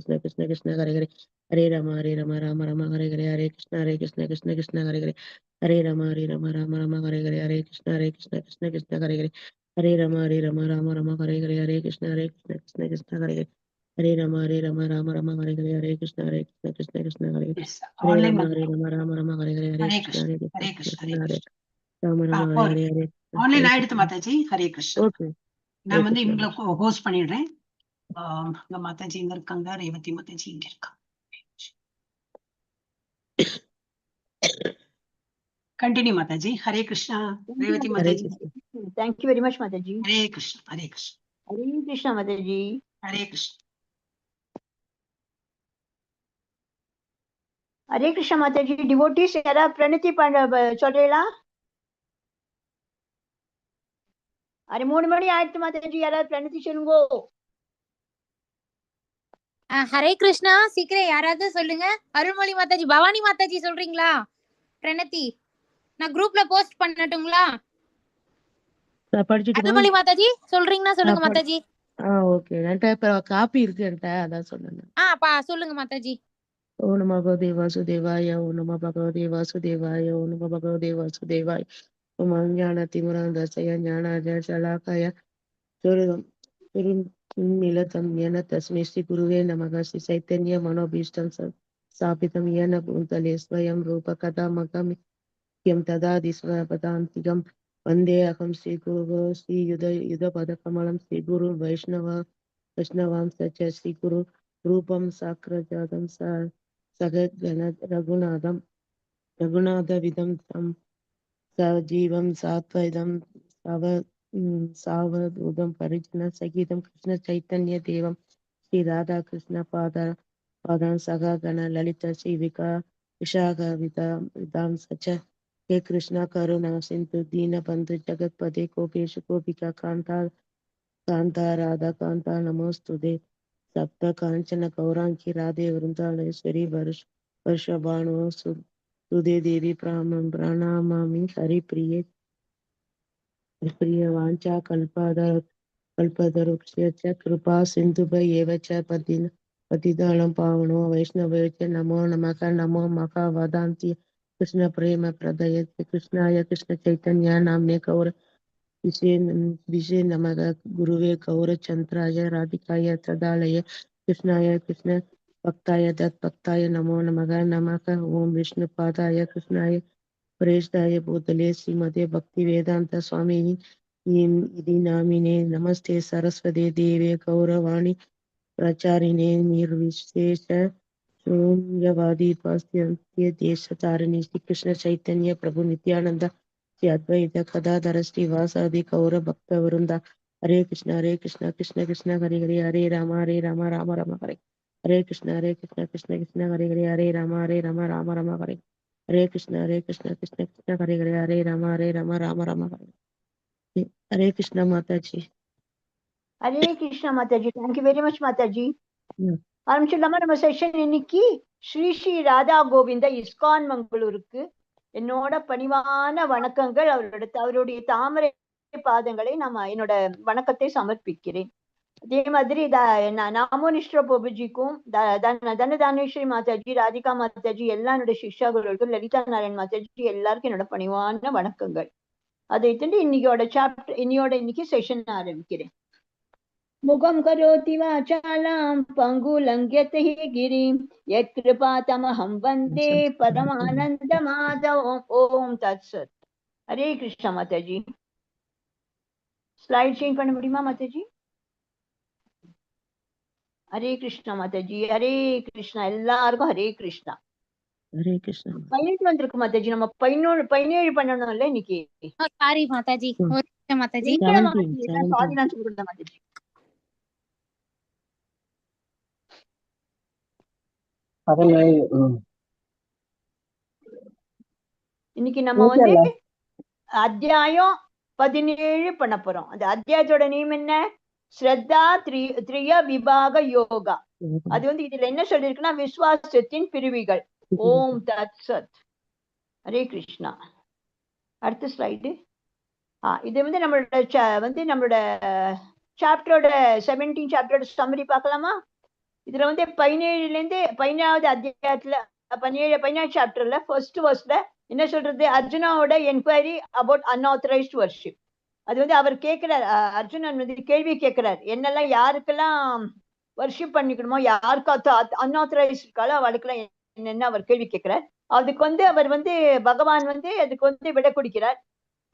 Krishna Krishna Krishna Hare Hare Hare Rama Rama Rama Hare Hare Hare Krishna Krishna Krishna Hare Hare Hare Rama Rama Rama Hare Hare Hare Krishna Krishna Krishna Hare Hare Hare Rama Rama Rama Hare Hare Hare Krishna Krishna Krishna Hare Hare Hare Rama Rama Hare Hare Hare Krishna Krishna Hare Hare Yes, Hare online Rama Rama Hare Hare Hare Hare Krishna Krishna, Hare Krishna Krishna, Krishna Hare Hare Krishna. Rama Rama Hare Hare Hare online Krishna ஆயிடுத்து Mataji. Hare Krishna. Okay நான் வந்து இவங்களை host பண்ணிடுறேன். இங்க மாதாஜி இங்க இருக்காங்க, ரேவதி மாதாஜி இங்க இருக்காங்க. Continue Mataji. Hare Krishna. Revathi Mataji. Thank you very much, Mataji. Hare Krishna. Hare Krishna. Hare Krishna, Mataji. Hare Krishna. Hare Krishna, Mataji. Devotees, யாரா பிரணத்தி சொல்றீங்களா? அரை 3 மணி ஆயிடுச்சு மாதாஜி, யாராவது பிரணத்தி சொல்லுங்கோ. ஹரே கிருஷ்ணா. சீக்கிரம் யாராவது சொல்லுங்க. அருள்மொழி மாதாஜி, பவானி மாதாஜி சொல்றீங்களா? பிரணத்தி நான் குரூப்ல போஸ்ட் பண்ணட்டுங்களா? அருள்மொழி மாதாஜி சொல்றீங்கன்னா சொல்லுங்க மாதாஜி. ஓகே, என்கிட்ட காப்பி இருக்கு, என்கிட்ட அதான் சொன்னேன். சொல்லுங்க மாதாஜி. ஓ நம பகவதே வாசுதேவாய, ஓ நம பகவதே வாசுதேவாய, ஓ நம பகவதே வாசுதேவாய. ஓம் ஞான திமுராந்தசய ஞானாஜ சலாகாய மிலதம் ஏன தஸ்மை ஸ்ரீ குருவே நமக. ஸ்ரீ சைத்தன்ய மனோபீஷ்டம் ஸ்தாபிதம் ஏன பூதலே ஸ்வயம் ரூப கதாமகம் யம் ததாதி ஸ்வபதாந்திகம் வந்தே அகம் ஸ்ரீ குரு ஸ்ரீ யுத பதகமலம் ஸ்ரீ குரு வைஷ்ணவாம் சச்ச ஸ்ரீ குரு ரூபம் சாக்ரஜாதம் சககண ரகுநாத விதம் தம் சஜீவம் சாத்வைதம் சாவதூதம் பரிஜன சகிதம் கிருஷ்ண சைத்தன்ய தேவம் ஸ்ரீ ராதா கிருஷ்ண பாதான் சககண லலித ஸ்ரீ விஷாக விதாம் சச்ச हे कृष्णा करुणा सिंधु दीन बंधु जगतपते गोपेश गोपिका कांता राधा कांता नमोस्तुते सप्त कांचन गौरांगी राधे वृंदावनेश्वरी वर्षभानु सुदे देवी प्रणमामि हरि प्रिय वांछा कल्पतरुक्ष्य च कृपा सिन्धुभ्य एव च पतितानं पावनो वैष्णवेभ्यो च नमो नमः वदान्ति कृष्ण प्रेम प्रदयते कृष्णाय कृष्ण चैतन्य नाम्ने गौर विषे नमः गुरुवे गौरचन्द्राय राधिकाय तदालय कृष्णाय कृष्ण भक्ताय दत्तभक्ताय नमो नमः ओम विष्णुपादाय कृष्णाय प्रेष्ठाय भूतले श्रीमते भक्ति वेदांत स्वामिनि इति नामिने नमस्ते सरस्वती देवे गौरवाणी प्रचारिणे निर्विशेष शून्यवादी पाश्चात्य देशतारिणी श्री कृष्ण चैतन्य प्रभु नित्यानंद श्री अद्वैत गदाधर श्रीवासादि गौर भक्त वृंदा. हरे कृष्ण कृष्ण कृष्ण हरे हरे हरे राम राम राम हरे हरे कृष्ण कृष्ण कृष्ण हरे हरे हरे राम राम हरे हरे कृष्ण कृष्ण कृष्ण हरे हरे हरे राम राम हरे हरे कृष्ण माताजी. Hare Krishna, Mataji. Thank you very much, Mataji. ஆரம்பிச்சிடலாமா நம்ம செஷன்? இன்னைக்கு ஸ்ரீ ஸ்ரீ ராதா கோவிந்த இஸ்கான் மங்களூருக்கு என்னோட பணிவான வணக்கங்கள். அவருடைய தாமரை பாதங்களை என்னோட வணக்கத்தை சமர்ப்பிக்கிறேன். அதே மாதிரி நாமோனிஷ்ட பிரபுஜிக்கும் தனதானேஸ்வரி மாதாஜி, ராதிகா மாதாஜி, எல்லா என்னோட சிஷ்யாக்களுக்கும், லலிதா நாராயண் மாதாஜி எல்லாருக்கும் என்னோட பணிவான வணக்கங்கள். அதை தண்டு இன்னைக்கு செஷன் ஆரம்பிக்கிறேன். मुखं करोति वाचालां पङ्गुलङ्घ्यते गिरिं यत्कृपातमहं वन्दे परमानन्दमाधवम्. ओम तत्सत्. हरे कृष्णा माताजी. स्लाइड चेंज பண்ண முடியுமா மாதாஜி? ஹரே கிருஷ்ணா மாதாஜி. ஹரே கிருஷ்ணா. எல்லாருக்கும் ஹரே கிருஷ்ணா. ஹரே கிருஷ்ணா. 18 வந்திருக்கு மாதாஜி. நம்ம 17 பண்ணணும்ல இன்னைக்கு. சாரி மாதாஜி. மாதாஜி சாதினா சொல்லுங்க மாதாஜி. இன்னைக்கு நம்ம வந்து அத்தியாயம் 17 பண்ண போறோம். அந்த அத்தியாயத்தோட நேம் என்ன? ஸ்ரத்தா த்ரிய விபாக யோகா. அது வந்து இதுல என்ன சொல்லிருக்குன்னா விஸ்வாசத்தின் பிரிவுகள். ஓம் தத் சத். ஹரே கிருஷ்ணா. அடுத்த ஸ்லைடு. இது வந்து நம்மளோட சாப்டரோட 17 சாப்டரோட சம்மரி பார்க்கலாமா? இதுல வந்து 17ல இருந்து 17வது அத்தியாயத்துல 17 சாப்டர்ல ஃபர்ஸ்ட் வர்ஸ்ல என்ன சொல்றது, அர்ஜுனாவோட என்கொயரி அபவுட் அன்ஆத்தரைஸ்ட் வர்ஷிப். அது வந்து அவர் கேட்கிறார், அர்ஜுனன் வந்து கேள்வி கேட்கிறார், என்னெல்லாம் யாருக்கெல்லாம் வர்ஷிப் பண்ணிக்கணுமோ, யாருக்கு அன்ஆத்தரைஸ்ட் இருக்காளோ அவளுக்கெல்லாம் என்னென்ன அவர் கேள்வி கேட்கிறார். அதுக்கு வந்து அவர் வந்து பகவான் வந்து அதுக்கு வந்து விடை கொடுக்கிறார்.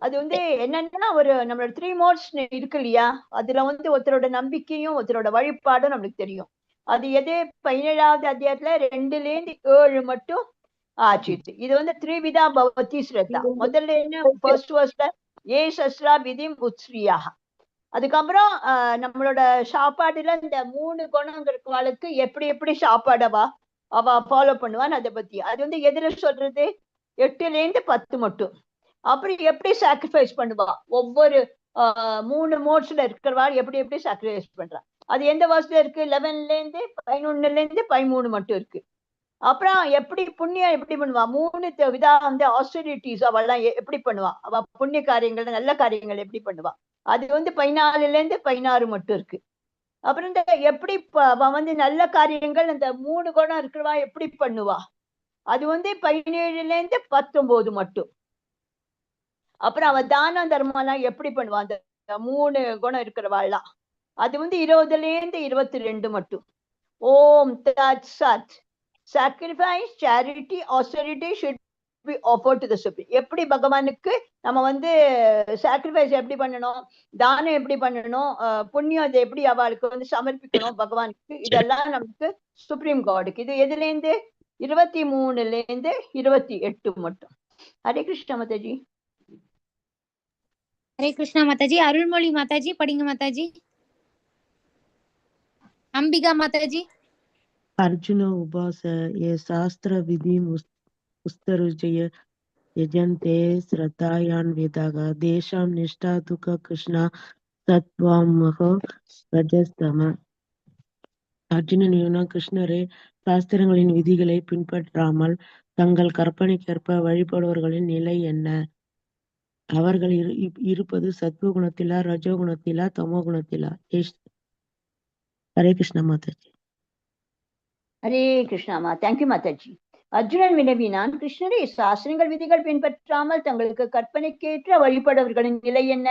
அது வந்து என்னன்னா ஒரு நம்மளோட 3 மோட்ஸ் இருக்கு இல்லையா, அதுல வந்து ஒருத்தரோட நம்பிக்கையும் ஒருத்தரோட வழிபாடும் நம்மளுக்கு தெரியும். அது எது 17வது அத்தியாயத்துல 2-7 மட்டும் ஆச்சிட்டு. இது வந்து த்ரிவிதா பவதி ஸ்ரத்தா. முதல்ல என்ன ஃபர்ஸ்ட் வர்ஸ்ல ஏ சஸ்ரா விதிம் உத்ஸ்ரியா. அதுக்கப்புறம் நம்மளோட சாப்பாடுல இந்த 3 குணங்களுக்கு எப்படி எப்படி சாப்பாடவா அவ ஃபாலோ பண்ணுவான்னு அதை பத்தி. அது வந்து எதுல சொல்றது, 8-10 மட்டும். அப்புறம் எப்படி சாக்ரிஃபைஸ் பண்ணுவா, ஒவ்வொரு 3 மோட்ஸ்ல இருக்கிறவா எப்படி எப்படி சாக்ரிஃபைஸ் பண்றா, அது எந்த வர்ஸ்ல இருக்கு, 11ல இருந்து 11ல இருந்து 13 மட்டும் இருக்கு. அப்புறம் எப்படி புண்ணியம் எப்படி பண்ணுவா, 3 விதா வந்து ஆஸ்டரிட்டிஸ் அவெல்லாம் எப்படி பண்ணுவா, அவ புண்ணிய காரியங்கள் நல்ல காரியங்கள் எப்படி பண்ணுவா, அது வந்து 14ல இருந்து 16 மட்டும் இருக்கு. அப்புறம் இந்த எப்படி அவ வந்து நல்ல காரியங்கள் அந்த 3 குணம் இருக்கிறவா எப்படி பண்ணுவா, அது வந்து 17ல இருந்து 19 மட்டும். அப்புறம் அவ தான தர்மம்லாம் எப்படி பண்ணுவா, அந்த 3 குணம் இருக்கிறவாள்லாம், அது வந்து 20ல இருந்து 22 மட்டும். ஓம் தத் சத். Sacrifice, charity, austerity should be offered to the supreme. எப்படி பகவானுக்கு நம்ம வந்து சாக்ரிஃபைஸ் எப்படி பண்ணணும், தானம் எப்படி பண்ணணும், புண்ணியம் அதை எப்படி அவளுக்கு வந்து சமர்ப்பிக்கணும் பகவானுக்கு, இதெல்லாம் நமக்கு சுப்ரீம் காடுக்கு. இது எதுல இருந்து 23ல இருந்து 28 மட்டும். ஹரே கிருஷ்ணா மாதாஜி. ஹரே கிருஷ்ணா மாதாஜி. அருள்மொழி மாதாஜி படிங்க மாதாஜி. அம்பிகா மாதாஜி. அர்ஜுன உபாச ஏ சாஸ்திர விதி உஸ்தருஜய யஜந்தே ஸ்ரத்தாயான் வேதாக தேஷாம் நிஷ்டா துக்க கிருஷ்ணா சத்வாமகோ ரஜஸ்தம. அர்ஜுனன் கிருஷ்ணரே, சாஸ்திரங்களின் விதிகளை பின்பற்றாமல் தங்கள் கற்பனைக்கேற்ப வழிபடுபவர்களின் நிலை என்ன? அவர்கள் இருப்பது சத்வகுணத்திலா, ரஜோகுணத்திலா, தமோ குணத்திலா? ஹரே கிருஷ்ணா மாதாஜி. ஹரே கிருஷ்ணாமா. தேங்க்யூ மாதாஜி. அர்ஜுனன் வினவினான், கிருஷ்ணரே, சாஸ்திரங்கள் விதிகள் பின்பற்றாமல் தங்களுக்கு கற்பனைக்கேற்ற வழிபடுவர்களின் நிலை என்ன?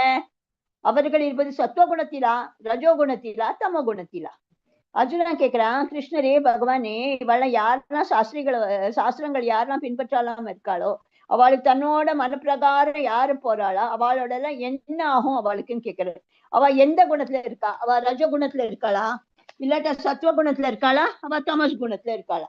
அவர்கள் இருப்பது சத்வகுணத்திலா, ரஜோகுணத்திலா, தமோ குணத்திலா? அர்ஜுனன் கேட்கிறான், கிருஷ்ணரே பகவானே, இவெல்லாம் யாரெல்லாம் சாஸ்திரங்கள் யாரெல்லாம் பின்பற்றாம இருக்காளோ அவளுக்கு தன்னோட மனப்பிரகாரம் யாரு போறாளா அவளோட எல்லாம் என்ன ஆகும் அவளுக்குன்னு கேட்கறது. அவ எந்த குணத்துல இருக்கா, அவ ரஜகுணத்துல இருக்காளா, இல்லாட்டா சத்துவ குணத்துல இருக்காளா, அவ தமஸ் குணத்துல இருக்காளா?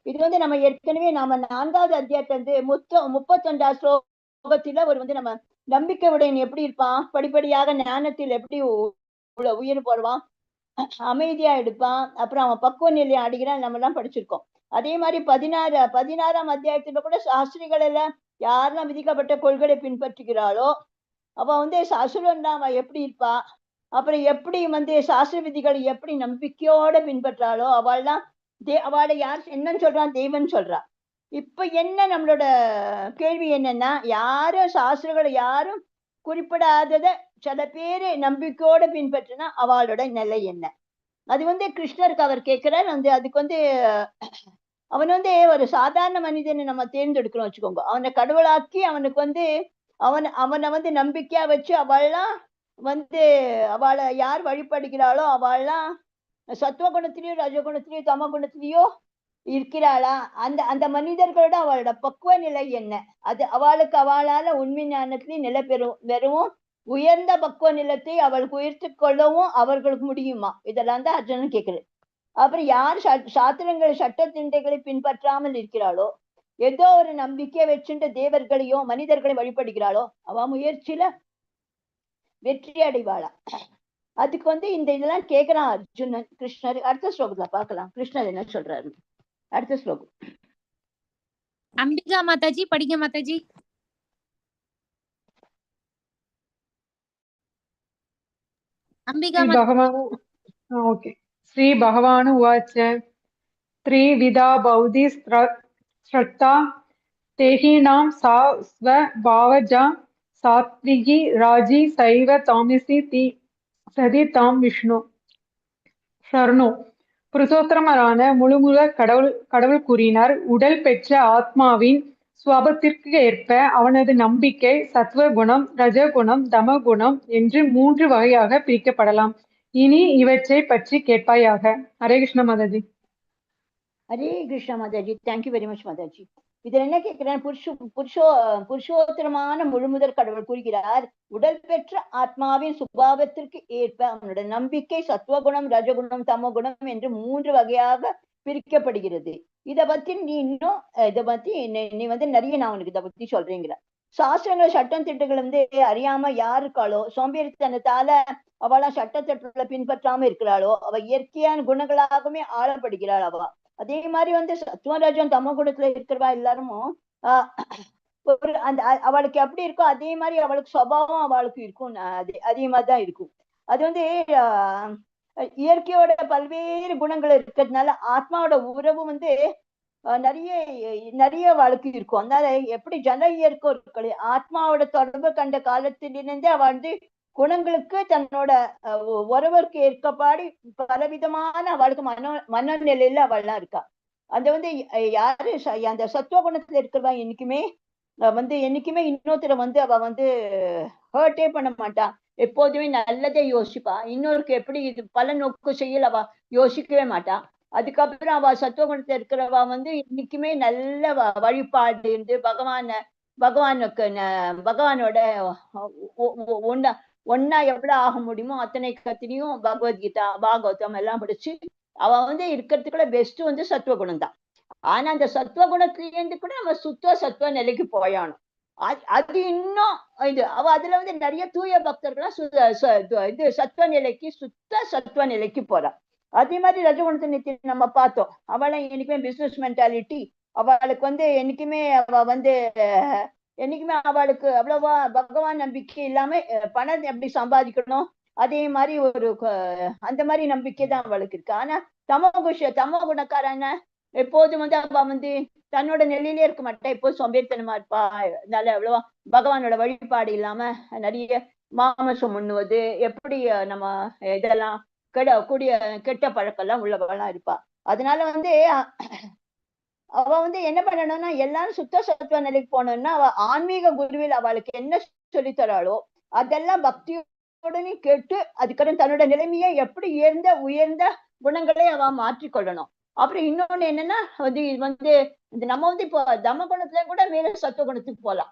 இது வந்து நம்ம ஏற்கனவே நாம 4வது அத்தியாயத்துல இருந்து 32வது ஸ்லோகத்துல ஒரு வந்து நம்ம நம்பிக்கை உடையன் எப்படி இருப்பான், படிப்படியாக ஞானத்தில் எப்படி உயிர் போடுவான், அமைதியா எடுப்பான், அப்புறம் அவன் பக்குவ நிலையை அடைகிறான், நம்ம எல்லாம் படிச்சிருக்கோம். அதே மாதிரி 16ஆம் அத்தியாயத்துல கூட சாஸ்திரிகள் எல்லாம் யாரெல்லாம் விதிக்கப்பட்ட கொள்கையை பின்பற்றுகிறாளோ அவ வந்து அசுரன் தான் அவ எப்படி இருப்பா, அப்புறம் எப்படி வந்து சாஸ்திர விதிகளை எப்படி நம்பிக்கையோட பின்பற்றாளோ அவள்லாம் அவளை யார் என்னன்னு சொல்றான், தெய்வம்னு சொல்றா. இப்ப என்ன நம்மளோட கேள்வி என்னன்னா, யாரும் சாஸ்திரங்களை யாரும் குறிப்பிடாதத சில பேரு நம்பிக்கையோட பின்பற்றினா அவளோட நிலை என்ன? அது வந்து கிருஷ்ணருக்கு அவர் கேட்கிறார். வந்து அதுக்கு வந்து அவன் வந்து ஒரு சாதாரண மனிதனை நம்ம தேர்ந்தெடுக்கிறோம் வச்சுக்கோங்க, அவனை கடவுளாக்கி அவனுக்கு வந்து அவனை வந்து நம்பிக்கையா வச்சு அவள்லாம் வந்து அவளை யார் வழிபடுகிறாளோ அவள்லாம் சத்துவ குணத்திலயோ ரஜகுணத்திலயோ தம குணத்திலயோ இருக்கிறாளா, அந்த மனிதர்களோட அவளோட பக்குவ நிலை என்ன? அது அவளுக்கு அவளால உண்மை ஞானத்திலையும் நிலை வெறும் உயர்ந்த பக்குவ நிலத்தை அவளுக்கு உயர்த்து கொள்ளவும் அவர்களுக்கு முடியுமா? இதெல்லாம் தான் அர்ஜுனன் கேட்குறது. அப்புறம் யார் சாத்திரங்கள் சட்டத்திண்டைகளை பின்பற்றாமல் இருக்கிறாளோ, ஏதோ ஒரு நம்பிக்கை வச்சுட்டு தேவர்களையோ மனிதர்களை வழிபடுகிறாளோ அவ முயற்சியில வெற்றி அடைவாளா? அதுக்கு வந்து இந்த இதெல்லாம் கேட்கிறான் அர்ஜுனன் கிருஷ்ணர். அடுத்த ஸ்லோகத்துல பார்க்கலாம் கிருஷ்ணர் என்ன சொல்றாரு. அடுத்த ஸ்லோகம் அம்பிகா மாதாஜி படிங்க மாதாஜி. அம்பிகா ஓகே. ஸ்ரீ பகவான் உவாச்ச த்ரிவிதா பௌதி ஸ்ரத்தா தேஹினாம் சா ஸ்வ பாவஜா சாத்விகி ராஜி சைவ தாமிசி தி சதி தாம் விஷ்ணு சர்ணோ புருஷோத்தமரான முழுமுதற் கடவுள் கூறினார். உடல் பெற்ற ஆத்மாவின் சுவாபத்திற்கு ஏற்ப அவனது நம்பிக்கை சத்வகுணம், ரஜகுணம், தமகுணம் என்று 3 வகையாக பிரிக்கப்படலாம். இனி இவற்றை பற்றி கேட்பாயாக. Hare Krishna Mataji. Hare Krishna Mataji, thank you very much Mataji. இதுல என்ன கேட்கிறேன், புருஷோத்தரமான முழுமுதற் கடவுள் கூறுகிறார், உடல் பெற்ற ஆத்மாவின் சுபாவத்திற்கு ஏற்ப அவனோட நம்பிக்கை சத்துவகுணம், ரஜகுணம், தமகுணம் என்று 3 வகையாக பிரிக்கப்படுகிறது. இத பத்தி நீ இன்னும் நீ நிறைய நான் உனக்கு இதை பத்தி சொல்றீங்கிற. சாஸ்திரங்கள் சட்டம் திட்டங்கள் அறியாம யாரு இருக்காளோ, சோம்பேறித்தனத்தால அவளாம் சட்டத்திட்டங்களை பின்பற்றாம இருக்கிறாளோ, அவ இயற்கையான குணங்களாகவே ஆளப்படுகிறாள். அதே மாதிரி சத்துவராஜன் தமோ குணத்துல இருக்கிறவா எல்லாரும் ஒரு அந்த அவளுக்கு எப்படி இருக்கோ அதே மாதிரி அவளுக்கு சுபாவம் அவளுக்கு இருக்கும், அதே மாதிரிதான் இருக்கும். அது இயற்கையோட பல்வேறு குணங்கள் இருக்கிறதுனால ஆத்மாவோட உறவு நிறைய அவளுக்கு இருக்கும். அதனால எப்படி ஜன இயற்கை இருக்கு, ஆத்மாவோட தொடர்பு கண்ட காலத்திலிருந்தே அவ குணங்களுக்கு தன்னோட உறவிற்கு ஏற்கப்பாடி பலவிதமான அவளுக்கு மனநிலையில அவள்லாம் இருக்கா. அந்த யாரு அந்த சத்துவ குணத்துல இருக்கிறவா என்னைக்குமே இன்னொருத்தர அவ ஹர்ட்டே பண்ண மாட்டா. எப்போதுமே நல்லதே யோசிப்பா. இன்னொருக்கு எப்படி இது பல நோக்கு செய்யல அவ யோசிக்கவே மாட்டா. அதுக்கப்புறம் அவ சத்துவ குணத்துல இருக்கிறவா இன்னைக்குமே நல்ல வழிபாடு இருந்து பகவானோட ஒன்னா எவ்வளவு ஆக முடியுமோ அத்தனை கத்தினையும் பகவத்கீதா, பாகவதம் எல்லாம் படிச்சு அவ இருக்கிறதுக்குள்ள பெஸ்ட் சத்துவ குணம் தான். ஆனா அந்த சத்துவ குணத்திலேருந்து கூட நம்ம சத்துவ நிலைக்கு போயானும். அது இன்னும் அவ அதுல நிறைய தூய பக்தர்கள்லாம் சத்துவ நிலைக்கு சத்துவ நிலைக்கு போறா. அதே மாதிரி ரஜகுணத்தை நம்ம பார்த்தோம். அவளை என்னைக்குமே பிசினஸ் மென்டாலிட்டி அவளுக்கு என்னைக்குமே என்னைக்குமே அவளுக்கு அவ்வளவா பகவான் நம்பிக்கை இல்லாம பணம் எப்படி சம்பாதிக்கணும் அதே மாதிரி அந்த மாதிரி நம்பிக்கை தான் அவளுக்கு இருக்கு. ஆனா தமோ குணக்காரன எப்போதும் அவ தன்னோட நிலையிலே இருக்க மாட்டா, எப்போதும் சோம்பேறித்தனமா இருப்பா. அதனால அவ்வளவா பகவானோட வழிபாடு இல்லாம நிறைய மாமசம் உண்ணுவது, எப்படி நம்ம இதெல்லாம் கெட்ட பழக்கம் எல்லாம் உள்ளவெல்லாம் இருப்பா. அதனால அவ என்ன பண்ணணும்னா எல்லாரும் சத்துவ நிலைக்கு போனோம்னா அவ ஆன்மீக குருவில் அவளுக்கு என்ன சொல்லி தராளோ அதெல்லாம் பக்தியோடனே கேட்டு அதுக்கப்புறம் தன்னோட நிலைமையை எப்படி உயர்ந்த குணங்களை அவ மாற்றிக்கொள்ளணும். அப்புறம் இன்னொன்னு என்னன்னா நம்ம இப்போ தம குணத்துல கூட மேல சத்துவ குணத்துக்கு போகலாம்.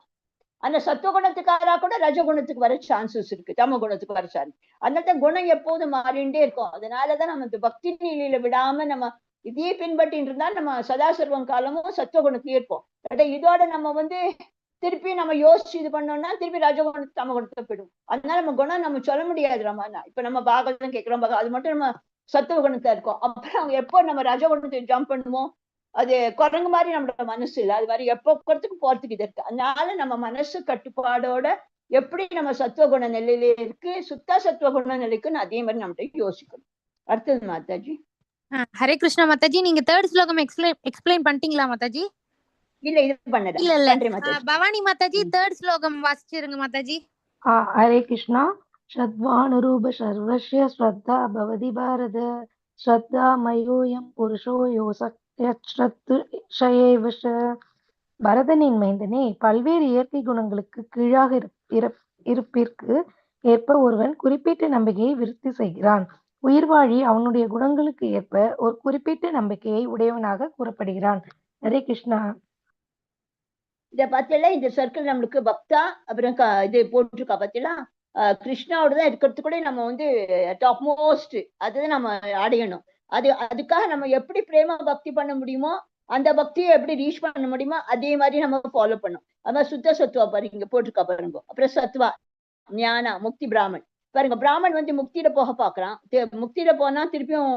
அந்த சத்துவ குணத்துக்காரா கூட ரஜகுணத்துக்கு வர சான்சஸ் இருக்கு, தம குணத்துக்கு வர சான்ஸ். அதனால குணம் எப்போதும் மாறிண்டே இருக்கும். அதனாலதான் நம்ம பக்தி நிலையில விடாம நம்ம இதையே பின்பற்றிட்டு இருந்தா நம்ம சதாசர்வம் காலமும் சத்துவ குணத்திலே இருப்போம். இதோட நம்ம திருப்பி நம்ம யோசிச்சு இது பண்ணோம்னா திருப்பி ரஜகுணத்து தம குணத்தை போயிடும். அதனால நம்ம குணம் நம்ம சொல்ல முடியாது. இப்ப நம்ம பாகவதம் கேட்கிறோம், அது மட்டும் நம்ம சத்துவ குணத்தை இருக்கோம். அப்புறம் எப்போ நம்ம ரஜகுணத்தை ஜம்ப் பண்ணுமோ அது குரங்கு மாதிரி நம்மளோட மனசு இல்லை, அது மாதிரி எப்போ போறதுக்கு இது இருக்கு. அதனால நம்ம மனசு கட்டுப்பாடோட எப்படி நம்ம சத்துவ குண நிலையிலே இருக்கு சத்துவ குண நிலைக்குன்னு அதே மாதிரி நம்மகிட்ட யோசிக்கணும். அடுத்தது மாதாஜி. ஹரே கிருஷ்ணா மாதாஜி, நீங்க 3rd ஸ்லோகம் எக்ஸ்பிளைன் பண்ணிட்டீங்களா மாதாஜி? இல்ல இது பண்ணல. இல்ல பவானி மாதாஜி 3rd ஸ்லோகம் வாசிச்சிருங்க மாதாஜி. ஹரே கிருஷ்ணா. ஸ்ரத்வானுரூப சர்வஸ்ய ஸ்ரத்தா பவதி பாரத ஸ்ரத்தா மயோயம் புருஷோ யோசக்யஸ்ரத்து ஷயேவஷ. பரதனின் மைந்தனே, பல்வேறு இயற்கை குணங்களுக்கு கீழாக இருப்பிற்கு ஏற்ப ஒருவன் குறிப்பிட்ட நம்பிக்கையை விருத்தி செய்கிறான். உயிர்வாழி அவனுடைய குணங்களுக்கு ஏற்ப ஒரு குறிப்பிட்ட நம்பிக்கையை உடையவனாக கூறப்படுகிறான். ஹரே கிருஷ்ணா. இத பார்த்தீங்களா, இந்த சர்க்கிள் நம்மளுக்கு பக்தா அப்புறம் இது போட்டிருக்கா பார்த்தீங்களா, கிருஷ்ணாவோட தான் இருக்கிறது கூட நம்ம டாப் மோஸ்ட் அதுதான் நம்ம அடையணும். அதுக்காக நம்ம எப்படி பிரேம பக்தி பண்ண முடியுமோ அந்த பக்தியை எப்படி ரீச் பண்ண முடியுமோ அதே மாதிரி நம்ம ஃபாலோ பண்ணணும். அதான் சத்துவா பாருங்க போட்டிருக்கா பாருங்க. அப்புறம் சத்வா ஞானா முக்தி பிராமன் பாருங்க. பிராமன் முக்தியில போக பாக்குறான். முக்தியில போனா திருப்பியும்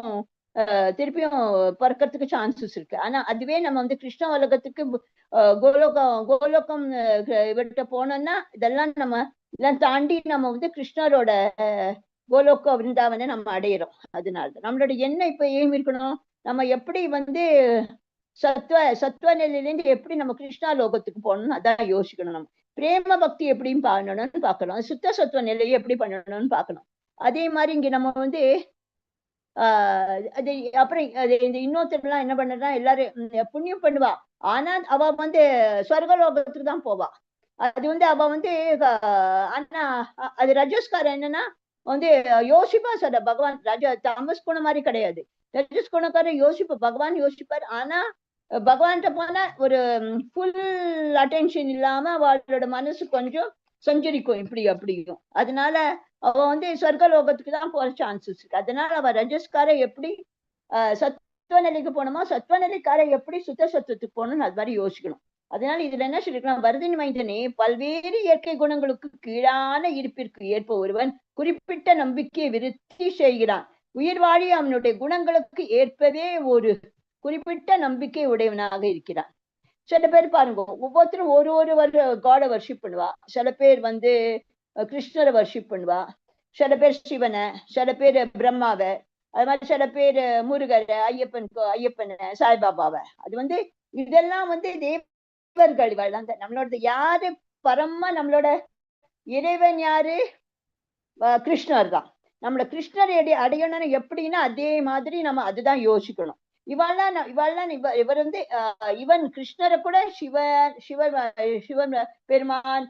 பிறக்கிறதுக்கு சான்சஸ் இருக்கு. ஆனா அதுவே நம்ம கிருஷ்ண உலகத்துக்கு கோலோகம் இவர்கிட்ட போனோம்னா இதெல்லாம் தாண்டி நம்ம கிருஷ்ணரோட கோலோக விருந்தாவனை நம்ம அடையிறோம். அதனாலதான் நம்மளோட எண்ணம் இப்ப ஏன் இருக்கணும், நம்ம எப்படி சத்துவ நிலையிலேருந்து எப்படி நம்ம கிருஷ்ணா லோகத்துக்கு போகணும்னு அதான் யோசிக்கணும். நம்ம பிரேம பக்தி எப்படின்னு பண்ணணும்னு பார்க்கணும், சத்துவ நிலையை எப்படி பண்ணணும்னு பார்க்கணும். அதே மாதிரி இங்க நம்ம அது அப்புறம் அது இந்த இன்னொருத்தர்லாம் என்ன பண்ணா எல்லாரும் புண்ணியம் பண்ணுவா. ஆனா அவ வந்து சொர்க்கலோகத்துக்கு தான் போவா. அது வந்து அவ வந்து ஆனா அது ரஜஸ்காரம் என்னன்னா வந்து யோசிப்பா சொல்ற பகவான். தமஸ் குணம் மாதிரி கிடையாது. ரஜஸ் குணக்காரர் யோசிப்பா, பகவான் யோசிப்பார். ஆனா பகவான்கிட்ட போனா ஒரு ஃபுல் அட்டென்ஷன் இல்லாம அவளோட மனசு கொஞ்சம் சஞ்சரிக்கும் இப்படி அப்படியும். அதனால அவ வந்து சொர்க்கலோகத்துக்கு தான் போற சான்சஸ் இருக்கு. அதனால அவ ரஜஸ்கார எப்படி சத்துவ நிலைக்கு போனோமோ சத்துவ நிலைக்கார எப்படி சுத்த சத்துவத்துக்கு போகணும்னு அது மாதிரி யோசிக்கணும். அதனால இதுல என்ன சொல்லிருக்கலாம், வருதினி மைந்தனே, பல்வேறு இயற்கை குணங்களுக்கு கீழான இருப்பிற்கு ஏற்ப ஒருவன் குறிப்பிட்ட நம்பிக்கையை விருத்தி செய்கிறான். உயிர் வாழி அவனுடைய குணங்களுக்கு ஏற்பவே ஒரு குறிப்பிட்ட நம்பிக்கை உடையவனாக இருக்கிறான். சில பேர் பாருங்க, ஒவ்வொருத்தரும் ஒரு காடை வர்ஷிப் பண்ணுவா. சில பேர் வந்து கிருஷ்ணரை வர்ஷிப் பண்ணுவா, சில பேர் சிவனை, சில பேர் பிரம்மாவை, அது மாதிரி சில பேர் முருகரை, ஐயப்பனை, சாய்பாபாவை. அது வந்து இதெல்லாம் வந்து தேவர்கள் வாழ்ந்த நம்மளோட யாரு பரமா நம்மளோட இறைவன் யாரு? கிருஷ்ணர் தான். நம்மளோட கிருஷ்ணரை அடையணும்னு எப்படின்னா அதே மாதிரி நம்ம அதுதான் யோசிக்கணும். இவர் வந்து இவன் கிருஷ்ணரை கூட சிவன் பெருமான்,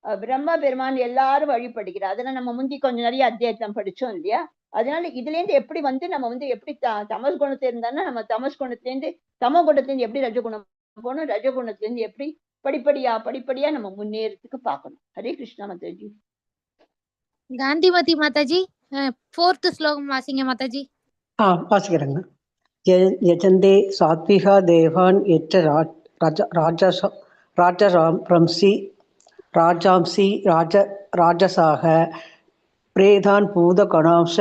பிரம்ம பெருமான் எல்லாரும் வழிபடுகிறார். அதெல்லாம் நம்ம முந்தி கொஞ்சம் நிறைய அத்தியாயத்தம் படிச்சோம் இல்லையா? அதனால இதுல இருந்து எப்படி வந்து நம்ம வந்து எப்படி தமஸ் குணத்துல இருந்தானா நம்ம தமஸ் குணத்துல இருந்து தமோ குணத்துல இருந்து எப்படி ரஜகுணம் போகணும், ரஜகுணத்துல இருந்து எப்படி படிப்படியா நம்ம முன்னேறதுக்கு பார்க்கணும். ஹரே கிருஷ்ணா மாதாஜி. காந்திமதி மாதாஜி 4th ஸ்லோகம் வாசிங்க மாதாஜி. வாசிக்கிறேங்க. யஜந்தே சாத்விகா தேவான் எற்ற ராஜாம்சி ராஜசாக பிரேதான் பூத கணாம்ச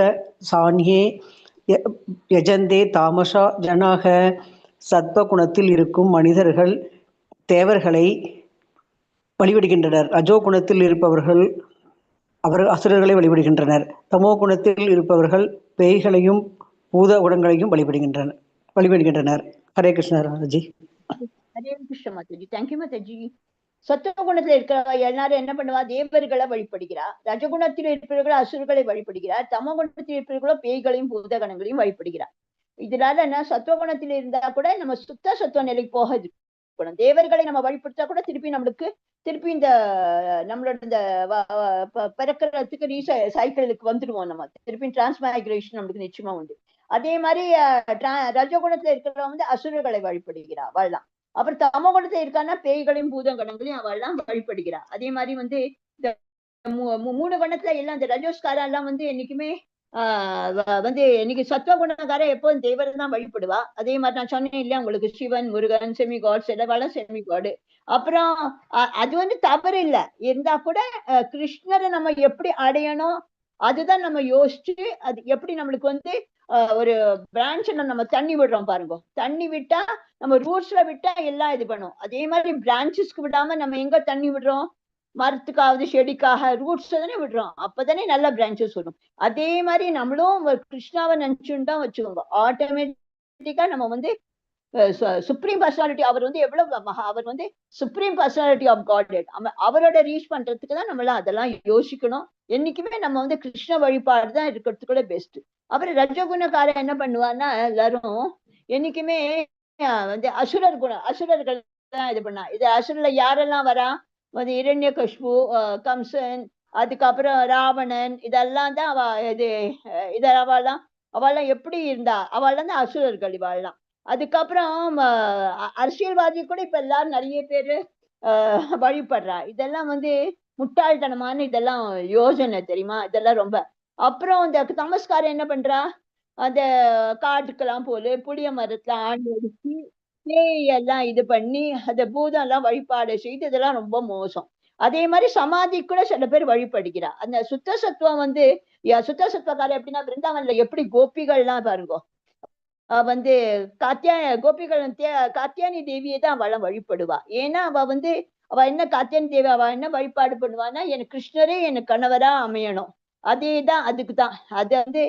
சான்யே யஜந்தே தாமசா ஜனாக. சத்வகுணத்தில் இருக்கும் மனிதர்கள் தேவர்களை வழிபடுகின்றனர். ரஜோ குணத்தில் இருப்பவர்கள் அசுரர்களை வழிபடுகின்றனர். தமோ குணத்தில் இருப்பவர்கள் பேய்களையும் பூத குணங்களையும் வழிபடுகின்றனர். ஹரே கிருஷ்ணா ராஜி. ஹரே கிருஷ்ண மாதாஜி. தேங்க்யூ மாதாஜி. சத்துவ குணத்துல இருக்கிற எல்லாரும் என்ன பண்ணுவா, தேவர்களை வழிபடுகிறா. ரஜகுணத்தில் இருப்பவர்கள் அசுரர்களை வழிபடுகிறார். தமோ குணத்தில் இருப்பவர்களோ பேய்களையும் பூதகணங்களையும் வழிபடுகிறார். இதனால என்ன, சத்துவ குணத்துல இருந்தா கூட நம்ம சுத்த சத்துவ நிலைக்கு போக இருக்கணும். தேவர்களை நம்ம வழிபடுத்தா கூட திருப்பி இந்த நம்மளோட இந்த பிறக்கிறதுக்கு சைக்கிளுக்கு வந்துடுவோம். நம்ம திருப்பி டிரான்ஸ்மைக்ரேஷன் நம்மளுக்கு நிச்சயமா உண்டு. அதே மாதிரி ரஜகுணத்துல இருக்கிறவங்க வந்து அசுரர்களை வழிபடுகிறா வாழலாம். அப்புறம் தமோ குணத்துல இருக்கான்னா பேய்களையும் பூதகணங்களையும் அவள்லாம் வழிபடுகிறா. அதே மாதிரி வந்து இந்த 3 குணத்துல எல்லாம் இந்த ரஜோஸ்காரம் எல்லாம் வந்து என்னைக்குமே வந்து இன்னைக்கு சத்துவ குணக்காரன் எப்போதும் தேவரை தான் வழிபடுவா. அதே மாதிரி நான் சொன்னேன் இல்லையா உங்களுக்கு, சிவன், முருகன், செமி காட், சிலவாளம் செமி காடு. அப்புறம் அது வந்து தவறு இல்லை, இருந்தா கூட கிருஷ்ணரை நம்ம எப்படி அடையணும் அதுதான் நம்ம யோசிச்சு அது எப்படி நம்மளுக்கு வந்து ஒரு பிரான்ச்சை நம்ம தண்ணி விடுறோம் பாருங்க. தண்ணி விட்டா நம்ம ரூட்ஸ்ல விட்டா எல்லாம் இது பண்ணும். அதே மாதிரி பிரான்ச்சஸ்க்கு விடாம நம்ம எங்க தண்ணி விடுறோம், மரத்துக்காவது செடிக்காக ரூட்ஸ் தானே விடுறோம். அப்பதானே நல்ல பிரான்ச்சஸ் வரும். அதே மாதிரி நம்மளும் கிருஷ்ணாவை நினைச்சுன்னு தான் வச்சுக்கோங்க, ஆட்டோமேட்டிக்கா நம்ம வந்து சுப்ரீம் பர்சனாலிட்டி அவர் வந்து எவ்வளவு அவர் வந்து சுப்ரீம் பர்சனாலிட்டி ஆஃப் காட்ஹெட் அவரோட ரீச் பண்றதுக்கு தான் நம்மளாம் அதெல்லாம் யோசிக்கணும். என்னைக்குமே நம்ம வந்து கிருஷ்ண வழிபாடு தான் இருக்கிறதுக்குள்ள பெஸ்ட். அப்புறம் ரஜகுணக்காரன் என்ன பண்ணுவான்னா எல்லாரும் என்னைக்குமே வந்து அசுரர்கள் தான் இது பண்ணா. இது அசுரல யாரெல்லாம் வரா வந்து இரண்யகஷ்பு, கம்சன், அதுக்கப்புறம் ராவணன், இதெல்லாம் தான் அவெல்லாம் எப்படி இருந்தா அவெல்லாம் தான் அசுரர்கள் இவாள்லாம். அதுக்கப்புறம் அரசியல்வாதி கூட இப்ப எல்லாரும் நிறைய பேரு வழிபடுறா. இதெல்லாம் வந்து முட்டாள்தனமான இதெல்லாம் யோசனை தெரியுமா, இதெல்லாம் ரொம்ப. அப்புறம் இந்த தமஸ்காரம் என்ன பண்றா, அந்த காட்டுக்கெல்லாம் போல புளிய மரத்துல ஆண்டு அடிச்சு எல்லாம் இது பண்ணி அந்த பூதம் எல்லாம் வழிபாடு செய்து, இதெல்லாம் ரொம்ப மோசம். அதே மாதிரி சமாதி கூட சில பேர் வழிபடுகிறா. அந்த சுத்த சத்துவம் வந்து சுத்த சத்துவக்காரர் எப்படின்னா பிருந்தாவன்ல எப்படி கோபிகள்லாம் பாருங்க வந்து காத்தியானி தேவியை தான் அவளை வழிபடுவா. ஏன்னா அவ என்ன காத்தியானி தேவி அவ என்ன வழிபாடு பண்ணுவான்னா, எனக்கு கிருஷ்ணரே எனக்கு கணவரா அமையணும், அதேதான் அதுக்குதான். அது வந்து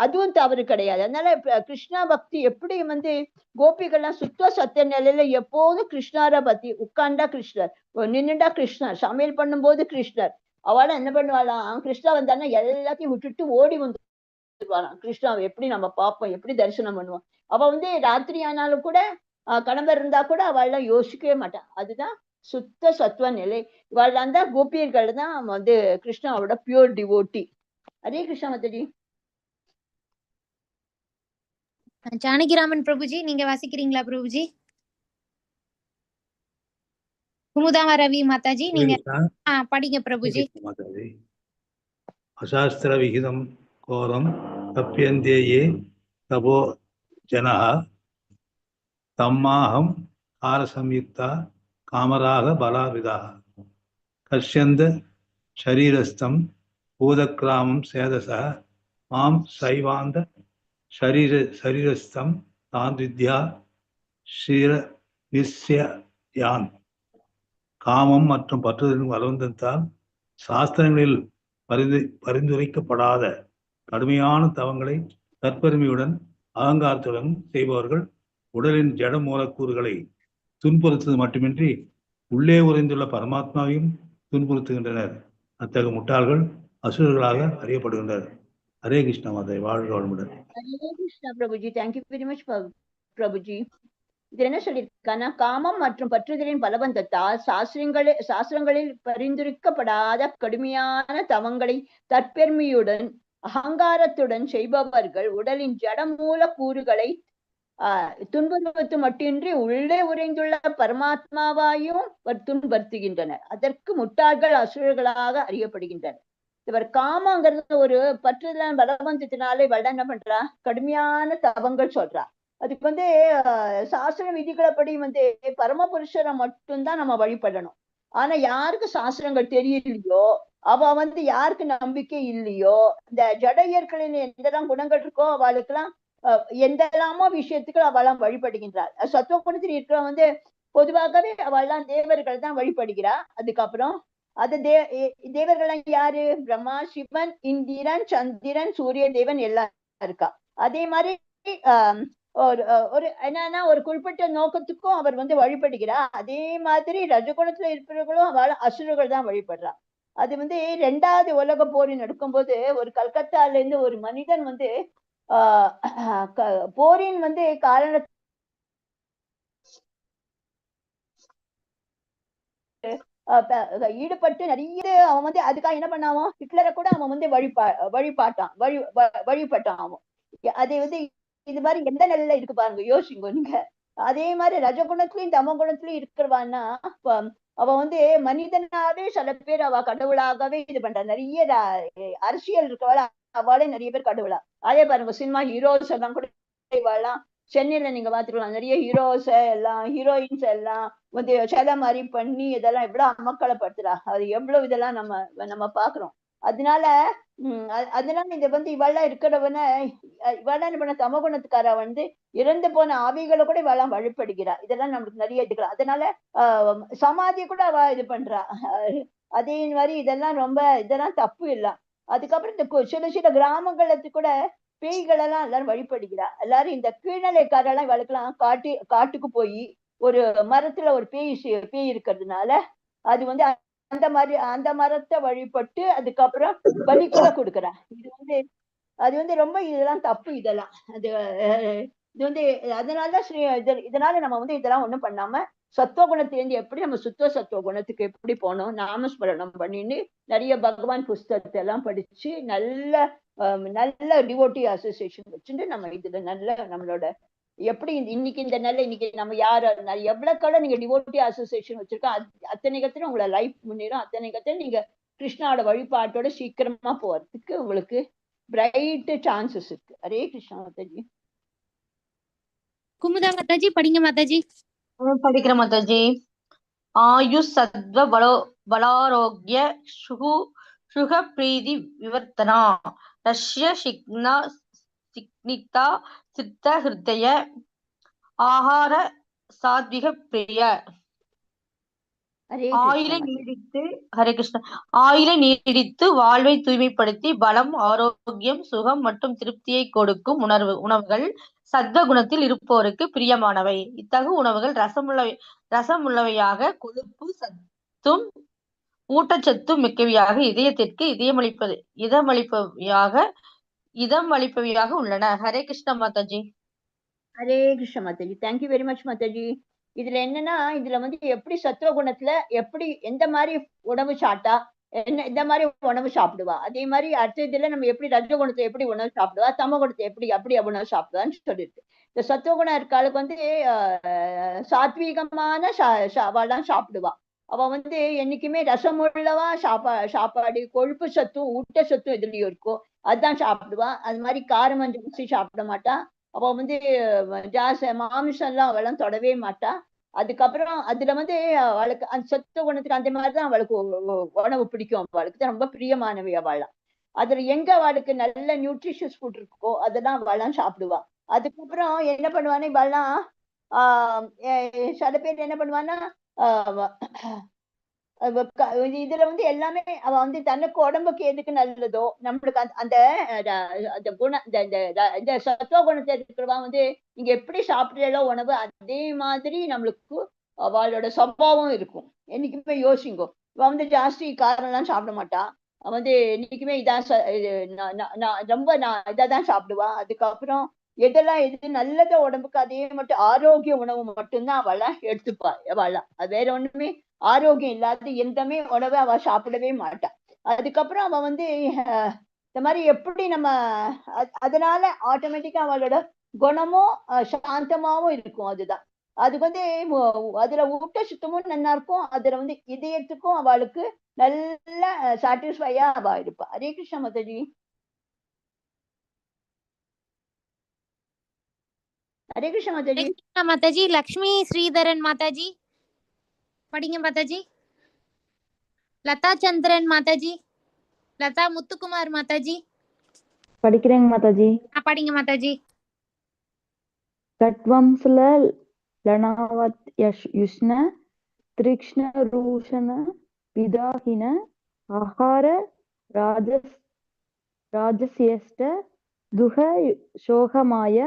அதுவும் தவறு கிடையாது. அதனால கிருஷ்ணா பக்தி எப்படி வந்து கோபிகள்லாம் சுத்த சத்திய நிலையில எப்போதும் கிருஷ்ணரை பத்தி உட்கார்ந்தா கிருஷ்ணர், நின்னுண்டா கிருஷ்ணர், சமையல் பண்ணும்போது கிருஷ்ணர். அவளை என்ன பண்ணுவாளாம், கிருஷ்ணா வந்தான்னா எல்லாத்தையும் விட்டுட்டு ஓடி வந்து வந்துருவாராம். கிருஷ்ணாவை எப்படி நம்ம பார்ப்போம், எப்படி தரிசனம் பண்ணுவோம். அவ வந்து ராத்திரி ஆனாலும் கூட கணவர் இருந்தா கூட அவள் எல்லாம் யோசிக்கவே மாட்டான். அதுதான் சுத்த சத்துவ நிலை. இவாள்லாம் தான் கோபியர்கள் தான் வந்து கிருஷ்ணாவோட பியூர் டிவோட்டி. ஹரே கிருஷ்ணா மாதாஜி. ஜானகிராமன் பிரபுஜி, நீங்க வாசிக்கிறீங்களா பிரபுஜி? குமுதாமா ரவி மாதாஜி, நீங்க படிங்க பிரபுஜி. மாதாஜி. அசாஸ்திர விகிதம் கோரம் தப்பியந்தே ஏ தபோ ஜனः தம்மாஹம் காரசம்யுக்தா காமராக பலாவிதா கஷ்யந்த ஷரீரஸ்தம் பூதக்ராமம் சேதச மாம் சைவாந்த ஷரீரஸ்தம் தான் வித்யா ஸ்ரீர நிஸ்யான். காமம் மற்றும் பற்றுதலின் பலவந்தத்தால் சாஸ்திரங்களில் பரிந்துரைக்கப்படாத கடுமையான தவங்களை தற்பெருமையுடன் அகங்காரத்துடன் செய்பவர்கள் உடலின் ஜட மூலக்கூறுகளை துன்புறுத்துவது மட்டுமின்றி உள்ளே உறைந்துள்ள பரமாத்மாவையும் துன்புறுத்துகின்றனர். அத்தகைய முட்டாள்கள் அசுரர்களாக அறியப்படுகின்றனர். ஹரே கிருஷ்ண மாதாஜி. வாழ்க வளமுடன். Hare Krishna Prabhuji. Thank you very much Prabhuji. இது என்ன சொல்லியிருக்கானா, காமம் மற்றும் பற்றுதலின் பலவந்தத்தால் சாஸ்திரங்களில் பரிந்துரைக்கப்படாத கடுமையான தவங்களை தற்பெருமையுடன் அகங்காரத்துடன் செய்பவர்கள் உடலின் ஜடமூல கூறுகளை துன்புறுத்து மட்டுமின்றி உள்ளே உறைந்துள்ள பரமாத்மாவாயும் துன்புறுத்துகின்றனர். அதற்கு முட்டாள்கள் அசுரர்களாக அறியப்படுகின்றனர். இவர் காமங்கிறது ஒரு பற்றுதல் பலவந்தத்தினாலே இவள் என்ன பண்றா, கடுமையான தவங்கள் சொல்றா. அதுக்கு வந்து சாஸ்திர விதிகளப்படி வந்து பரமபுருஷரை மட்டும்தான் நம்ம வழிபடணும். ஆனா யாருக்கு சாஸ்திரங்கள் தெரியலையோ, அவ வந்து யாருக்கு நம்பிக்கை இல்லையோ, இந்த ஜட இயற்கையின் எந்தெல்லாம் குணங்கள் இருக்கோ அவளுக்கெல்லாம் எந்தெல்லாமோ விஷயத்துக்கு அவெல்லாம் வழிபடுகின்றாள். சத்துவ குணத்தில் இருக்கிற வந்து பொதுவாகவே அவள்லாம் தேவர்கள் தான் வழிபடுகிறா. அதுக்கப்புறம் அது தேவர்கள்லாம் யாரு, பிரம்மா, சிவன், இந்திரன், சந்திரன், சூரிய தேவன் எல்லாம் இருக்கா. அதே மாதிரி ஒரு என்னன்னா ஒரு குறிப்பிட்ட நோக்கத்துக்கும் அவர் வந்து வழிபடுகிறா. அதே மாதிரி ரஜகுணத்துல இருப்பவர்களும் அவள் அசுரர்கள் தான் வழிபடுறா. அது வந்து 2வது உலக போரின் நடக்கும்போது ஒரு கல்கத்தால இருந்து ஒரு மனிதன் வந்து போரின் வந்து காரண ஈடுபட்டு நிறைய அவன் வந்து அதுக்காக என்ன பண்ணாவும், ஹிட்லரை கூட அவன் வந்து வழிபட்டான் அவன். அதை வந்து இது மாதிரி எந்த நிலையில இருக்கு பாருங்க, யோசிங்க நீங்க. அதே மாதிரி ரஜகுணத்திலயும் தம குணத்திலயும் இருக்கிறவான்னா அவ வந்து மனிதனாவே சில பேர் அவ கடவுளாகவே இது பண்றா. நிறைய அரசியல் இருக்கவாள் அவளே நிறைய பேர் கடவுளா. அதே பாருங்க சினிமா ஹீரோஸ் எல்லாம் கூட இவாளாம் சென்னையில நீங்க பாத்துக்கலாம். நிறைய ஹீரோஸ் எல்லாம் ஹீரோயின்ஸ் எல்லாம் வந்து சில மாதிரி பண்ணி இதெல்லாம் எவ்வளவு அமக்கலப்படுத்துறா. அது எவ்வளவு இதெல்லாம் நம்ம பாக்குறோம். அதனால இது வந்து இவெல்லாம் இருக்கிறவன இவெல்லாம் என்ன பண்ண தமகுணத்துக்கார வந்து இறந்து போன ஆவிகளை கூட இவெல்லாம் வழிபடுகிறா. இதெல்லாம் நம்மளுக்கு நிறைய எடுக்கலாம். அதனால சமாதி கூட அவ இது பண்றா. அதே மாதிரி இதெல்லாம் தப்பு இல்ல. அதுக்கப்புறம் இந்த சில கிராமங்களுக்கு கூட பேய்கள் எல்லாம் எல்லாரும் வழிபடுகிறா. எல்லாரும் இந்த கீழ்நிலைக்காரெல்லாம் இவளுக்கெல்லாம் காட்டுக்கு போய் ஒரு மரத்துல ஒரு பேய் இருக்கிறதுனால அது வந்து அந்த மரத்தை வழிபட்டு அதுக்கப்புறம் பலி கூட கொடுக்குறா. அது வந்து ரொம்ப இதெல்லாம் தப்பு. இதெல்லாம் இது வந்து அதனாலதான் இதனால நம்ம வந்து இதெல்லாம் ஒண்ணும் பண்ணாம சத்துவ குணத்திலிருந்து எப்படி நம்ம சுத்த சத்துவ குணத்துக்கு எப்படி போனோம், நாமஸ்மரணம் பண்ணின்னு நிறைய பகவான் புஸ்தகத்தை எல்லாம் படிச்சு நல்ல டிவோட்டி அசோசியேஷன் வச்சுட்டு நம்ம இதுல நல்ல நம்மளோட எப்படி இன்னைக்கு இந்த நல்ல இன்னைக்கு நம்ம யாரு எவ்வளவுக்கால நீங்க டிவோட்டி அசோசியேஷன் வச்சிருக்கோம் அத்தனை கத்துல உங்களை லைஃப் முன்னேறும். அத்தனை கத்துல நீங்க கிருஷ்ணாவோட வழிபாட்டோட சீக்கிரமா போறதுக்கு உங்களுக்கு பிரைட் சான்சஸ் இருக்கு. ஹரே கிருஷ்ணா மாதாஜி. குமுதா மாதாஜி படிங்க மாதாஜி. படிக்கிற மாதாஜி. ஆயுஷ் சத்வ பலாரோக்ய சுக பிரீதி விவர்த்தனா ரஷ்ய சிக்னிதா சித்த ஹிருதய ஆஹார சாத்விக பிரிய. ஆயிலை நீடித்து ஹரே கிருஷ்ணா. ஆயிலை நீடித்து வாழ்வை தூய்மைப்படுத்தி பலம், ஆரோக்கியம், சுகம் மற்றும் திருப்தியை கொடுக்கும் உணவுகள் சத்வ குணத்தில் இருப்போருக்கு பிரியமானவை. இத்தகு உணவுகள் ரசமுள்ளவையாக, கொழுப்பு சத்தும் ஊட்டச்சத்தும் மிக்கவையாக, இதயத்திற்கு இதமளிப்பவையாக இதம் அளிப்பவையாக உள்ளன. Hare Krishna Mataji. Hare Krishna Mataji, thank you very much Mataji. இதுல என்னன்னா, இதுல வந்து எப்படி சத்துவ குணத்துல எப்படி எந்த மாதிரி உணவு சாப்பிட்டா என்ன இந்த மாதிரி உணவு சாப்பிடுவா, அதே மாதிரி அடுத்த இதுல நம்ம எப்படி ரஜகுணத்தை எப்படி உணவு சாப்பிடுவா, தம குணத்தை எப்படி அப்படி உணவு சாப்பிடுவான்னு சொல்லிருக்கு. இந்த சத்துவகுணம் இருக்காளுக்கு வந்து சாத்வீகமான அவள்தான் சாப்பிடுவா. அவ வந்து என்னைக்குமே ரசமுள்ளவா சாப்பாடு கொழுப்பு சத்தும் ஊட்டச்சத்தும் எதுலயும் இருக்கும் அதுதான் சாப்பிடுவா. அது மாதிரி காரம் ஜாஸ்தி சாப்பிட மாட்டா. அவ வந்து ஜாஸ்தி மாமிசம் எல்லாம் அவெல்லாம் தொடவே மாட்டா. அதுக்கப்புறம் அதுல வந்து அவளுக்கு அந்த சத்துவ குணத்துக்கு அந்த மாதிரிதான் அவளுக்கு உணவு பிடிக்கும். அவளுக்கு தான் ரொம்ப பிரியமானவை அவளாம். அதுல எங்க அவளுக்கு நல்ல நியூட்ரிஷியஸ் ஃபுட் இருக்கோ அதெல்லாம் அவளாம் சாப்பிடுவா. அதுக்கப்புறம் என்ன பண்ணுவானே இவெல்லாம் சில பேர் என்ன பண்ணுவான்னா இதுல வந்து எல்லாமே அவ வந்து தனக்கு உடம்புக்கு எதுக்கு நல்லதோ நம்மளுக்கு அந்த குணம் இந்த சத்துவ குணத்தை இருக்கிறவா வந்து நீங்க எப்படி சாப்பிடுறோ உணவு அதே மாதிரி நம்மளுக்கு அவளோட சுபாவம் இருக்கும். என்னைக்குமே யோசிங்கோ, இவ வந்து ஜாஸ்தி காரம் எல்லாம் சாப்பிட மாட்டா. வந்து என்னைக்குமே ரொம்ப இதான் சாப்பிடுவா. அதுக்கப்புறம் எதெல்லாம் எது நல்லதோ உடம்புக்கு அதே மட்டும் ஆரோக்கிய உணவு மட்டும்தான் அவளா எடுத்துப்பா. அவளா அது வேற ஒண்ணுமே ஆரோக்கியம் இல்லாத எந்தமே உணவை அவ சாப்பிடவே மாட்டா. அதுக்கப்புறம் அவ வந்து இந்த மாதிரி எப்படி நம்ம அதனால ஆட்டோமேட்டிக்கா அவளோட குணமும் சாந்தமாவும் இருக்கும். அதுதான் அதுக்கு வந்து அதுல ஊட்டச்சத்துமும் நல்லா இருக்கும். அதுல வந்து இதயத்துக்கும் அவளுக்கு நல்ல சாட்டிஸ்ஃபையா அவ இருப்பா. ஹரே கிருஷ்ண மாதாஜி. ஹரே கிருஷ்ண மாதாஜி. மாதாஜி லக்ஷ்மி ஸ்ரீதரன் மாதாஜி படிங்க மாதாஜி. லதா சந்திரன் மாதாஜி, லதா முத்துக்குமார் மாதாஜி படிக்கிறேங்க மாதாஜி. படிங்க மாதாஜி. கட்வம்சல லனாவத் யுஷ்ண திரிக்ஷ்ண ரூஷண விதாஹின ஆஹார ராஜசியஷ்ட துக சோகமாய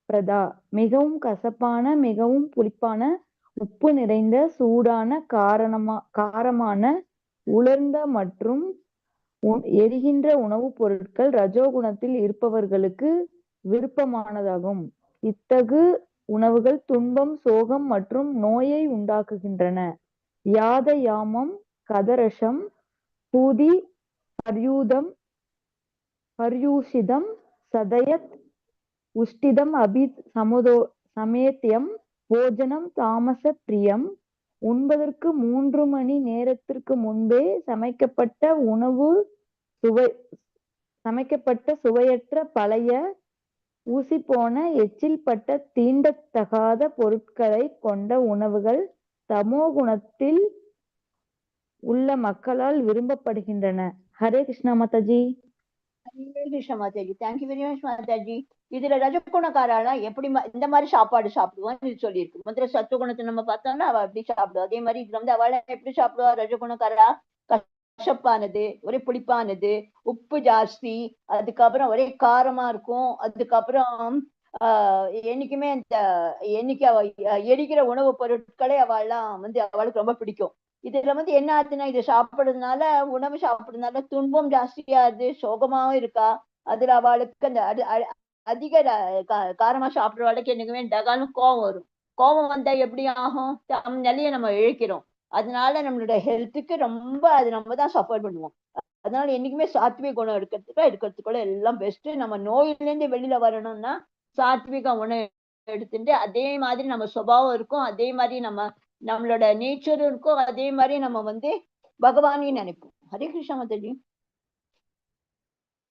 பிரதா. மிகவும் கசப்பான மிகவும் புளிப்பான உப்பு நிறைந்த சூடான காரமான உலர்ந்த மற்றும் எரிகின்ற உணவுப் பொருட்கள் ரஜோகுணத்தில் இருப்பவர்களுக்கு விருப்பமானதாகும். இத்தகு உணவுகள் துன்பம் சோகம் மற்றும் நோயை உண்டாக்குகின்றன. யாத யாமம் கதரசம் பூதி ஹர்யூஷிதம் சதயத் உஷ்டிதம் அபி சமேத்தியம் போஜனம் தாமச பிரியம். உண்பதற்கு 3 மணி நேரத்திற்கு முன்பே சமைக்கப்பட்ட சுவையற்ற பழைய ஊசிப்போன எச்சில் பட்ட தீண்டத்தகாத பொருட்களை கொண்ட உணவுகள் தமோ குணத்தில் உள்ள மக்களால் விரும்பப்படுகின்றன. Hare Krishna Mataji. Hare Krishna Mataji, thank you very much Mataji. இதுல ரஜகுணக்காரால எப்படி இந்த மாதிரி சாப்பாடு சாப்பிடுவான்னு சொல்லியிருக்கு. முதல்ல சத்துவகுணத்தை நம்ம பார்த்தோம்னா அவ எப்படி சாப்பிடுவா, அதே மாதிரி இதுல வந்து அவளை எப்படி சாப்பிடுவா. ரஜகுணக்காரா கசப்பானது, ஒரே புளிப்பானது, உப்பு ஜாஸ்தி, அதுக்கப்புறம் ஒரே காரமா இருக்கும். அதுக்கப்புறம் என்னைக்குமே என்னைக்கு அவ எரிக்கிற உணவுப் பொருட்களே அவெல்லாம் வந்து அவளுக்கு ரொம்ப பிடிக்கும். இதுல வந்து என்ன ஆச்சுன்னா இது சாப்பிடுறதுனால உணவு சாப்பிடுறதுனால துன்பம் ஜாஸ்தியாகுது, சோகமாவும் இருக்கா. அதுல அவளுக்கு அந்த அதிக காரமா சாப்பிடுறவளுக்கு என்னைக்குமே டகாலும் கோவம் வரும். கோவம் வந்தா எப்படி ஆகும், நிலையை நம்ம இழக்கிறோம். அதனால நம்மளோட ஹெல்த்துக்கு ரொம்ப அது நம்ம தான் சப்போர்ட் பண்ணுவோம். அதனால என்னைக்குமே சாத்விக குணம் எடுக்கிறதுக்குள்ள எல்லாம் பெஸ்ட். நம்ம நோயிலேருந்து வெளியில வரணும்னா சாத்விக உணவு எடுத்துட்டு அதே மாதிரி நம்ம சுபாவம் இருக்கும், அதே மாதிரி நம்மளோட நேச்சரும் இருக்கும், அதே மாதிரி நம்ம வந்து பகவானையும் நினைப்போம். ஹரே கிருஷ்ணா மாதாஜி.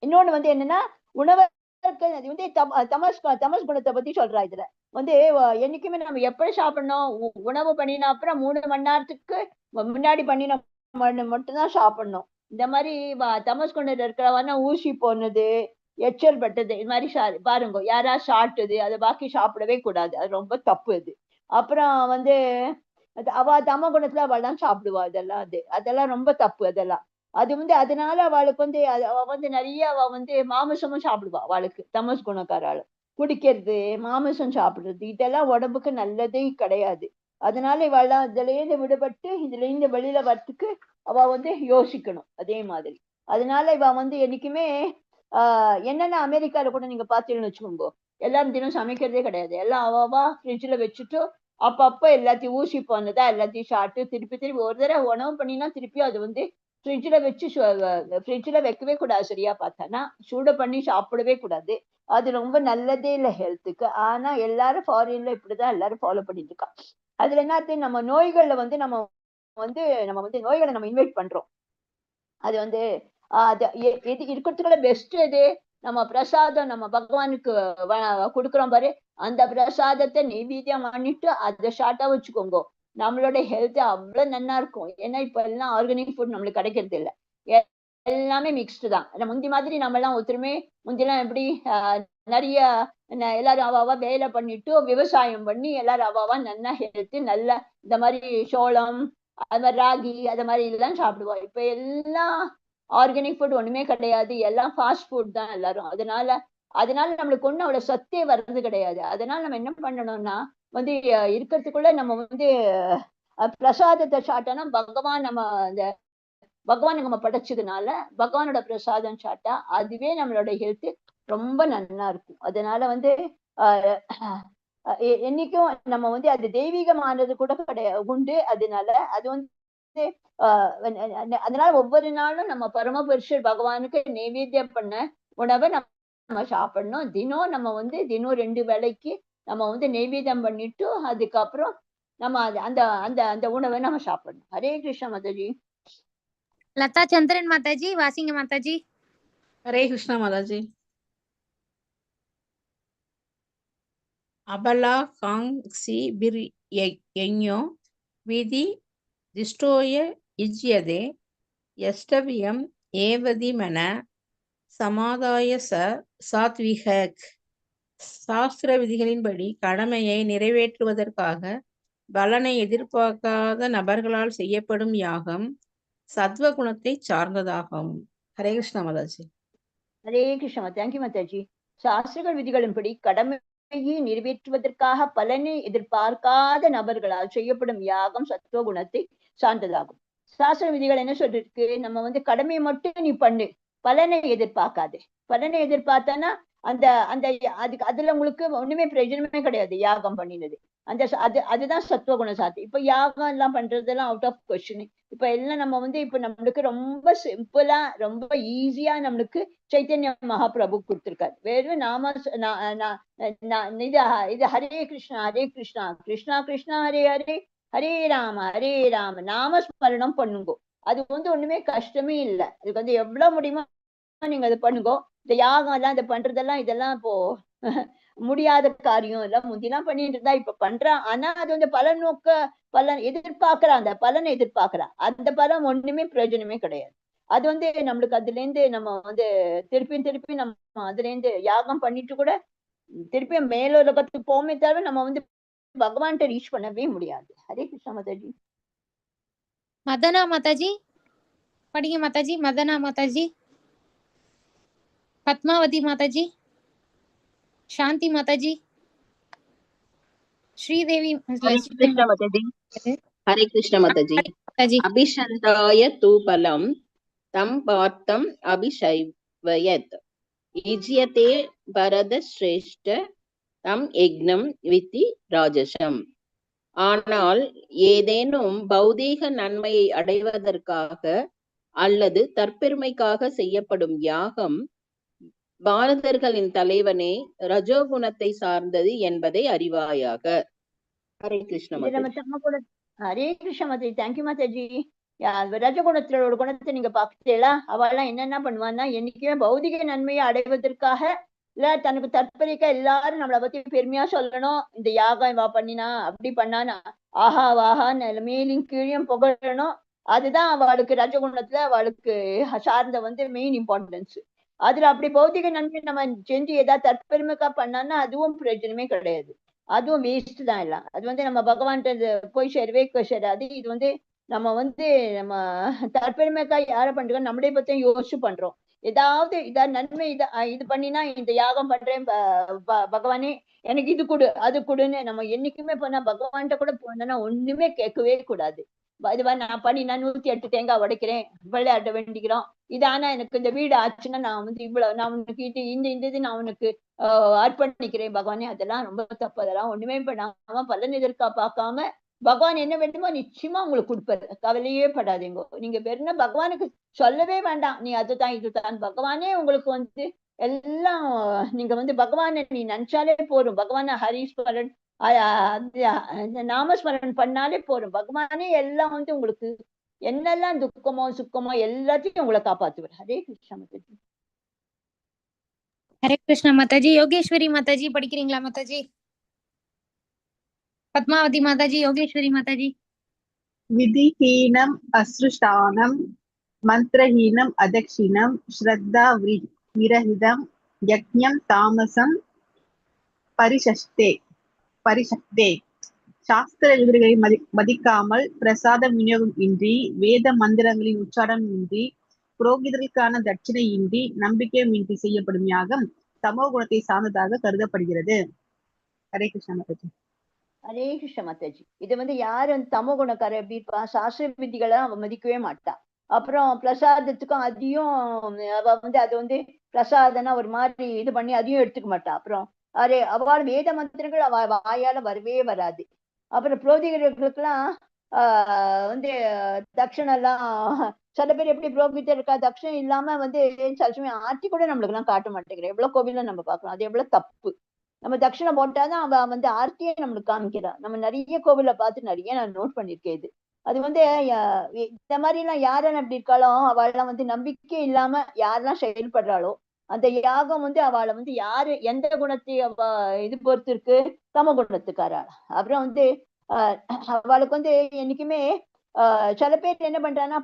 இன்னொன்னு வந்து என்னன்னா உணவை அது வந்து தமஸ் குணத்தை பத்தி சொல்றா. இதுல வந்து என்னைக்குமே நம்ம எப்படி சாப்பிடணும், உணவு பண்ணின அப்புறம் 3 மணி நேரத்துக்கு முன்னாடி பண்ணின மட்டும்தான் சாப்பிடணும். இந்த மாதிரி தமஸ் குணத்துல இருக்கிறவனா ஊசி போனது, எச்சல் பட்டது, இது மாதிரி பாருங்க யாராவது சாப்பிட்டது அதை பாக்கி சாப்பிடவே கூடாது. அது ரொம்ப தப்பு. அது அப்புறம் வந்து அவ தம குணத்துல அவள்தான் சாப்பிடுவா. அதெல்லாம் ரொம்ப தப்பு. அதெல்லாம் அது வந்து அதனால அவளுக்கு வந்து அவ வந்து நிறைய அவ வந்து மாமிசமும் சாப்பிடுவா. அவளுக்கு தமஸ் குணக்காராள் குடிக்கிறது, மாமிசம் சாப்பிடுறது இதெல்லாம் உடம்புக்கு நல்லதே கிடையாது. அதனால இவெல்லாம் இதுல இருந்து விடுபட்டு இதுல இருந்து வெளியில வரத்துக்கு அவ வந்து யோசிக்கணும். அதே மாதிரி அதனால இவ வந்து என்னைக்குமே என்னன்னா அமெரிக்கால கூட நீங்க பாத்தீங்கன்னு வச்சுக்கோங்க, எல்லாரும் தினம் சமைக்கிறதே கிடையாது. எல்லாம் அவாவா ஃப்ரிட்ஜ்ல வச்சுட்டு அப்பப்ப எல்லாத்தையும் ஊசி போனதா எல்லாத்தையும் சாப்பிட்டு திருப்பி ஒரு தடவை உணவு பண்ணினா திருப்பி அது வந்து ஃப்ரிட்ஜ்ல வச்சு ஃப்ரிட்ஜ்ல வைக்கவே கூடாது. சரியா பார்த்தானா சூடு பண்ணி சாப்பிடவே கூடாது. அது ரொம்ப நல்லதே இல்லை ஹெல்த்துக்கு. ஆனா எல்லாரும் ஃபாரின்ல இப்படிதான் எல்லாரும் ஃபாலோ பண்ணிட்டு இருக்கா. அதுல என்ன நம்ம நோய்கள்ல வந்து நம்ம வந்து நோய்களை நம்ம இன்வைட் பண்றோம். அது வந்து எது இருக்கிறதுக்குள்ள பெஸ்ட் எது? நம்ம பிரசாதம் நம்ம பகவானுக்கு கொடுக்குறோம் பாரு, அந்த பிரசாதத்தை நெய்வேத்தியம் பண்ணிட்டு அதை ஷார்ட்டா வச்சுக்கோங்க. நம்மளோட ஹெல்த் அவ்வளவு நல்லா இருக்கும். ஏன்னா இப்ப எல்லாம் ஆர்கானிக் ஃபுட் நம்மளுக்கு கிடைக்கிறது இல்லை, எல்லாமே மிக்ஸ்டு தான். முந்தி மாதிரி நம்ம எல்லாம் ஒருத்தருமே முந்திலாம் எப்படி நிறைய எல்லாரும் அவாவா வேலை பண்ணிட்டு விவசாயம் பண்ணி எல்லாரும் அவாவா நல்லா ஹெல்த் நல்ல இந்த மாதிரி சோளம் அது மாதிரி ராகி அது மாதிரி எல்லாம் சாப்பிடுவோம். இப்ப எல்லாம் ஆர்கானிக் ஃபுட் ஒண்ணுமே கிடையாது, எல்லாம் ஃபாஸ்ட் ஃபுட் தான் எல்லாரும். அதனால நம்மளுக்கு ஒண்ணு அவ்வளவு சத்தே வர்றது கிடையாது. அதனால நம்ம என்ன பண்ணணும்னா வந்து இருக்கிறதுக்குள்ள நம்ம வந்து பிரசாதத்தை சாப்பிட்டோம்னா பகவான் நம்ம படைச்சதுனால பகவானோட பிரசாதம் சாப்பிட்டா அதுவே நம்மளோட ஹெல்த் ரொம்ப நல்லா இருக்கும். அதனால வந்து என்னைக்கும் நம்ம வந்து அது தெய்வீகமானது கூட உண்டு. அதனால அது வந்து அதனால ஒவ்வொரு நாளும் நம்ம பரமபுருஷர் பகவானுக்கு நைவேத்தியம் பண்ண உணவை நம்ம சாப்பிடணும். தினம் நம்ம வந்து தினம் 2 வேளைக்கு நம்ம வந்து நைவேத்தியம் பண்ணிட்டு அதுக்கப்புறம் நம்ம அந்த அந்த அந்த உணவை நம்ம சாப்பிடணும். ஹரே கிருஷ்ண மாதாஜி. லதா சந்திரன் மாதாஜி வாசிங்க மாதாஜி. ஹரே கிருஷ்ணா மாதாஜி. அபலா காங்சி பிர் யஞோ விதி திஷ்டோய இஜ்யதே யஷ்டவியம் ஏவதி மன சமாதாய சாத்விகக். சாஸ்திர விதிகளின்படி கடமையை நிறைவேற்றுவதற்காக பலனை எதிர்பார்க்காத நபர்களால் செய்யப்படும் யாகம் சத்வ குணத்தை சார்ந்ததாகும். ஹரே கிருஷ்ணா மாதாஜி. ஹரே கிருஷ்ணா. தேங்க்யூ மாதாஜி. சாஸ்திரங்கள் விதிகளின்படி கடமையை நிறைவேற்றுவதற்காக பலனை எதிர்பார்க்காத நபர்களால் செய்யப்படும் யாகம் சத்துவ குணத்தை சார்ந்ததாகும். சாஸ்திர விதிகள் என்ன சொல்லிருக்கு? நம்ம வந்து கடமையை மட்டும் நீ பண்ணு, பலனை எதிர்பார்க்காது. பலனை எதிர்பார்த்தானா அதுல உங்களுக்கு ஒண்ணுமே பிரயோஜனமே கிடையாது யாகம் பண்ணினது. அதுதான் சத்துவகுண சாத்தி. இப்ப யாகம் எல்லாம் பண்றதெல்லாம் அவுட் ஆஃப் கொஸ்டின். இப்ப எல்லாம் நம்ம வந்து இப்ப நம்மளுக்கு ரொம்ப சிம்பிளா ரொம்ப ஈஸியா நம்மளுக்கு சைத்தன்ய மகாபிரபு கொடுத்திருக்காரு. வெறும் நாம இது ஹரே கிருஷ்ணா கிருஷ்ணா கிருஷ்ணா ஹரே ஹரே ஹரே ராம நாம ஸ்மரணம் பண்ணுங்க. அது வந்து ஒண்ணுமே கஷ்டமே இல்லை. அதுக்கு வந்து எவ்வளவு முடியுமோ நீங்க அதை பண்ணுங்க. இந்த யாகம் எல்லாம் இந்த பண்றதெல்லாம் இதெல்லாம் இப்போ முடியாத காரியம் எல்லாம் முந்திலாம் பண்ணிட்டு இருந்தா இப்ப பண்றான். ஆனா அது வந்து பலன் எதிர்பார்க்கிறான், அந்த பலனை எதிர்பார்க்கிறான். அந்த பலன் ஒண்ணுமே பிரயோஜனமே கிடையாது. அது வந்து நம்மளுக்கு அதுல இருந்து நம்ம வந்து திருப்பி நம்ம அதுல இருந்து யாகம் பண்ணிட்டு கூட திருப்பியும் மேலோகத்துக்கு போமே தவிர நம்ம வந்து பகவான்கிட்ட ரீச் பண்ணவே முடியாது. ஹரே கிருஷ்ணா மாதாஜி. மதனா மாதாஜி படிங்க மாதாஜி. மதனா மாதாஜி, பத்மாவதி மாதாஜி, சாந்தி மாதாஜி, ஸ்ரீதேவி மாதாஜி. ஹரே கிருஷ்ண மாதாஜி. அபிஷந்தாய தூபலம் தம் பார்த்தம் அபிஷைவயத் இஜ்யதே பரத ஸ்ரேஷ்ட தம் யக்ஞம் விதி ராஜசம். ஆனால் ஏதேனும் பௌதீக நன்மையை அடைவதற்காக அல்லது தற்பெருமைக்காக செய்யப்படும் யாகம் பாரதர்களின் தலைவனே ரஜோகுணத்தை சார்ந்தது என்பதை அறிவாயாக. ஹரே கிருஷ்ண. ஹரே கிருஷ்ண மாதாஜி. தேங்க்யூ மாதாஜி. ரஜகுணத்தோட குணத்தை நீங்க பாத்தீங்களா? அவெல்லாம் என்னென்ன பண்ணுவான்னா என்னைக்குமே பௌதிக நன்மையை அடைவதற்காக இல்ல தனக்கு தற்பரிக்கா எல்லாரும் நம்மளை பத்தி பெருமையா சொல்லணும். இந்த யாகம் இவா பண்ணினா அப்படி பண்ணானா ஆஹா வாஹா மேலும் கீழியும் புகழணும். அதுதான் அவளுக்கு ரஜகுணத்துல அவளுக்கு சார்ந்த வந்து மெயின் இம்பார்ட்டன்ஸ். அதுல அப்படி பௌதிக நன்மை நம்ம செஞ்சு ஏதாவது தற்பெருமைக்கா பண்ணான்னா அதுவும் பிரயோஜனமே கிடையாது, அதுவும் வேஸ்ட் தான் எல்லாம். அது வந்து நம்ம பகவான்கிட்ட போய் சேரவே சேராது. இது வந்து நம்ம வந்து நம்ம தற்பெருமைக்கா யாரை பண்றோம் நம்மளே பத்தி யோசிச்சு பண்றோம். ஏதாவது நன்மை இது பண்ணினா இந்த யாகம் பண்றேன் பகவானே எனக்கு இது கொடு அது கொடுன்னு நம்ம என்னைக்குமே போனா பகவான்கிட்ட கூட போனா ஒண்ணுமே கேட்கவே கூடாது. இதுவா நான் பண்ணினா 108 தேங்காய் உடைக்கிறேன், விளையாட வேண்டிக்கிறோம். இது ஆனா எனக்கு இந்த வீடு ஆச்சுன்னா நான் வந்து இவ்வளவு நான் உனக்கு இந்த இது நான் உனக்கு அர்ப்பணிக்கிறேன் பகவானே. அதெல்லாம் ரொம்ப தப்பு. அதெல்லாம் ஒண்ணுமே பண்ணாம பலன் பார்க்காம பகவான் என்ன வேண்டுமோ நிச்சயமா உங்களுக்கு கொடுப்பாரு. கவலையே படாதீங்க. நீங்க வெறும் பகவானுக்கு சொல்லவே வேண்டாம் நீ அதுதான் இதுதான். பகவானே உங்களுக்கு வந்து எல்லாம் நீங்க வந்து பகவானை நீ நினைச்சாலே போதும். பகவான ஹரிஸ்மரன் நாமஸ்மரன் பண்ணாலே போதும். பகவானே எல்லாம் வந்து உங்களுக்கு என்னெல்லாம் துக்கமோ சுக்கமோ எல்லாத்தையும் உங்களை காப்பாத்துவார். ஹரே கிருஷ்ணா மாதாஜி. ஹரே கிருஷ்ணா மாதாஜி. யோகேஸ்வரி மாதாஜி படிக்கிறீங்களா மாதாஜி? பத்மாவதி மாதாஜி, யோகேஸ்வரி மாதாஜி. விதிஹீனம் அஸ்ருஷ்டானம் மந்திரஹீனம் அதக்ஷிணம் ஸ்ரத்தா விரஹிதம் யக்ஞம் தாமசம் பரிசக்தே. சாஸ்திர விதிகளை மதிக்காமல், பிரசாத விநியோகம் இன்றி, வேத மந்திரங்களின் உச்சாரணம் இன்றி, புரோகிதர்களுக்கான தட்சிணை இன்றி, நம்பிக்கையுமின்றி செய்யப்படும் யாகம் தமோ குணத்தை சார்ந்ததாக கருதப்படுகிறது. ஹரே கிருஷ்ணா மாதாஜி. ஹரே கிருஷ்ண மாதாஜி. இது வந்து யாரு தமோ குணக்கார எப்படி இருப்பா? சாஸ்திர விதிகளை அவ மதிக்கவே மாட்டா. அப்புறம் பிரசாதத்துக்கும் அதையும் அவ வந்து அது வந்து பிரசாதனா ஒரு மாதிரி இது பண்ணி அதையும் எடுத்துக்க மாட்டா. அப்புறம் அவள் வேத மந்திரங்கள் அவ வாயால வரவே வராது. அப்புறம் புரோகிதர்களுக்கெல்லாம் வந்து தட்சணம் எல்லாம் சில பேர் எப்படி புரோகிதர் இருக்கா தட்சணம் இல்லாம வந்து சில சமயம் ஆர்த்தி கூட நம்மளுக்கு எல்லாம் காட்ட மாட்டேங்கிறேன். எவ்வளவு கோவில நம்ம பார்க்கலாம். அது எவ்வளவு தப்பு. நம்ம தட்சிணம் போட்டாதான் அவ வந்து ஆர்த்தியே நம்மளுக்கு காமிக்கிறா. நம்ம நிறைய கோவில பார்த்து நிறைய நான் நோட் பண்ணிருக்கேன். இது அது வந்து இந்த மாதிரி எல்லாம் யாரெல்லாம் அப்படி இருக்காளோ அவளெல்லாம் வந்து நம்பிக்கை இல்லாம யாரெல்லாம் செயல்படுறாளோ அந்த யாகம் வந்து அவளை வந்து யாரு எந்த குணத்தை அவ இது பொறுத்து இருக்கு? தம குணத்துக்காராள். அப்புறம் வந்து அவளுக்கு வந்து என்னைக்குமே சில பேர் என்ன பண்றாங்கன்னா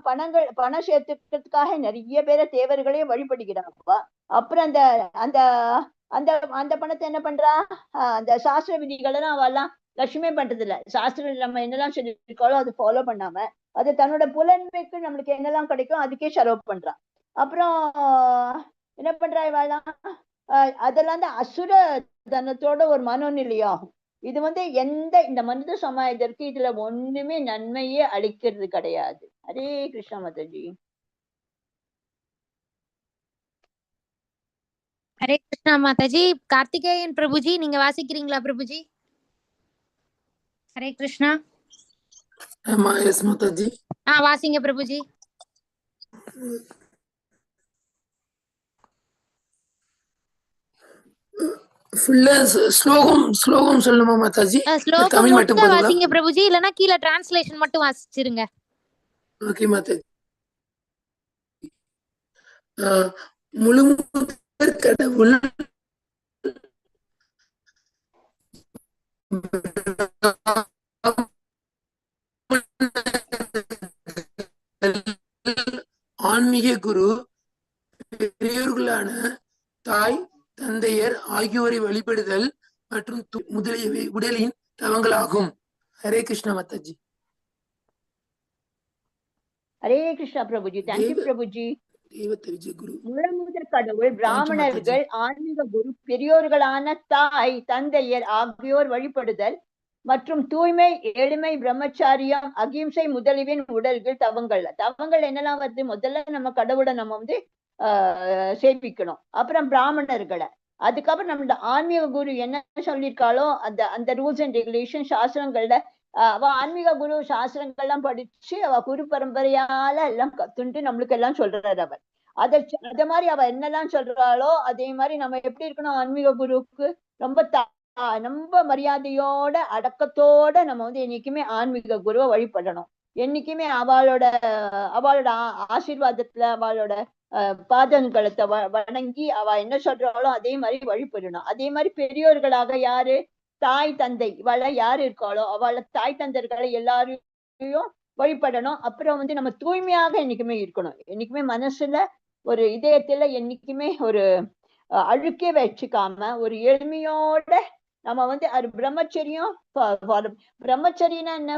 பணம் சேர்த்துக்கிறதுக்காக நிறைய பேரை தேவர்களே வழிபடுகிறாங்க. அப்புறம் அந்த அந்த அந்த அந்த பணத்தை என்ன பண்றா? அந்த சாஸ்திர விதிகளை எல்லாம் அவெல்லாம் லட்சுமே பண்றது இல்ல. சாஸ்திரம் நம்ம என்னெல்லாம் சொல்லியிருக்காளோ அது ஃபாலோ பண்ணாம அது தன்னோட புலன்மைக்கு நம்மளுக்கு என்னெல்லாம் கிடைக்கும் அதுக்கே செலவு பண்றான். அப்புறம் என்ன பண்றா இவாளாம்? அதெல்லாம் தான் அசுர தனத்தோட ஒரு மனோநிலையாகும். இது வந்து இந்த மனித சமாஜத்திற்கு இதுல ஒண்ணுமே நன்மையே அளிக்கிறது கிடையாது. ஹரே கிருஷ்ணா மாதாஜி. ஹரே கிருஷ்ணா மாதாஜி. கார்த்திகேயன் பிரபுஜி நீங்க வாசிக்கிறீங்களா பிரபுஜி? ஹரே கிருஷ்ணா. மாதாஜி. வாசிங்க பிரபுஜி. ஸ்லோகம் சொல்லணுமா மாதாஜி? ஸ்லோகம் மட்டும் வாசிங்க பிரபுஜி. இல்லனா கீழ டிரான்ஸ்லேஷன் மட்டும் வாசிச்சிருங்க. ஓகே மாதாஜி. முழுமுதற் கடவுள் ஆன்மீக குரு பெரியோர்களான தாய் தந்தையர் ஆகியோரை வழிபடுதல் மற்றும் முதலியவை உடலின் தவங்களாகும். ஹரே கிருஷ்ணா மாதாஜி. ஹரே கிருஷ்ணா பிரபுஜி. தேங்க்யூ பிரபுஜி. முழுமுதற் கடவுள் பிராமணர்கள் ஆன்மீக குரு பெரியோர்களான தாய் தந்தையர் ஆகியோர் வழிபடுதல் மற்றும் தூய்மை எளிமை பிரம்மச்சாரியம் அகிம்சை முதலியவின் உடல்கள் தவங்கள் என்னெல்லாம் வருது? முதல்ல நம்ம கடவுளை நம்ம வந்து சேவிக்கணும். அப்புறம் பிராமணர்களை, அதுக்கப்புறம் நம்மளோட ஆன்மீக குரு என்ன சொல்லியிருக்காளோ அந்த ரூல்ஸ் அண்ட் ரெகுலேஷன் சாஸ்திரங்கள்ல அவ ஆன்மீக குரு சாஸ்திரங்கள்லாம் படிச்சு அவ குரு பரம்பரையால எல்லாம் கத்துண்டு நம்மளுக்கு எல்லாம் சொல்றாரு அவர். அத மாதிரி அவ என்னெல்லாம் சொல்றாளோ அதே மாதிரி நம்ம எப்படி இருக்கணும்? ஆன்மீக குருவுக்கு ரொம்ப மரியாதையோட அடக்கத்தோட நம்ம வந்து என்னைக்குமே ஆன்மீக குருவை வழிபடணும். என்னைக்குமே அவளோட ஆசீர்வாதத்துல அவளோட பாதங்களத்தை வணங்கி அவ என்ன சொல்றாளோ அதே மாதிரி வழிபடணும். அதே மாதிரி பெரியோர்களாக யாரு? தாய் தந்தை இவள யாரு இருக்காளோ அவளை தாய் தந்தைகளை எல்லாரையும் வழிபடணும். அப்புறம் வந்து நம்ம தூய்மையாக என்னைக்குமே இருக்கணும். என்னைக்குமே மனசுல ஒரு இதயத்துல என்னைக்குமே ஒரு அழுக்கே வச்சுக்காம ஒரு எளிமையோட நம்ம வந்து அது பிரம்மச்சரியம். பிரம்மச்சரியனா என்ன?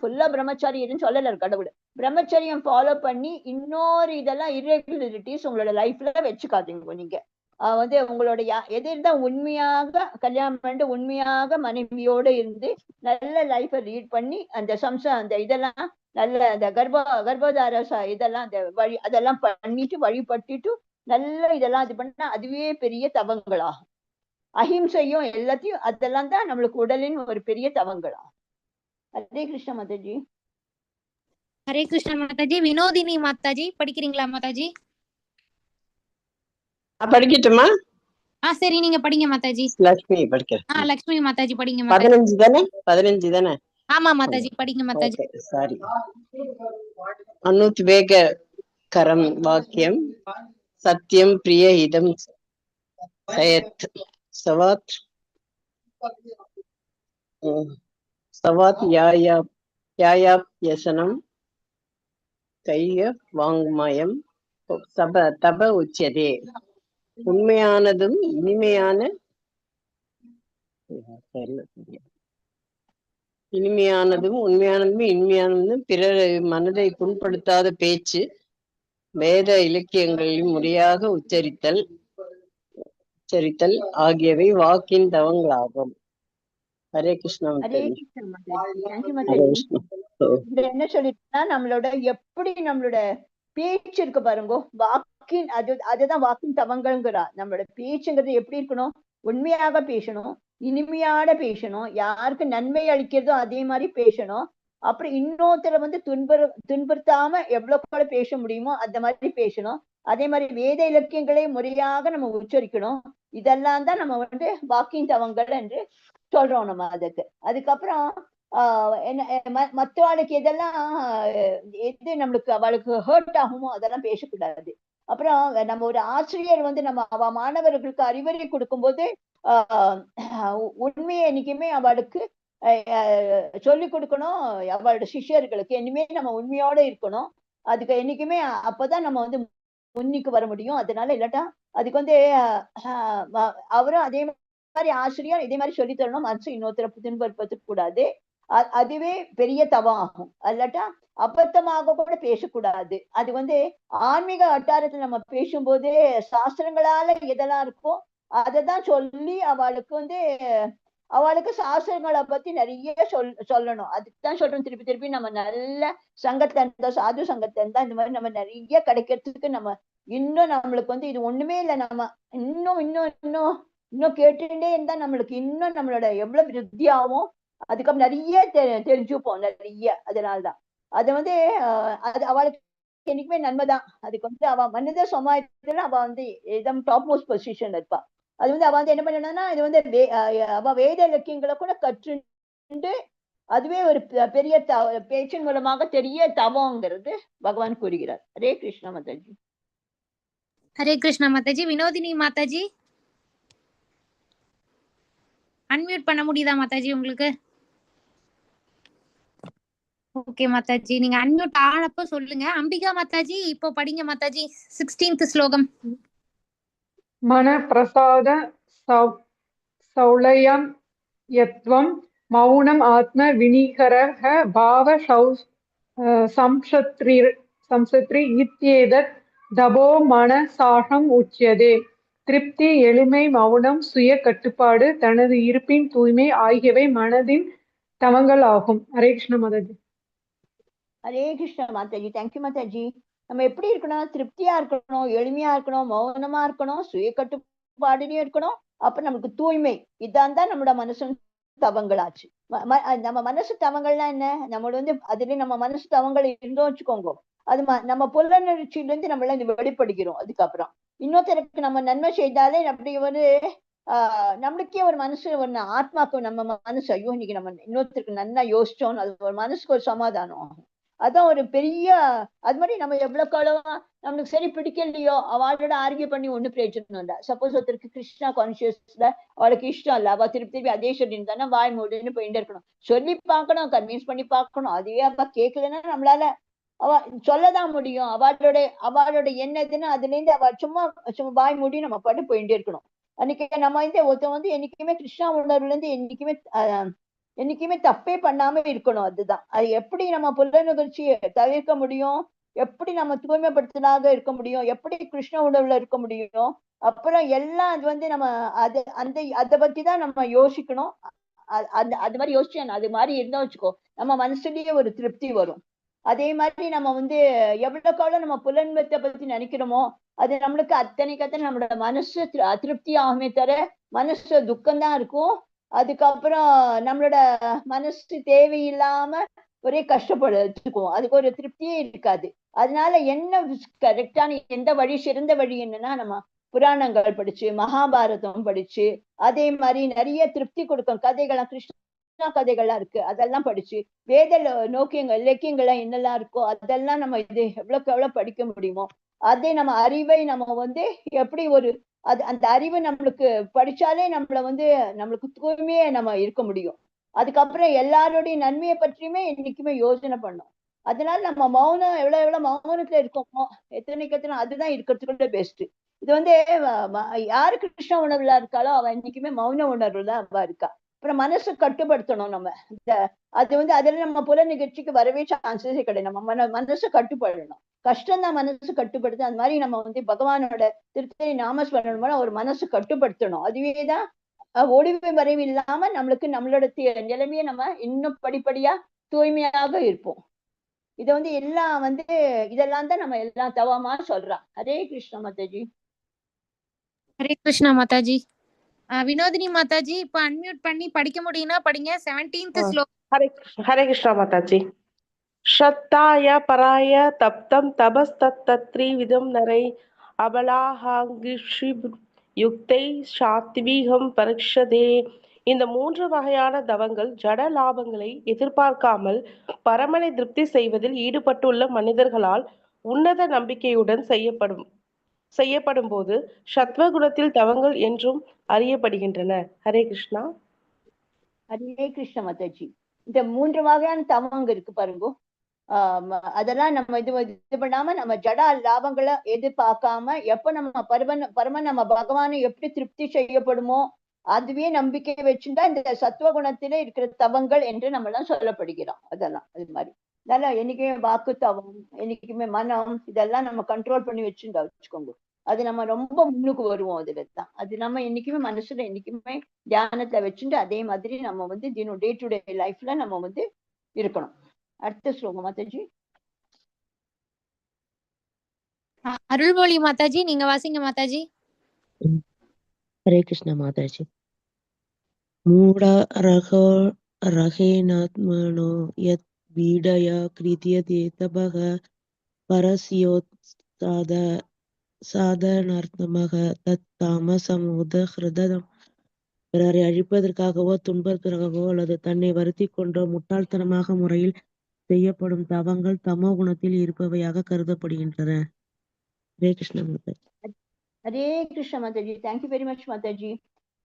ஃபுல்லா பிரம்மச்சாரின்னு சொல்லல கடவுள். பிரம்மச்சரியம் ஃபாலோ பண்ணி இன்னொரு இதெல்லாம் இர்ரெகுலரிட்டிஸ் உங்களோட லைஃப்ல வச்சுக்காதீங்க. நீங்க வந்து உங்களோட எது இருந்தா உண்மையாக கல்யாணம் பண்ணிட்டு உண்மையாக மனைவியோட இருந்து நல்ல லைஃபை லீட் பண்ணி அந்த அந்த இதெல்லாம் நல்ல அந்த கர்ப்பதார இதெல்லாம் அந்த வழி அதெல்லாம் பண்ணிட்டு வழிபட்டுட்டு நல்ல இதெல்லாம் இது பண்ணா அதுவே பெரிய தவங்களாகும். அஹிம்சையும் எல்லாத்தையும் அதெல்லாம் தான் நம்மளுக்கு உடலின் ஒரு பெரிய தவங்களாகும். ஹரே கிருஷ்ண மாதாஜி. ஹரே கிருஷ்ண மாதாஜி. வினோதினி மாதாஜி படிக்கிறீங்களா மாதாஜி? படிக்கட்டுமா? சரி நீங்க படிங்க மாதாஜி. லட்சுமி படிக்கிறேன். லட்சுமி மாதாஜி படிங்க. 15 தானே? ஆமா மாதாஜி படிங்க மாதாஜி. சாரி. அனுத்வேக கரம் வாக்கியம் சத்யம் பிரிய இதம் சயத் சவாத் யாயாப் யசனம் கைய வாங்மயம் தப உச்சதே. உண்மையானதும் இனிமையானதும் இனிமையானதும் பிறர் மனதை புண்படுத்தாத பேச்சு, வேத இலக்கியங்களில் முறையாக உச்சரித்தல் ஆகியவை வாக்கின் தவங்களாகும். ஹரே கிருஷ்ணா. என்ன சொல்லிட்டுனா நம்மளோட எப்படி நம்மளோட பேச்சு இருக்கு பாருங்க, வாக்கின் அதுதான் வாக்கின் தவங்கள்ங்கிறா. நம்மளோட பேச்சுங்கிறது எப்படி இருக்கணும்? உண்மையாக பேசணும், இனிமையான பேசணும், யாருக்கு நன்மை அளிக்கிறதோ அதே மாதிரி பேசணும். அப்புறம் இன்னொருத்தரை வந்து துன்புறுத்தாம எவ்வளவு கூட பேச முடியுமோ அந்த மாதிரி பேசணும். அதே மாதிரி வேத இலக்கியங்களை முறையாக நம்ம உச்சரிக்கணும். இதெல்லாம் தான் நம்ம வந்து வாக்கின் தவங்கள் என்று சொல்றோம் நம்ம அதுக்கு. அதுக்கப்புறம் மற்றவாளுக்கு எதெல்லாம் எது நம்மளுக்கு அவளுக்கு ஹர்ட் ஆகுமோ அதெல்லாம் பேசக்கூடாது. அப்புறம் நம்ம ஒரு ஆசிரியர் வந்து நம்ம மாணவர்களுக்கு அறிவுரை கொடுக்கும்போது உண்மையை என்னைக்குமே அவளுக்கு சொல்லிக் கொடுக்கணும். அவளோட சிஷ்யர்களுக்கு இனிமே நம்ம உண்மையோட இருக்கணும். அதுக்கு என்னைக்குமே அப்பதான் நம்ம வந்து முன்னிக்கு வர முடியும். அதனால இல்லாட்டா அதுக்கு வந்து அவரும் அதே மாதிரி ஆசிரியர் இதே மாதிரி சொல்லி தரணும். மனசு இன்னொருத்தர துன்புறுத்துக்க கூடாது. அதுவே பெரிய தவம் ஆகும். அல்லாட்டா அபத்தமாக கூட பேசக்கூடாது. அது வந்து ஆன்மீக வட்டாரத்துல நம்ம பேசும்போது சாஸ்திரங்களால எதெல்லாம் இருக்கோ அததான் சொல்லி அவளுக்கு வந்து அவளுக்கு சாஸ்திரங்களை பத்தி நிறைய சொல்லணும். அதுக்குதான் சொல்றோம் திருப்பி நம்ம நல்ல சங்கத்துல இருந்தா, சாது சங்கத்துல இருந்தா இந்த மாதிரி நம்ம நிறைய கிடைக்கிறதுக்கு நம்ம இன்னும் நம்மளுக்கு வந்து இது ஒண்ணுமே இல்லை. நம்ம இன்னும் கேட்டுட்டே இருந்தா நம்மளுக்கு இன்னும் நம்மளோட எவ்வளவு விருத்தியாகும். அதுக்கப்புறம் நிறைய தெரிஞ்சுப்போம் நிறைய. அதனால்தான் அது வந்து அது அவளுக்கு என்னைக்குமே நன்மைதான். அதுக்கு வந்து அவ மனித சமாஜத்துல அவ வந்து டாப் மோஸ்ட் பொசிஷன்ல இருப்பா. அது வந்து அவ வந்து என்ன பண்ணணும்னா இது வந்து அவ வேத இலக்கியங்களை கூட கற்றுண்டு அதுவே ஒரு பெரிய பேச்சின் மூலமாக தெரிய தவங்கிறது பகவான் கூறுகிறார். ஹரே கிருஷ்ணா மாதாஜி. ஹரே கிருஷ்ணா மாதாஜி. வினோதினி மாதாஜி அன்மியூட் பண்ண முடியுதா மாதாஜி உங்களுக்கு? ஓகே மாதாஜி, நீங்க அன்மியூட் ஆனப்ப சொல்லுங்க. அம்பிகா மாதாஜி இப்போ படிங்க மாதாஜி 16th ஸ்லோகம். மன பிரசாத சௌலயம் யத்வம் மௌனம் ஆத்ம வினிகரஹ பாவ சம்சத்ரி இத்யேதத் தபோ மன சாகம் உச்சியதே. திருப்தி, எளிமை, மௌனம், சுய கட்டுப்பாடு, தனது இருப்பின் தூய்மை ஆகியவை மனதின் தவங்கள் ஆகும். ஹரே கிருஷ்ண மாதாஜி. ஹரே கிருஷ்ண மாதாஜி. தேங்க்யூ மாதாஜி. நம்ம எப்படி இருக்கணும்? திருப்தியா இருக்கணும், எளிமையா இருக்கணும், மௌனமா இருக்கணும், சுய கட்டுப்பாடுலயும் இருக்கணும். அப்புறம் நமக்கு தூய்மை. இதான் தான் நம்மளோட மனசு தவங்களாச்சு. நம்ம மனசு தவங்கள்னா என்ன? நம்மளோட வந்து அதுல நம்ம மனசு தவங்கள் இருந்தோம் வச்சுக்கோங்க, அது நம்ம புலனர்ச்சியில இருந்து நம்மள வெளிப்படுகிறோம். அதுக்கப்புறம் இன்னொருத்தருக்கு நம்ம நன்மை செய்தாலே அப்படி ஒரு நம்மளுக்கே ஒரு மனசு ஒண்ணு ஆத்மாக்கு நம்ம மனசு ஐயோ இன்னைக்கு நம்ம இன்னொருத்தருக்கு நல்லா யோசிச்சோம், அது ஒரு மனசுக்கு ஒரு சமாதானம் ஆகும். அதான் ஒரு பெரிய அது மாதிரி நம்ம எவ்வளவு காலம் நம்மளுக்கு சரி பிடிக்கலையோ அவளோட ஆர்கியூ பண்ணி ஒண்ணு பிரயோஜனம் இல்லை. சப்போஸ் ஒருத்தருக்கு கிருஷ்ணா கான்சியஸ்ல அவளுக்கு இஷ்டம் இல்ல, அவ திருப்பி அதே சொல்லிட்டு தானே வாய் மூடுன்னு போயிட்டு இருக்கணும். சொல்லி பார்க்கணும், கன்வின்ஸ் பண்ணி பார்க்கணும். அதுவே அவ கேட்கலன்னா நம்மளால அவ சொல்லதான் முடியும். அவளோட என்னதுன்னு அதுல இருந்து அவ சும்மா வாய் மூடி நம்ம பாட்டு போயிட்டே இருக்கணும். அன்னைக்கு நம்ம ஒருத்தன் வந்து என்னைக்குமே கிருஷ்ணா உணர்வுல இருந்து என்னைக்குமே தப்பே பண்ணாம இருக்கணும். அதுதான் அது எப்படி நம்ம புலனுணர்ச்சியை தவிர்க்க முடியும்? எப்படி நம்ம தூய்மைப்படுத்தினாக இருக்க முடியும், எப்படி கிருஷ்ண உணவுல இருக்க முடியும், அப்புறம் எல்லாம் அது வந்து நம்ம அதை பத்தி தான் நம்ம யோசிக்கணும். அது மாதிரி யோசிச்சு அது மாதிரி இருந்தா வச்சுக்கோ, நம்ம மனசுலயே ஒரு திருப்தி வரும். அதே மாதிரி நம்ம வந்து எவ்வளவுக்கு எவ்வளவு நம்ம புலன்மத்தை பத்தி நினைக்கிறோமோ அது நம்மளுக்கு அத்தனை நம்மளோட மனசு அதிருப்தி ஆகுமே தவிர மனசு துக்கம்தான் இருக்கும். அதுக்கப்புறம் நம்மளோட மனசு தேவையில்லாம ஒரே கஷ்டப்படும், அதுக்கு ஒரு திருப்தியே இருக்காது. அதனால என்ன கரெக்டான எந்த வழி, சிறந்த வழி என்னன்னா நம்ம புராணங்கள் படிச்சு, மகாபாரதம் படிச்சு, அதே மாதிரி நிறைய திருப்தி கொடுக்கும் கதைகள்லாம், கிருஷ்ணா கதைகள்லாம் இருக்கு, அதெல்லாம் படிச்சு, வேத இலக்கியங்கள்லாம் என்னெல்லாம் இருக்கோ அதெல்லாம் நம்ம இது எவ்வளவுக்கு எவ்வளவு படிக்க முடியுமோ அதே நம்ம அறிவை நம்ம வந்து எப்படி ஒரு அந்த அறிவு நம்மளுக்கு படிச்சாலே நம்மளுக்கு தூய்மையே நம்ம இருக்க முடியும். அதுக்கப்புறம் எல்லாருடைய நன்மையை பற்றியுமே என்னைக்குமே யோசனை பண்ணும். அதனால நம்ம மௌனம் எவ்வளவு மௌனத்துல இருக்கோமோ எத்தனை அதுதான் இருக்கிறதுக்குள்ள பெஸ்ட். இது வந்து யாரு கிருஷ்ண உணர்வுல இருக்காளோ அவ என்னைக்குமே மௌன உணர்வுல அவ இருக்கா. அப்புறம் மனசு கட்டுப்படுத்தணும் நம்ம. அது வந்து அதுல நம்ம புல நிகழ்ச்சிக்கு வரவே சான்சஸே கிடையாது. நம்ம மனசு கட்டுப்படணும். கஷ்டம் தான் மனசு கட்டுப்படுத்து. அந்த மாதிரி நம்ம வந்து பகவானோட திருத்தணி நாமஸ்மரணம் மூலம் ஒரு மனசு கட்டுப்படுத்தணும். அதுவேதான் ஒளிவு மறைவு இல்லாம நம்மளோட நிலைமையை நம்ம இன்னும் படிப்படியா தூய்மையாக இருப்போம். இத வந்து எல்லாம் வந்து இதெல்லாம் தான் நம்ம எல்லாம் தவமா சொல்றோம். ஹரே கிருஷ்ண மாதாஜி. ஹரே கிருஷ்ணா மாதாஜி. வினோதினி மாதாஜி இப்ப அன்மியூட் பண்ணி படிக்க முடியும்னா படிங்க. 17th ஸ்லோகம். ஹரே கிருஷ்ணா மாதாஜி. ஸ்ரத்தாய பராய தப்தம் தபஸ்தத்த்ரிவிதம் நரை அபலாஹாங்கிஷி யுக்தை சாத்வீகம் பரக்ஷதே. இந்த 3 வகையான தவங்கள் ஜட லாபங்களை எதிர்பார்க்காமல் பரமனை திருப்தி செய்வதில் ஈடுபட்டுள்ள மனிதர்களால் உன்னத நம்பிக்கையுடன் செய்யப்படும் போது சத்வகுணத்தில் தவங்கள் என்றும் அறியப்படுகின்றன. ஹரே கிருஷ்ணா. ஹரே கிருஷ்ண மாதாஜி. இந்த 3 வகையான தவங்க இருக்கு பாருங்க. அதெல்லாம் நம்ம இது பண்ணாம நம்ம ஜட லாபங்களை எதிர்பார்க்காம எப்ப நம்ம பரமன் நம்ம பகவானை எப்படி திருப்தி செய்யப்படுமோ அதுவே நம்பிக்கை வச்சுட்டா இந்த சத்துவகுணத்திலே இருக்கிற தவங்கள் என்று நம்ம எல்லாம் சொல்லப்படுகிறோம். அதெல்லாம் அது மாதிரி அதனால என்னைக்குமே வாக்கு தவம், என்னைக்குமே மனம், இதெல்லாம் நம்ம கண்ட்ரோல் பண்ணி வச்சுக்கோங்க. அது நம்ம ரொம்ப முன்னுக்கு வருவோம். அதுலதான் அது நம்ம என்னைக்குமே மனசுல என்னைக்குமே தியானத்துல வச்சுட்டு அதே மாதிரி நம்ம வந்து தினம் டே டு டே லைஃப்ல நம்ம வந்து இருக்கணும். அடுத்த ஸ்லோகம் மாதாஜி. அருள்மொழி மாதாஜி நீங்க வாசிங்க மாதாஜி. ஹரே கிருஷ்ண மாதாஜி. மூட ரகேனாத்மனோ யத் வீடயா கிரியதே தபக பரஸ்யோத் சாதனார்த்தமாக தத் தாமசமுத ஹிருதம். பிறரை அழிப்பதற்காகவோ துன்பதற்காகவோ அல்லது தன்னை வருத்தி கொண்டோ முட்டாள்தனமாக முறையில் செய்யப்படும் தவங்கள் தமோ குணத்தில் இருப்பவையாக கருதப்படுகின்றன. Hare Krishna Mataji. Hare Krishna Mataji. Thank you very much Mataji.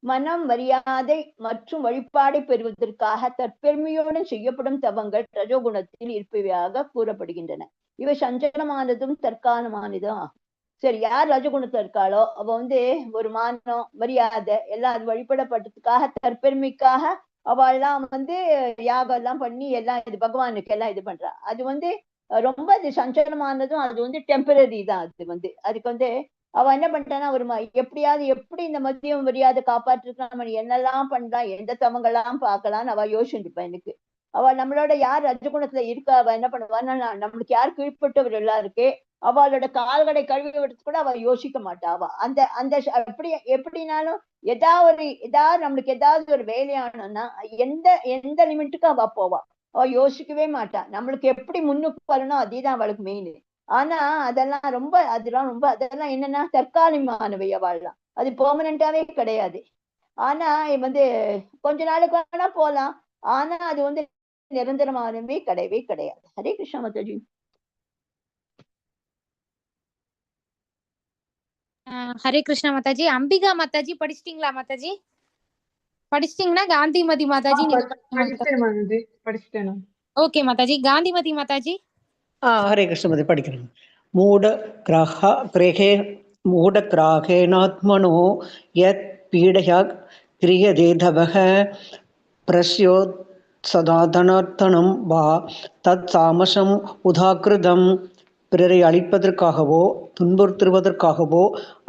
மனம், மரியாதை மற்றும் வழிபாடை பெறுவதற்காக தற்பெருமையுடன் செய்யப்படும் தவங்கள் ரஜோகுணத்தில் இருப்பவையாக கூறப்படுகின்றன. இவை சஞ்சலமானதும் தற்காலமானதும் ஆகும். சரி, யார் ரஜகுணத்துல இருக்காளோ அவ வந்து ஒரு மானம், மரியாதை எல்லாம் அது வழிபடப்பட்டதுக்காக தற்பெருமைக்காக அவெல்லாம் வந்து யாகம் எல்லாம் பண்ணி எல்லாம் இது பகவானுக்கு எல்லாம் இது பண்றா. அது வந்து ரொம்ப அது சஞ்சலமானதும் அது வந்து டெம்பரரி தான். அது வந்து அதுக்கு வந்து அவ என்ன பண்ணிட்டான்னா ஒரு எப்படி இந்த மதியம் மரியாதை காப்பாற்றுறான், என்னெல்லாம் பண்ணலாம், எந்த தவங்கள்லாம் பார்க்கலாம்னு அவ யோசிச்சுருப்பா. எனக்கு அவ நம்மளோட யார் ரஜகுணத்துல இருக்கா அவ என்ன பண்ணுவான்னா நம்மளுக்கு யார் கீழ்பட்டவர் எல்லாம் இருக்கே அவளோட கால்களை கழுவி விடுறது கூட அவ யோசிக்க மாட்டா. அவ அந்த எப்படினாலும் ஏதாவது நம்மளுக்கு ஏதாவது ஒரு வேலையானோம்னா எந்த லிமிட்டுக்கு அவ போவா. அவ யோசிக்கவே மாட்டா. நம்மளுக்கு எப்படி முன்னுக்கு வரணும் அதேதான் அவளுக்கு மெயின். ஆனா அதெல்லாம் என்னன்னா தற்காலிகமானவை அவள்லாம். அது பெர்மனண்டாவே கிடையாது. ஆனா வந்து கொஞ்ச நாளுக்கு வேணா போலாம். ஆனா அது வந்து நிரந்தரமானவே கிடையவே கிடையாது. ஹரே கிருஷ்ணா மாதாஜி. ஹரே கிருஷ்ணா மாதாஜி. அம்பிகா மாதாஜி படிச்சிட்டீங்களா மாதாஜி? படிச்சிட்டீங்கன்னா காந்திமதி மாதாஜி படிச்சிட்டேன். ஓகே மாதாஜி. காந்திமதி மாதாஜி. ஹரே கிருஷ்ண மாதாஜி படிக்கிறேன். மூடகிராகேனாத்மனோ யத் பீடயா கிரியதே தவஹ பிரஸ்யோத் சதாதனார்த்தனம் வா தத் சாமசம் உதாகிருதம் பிறரை அழிப்பதற்காகவோ துன்புறுத்துவதற்காகவோ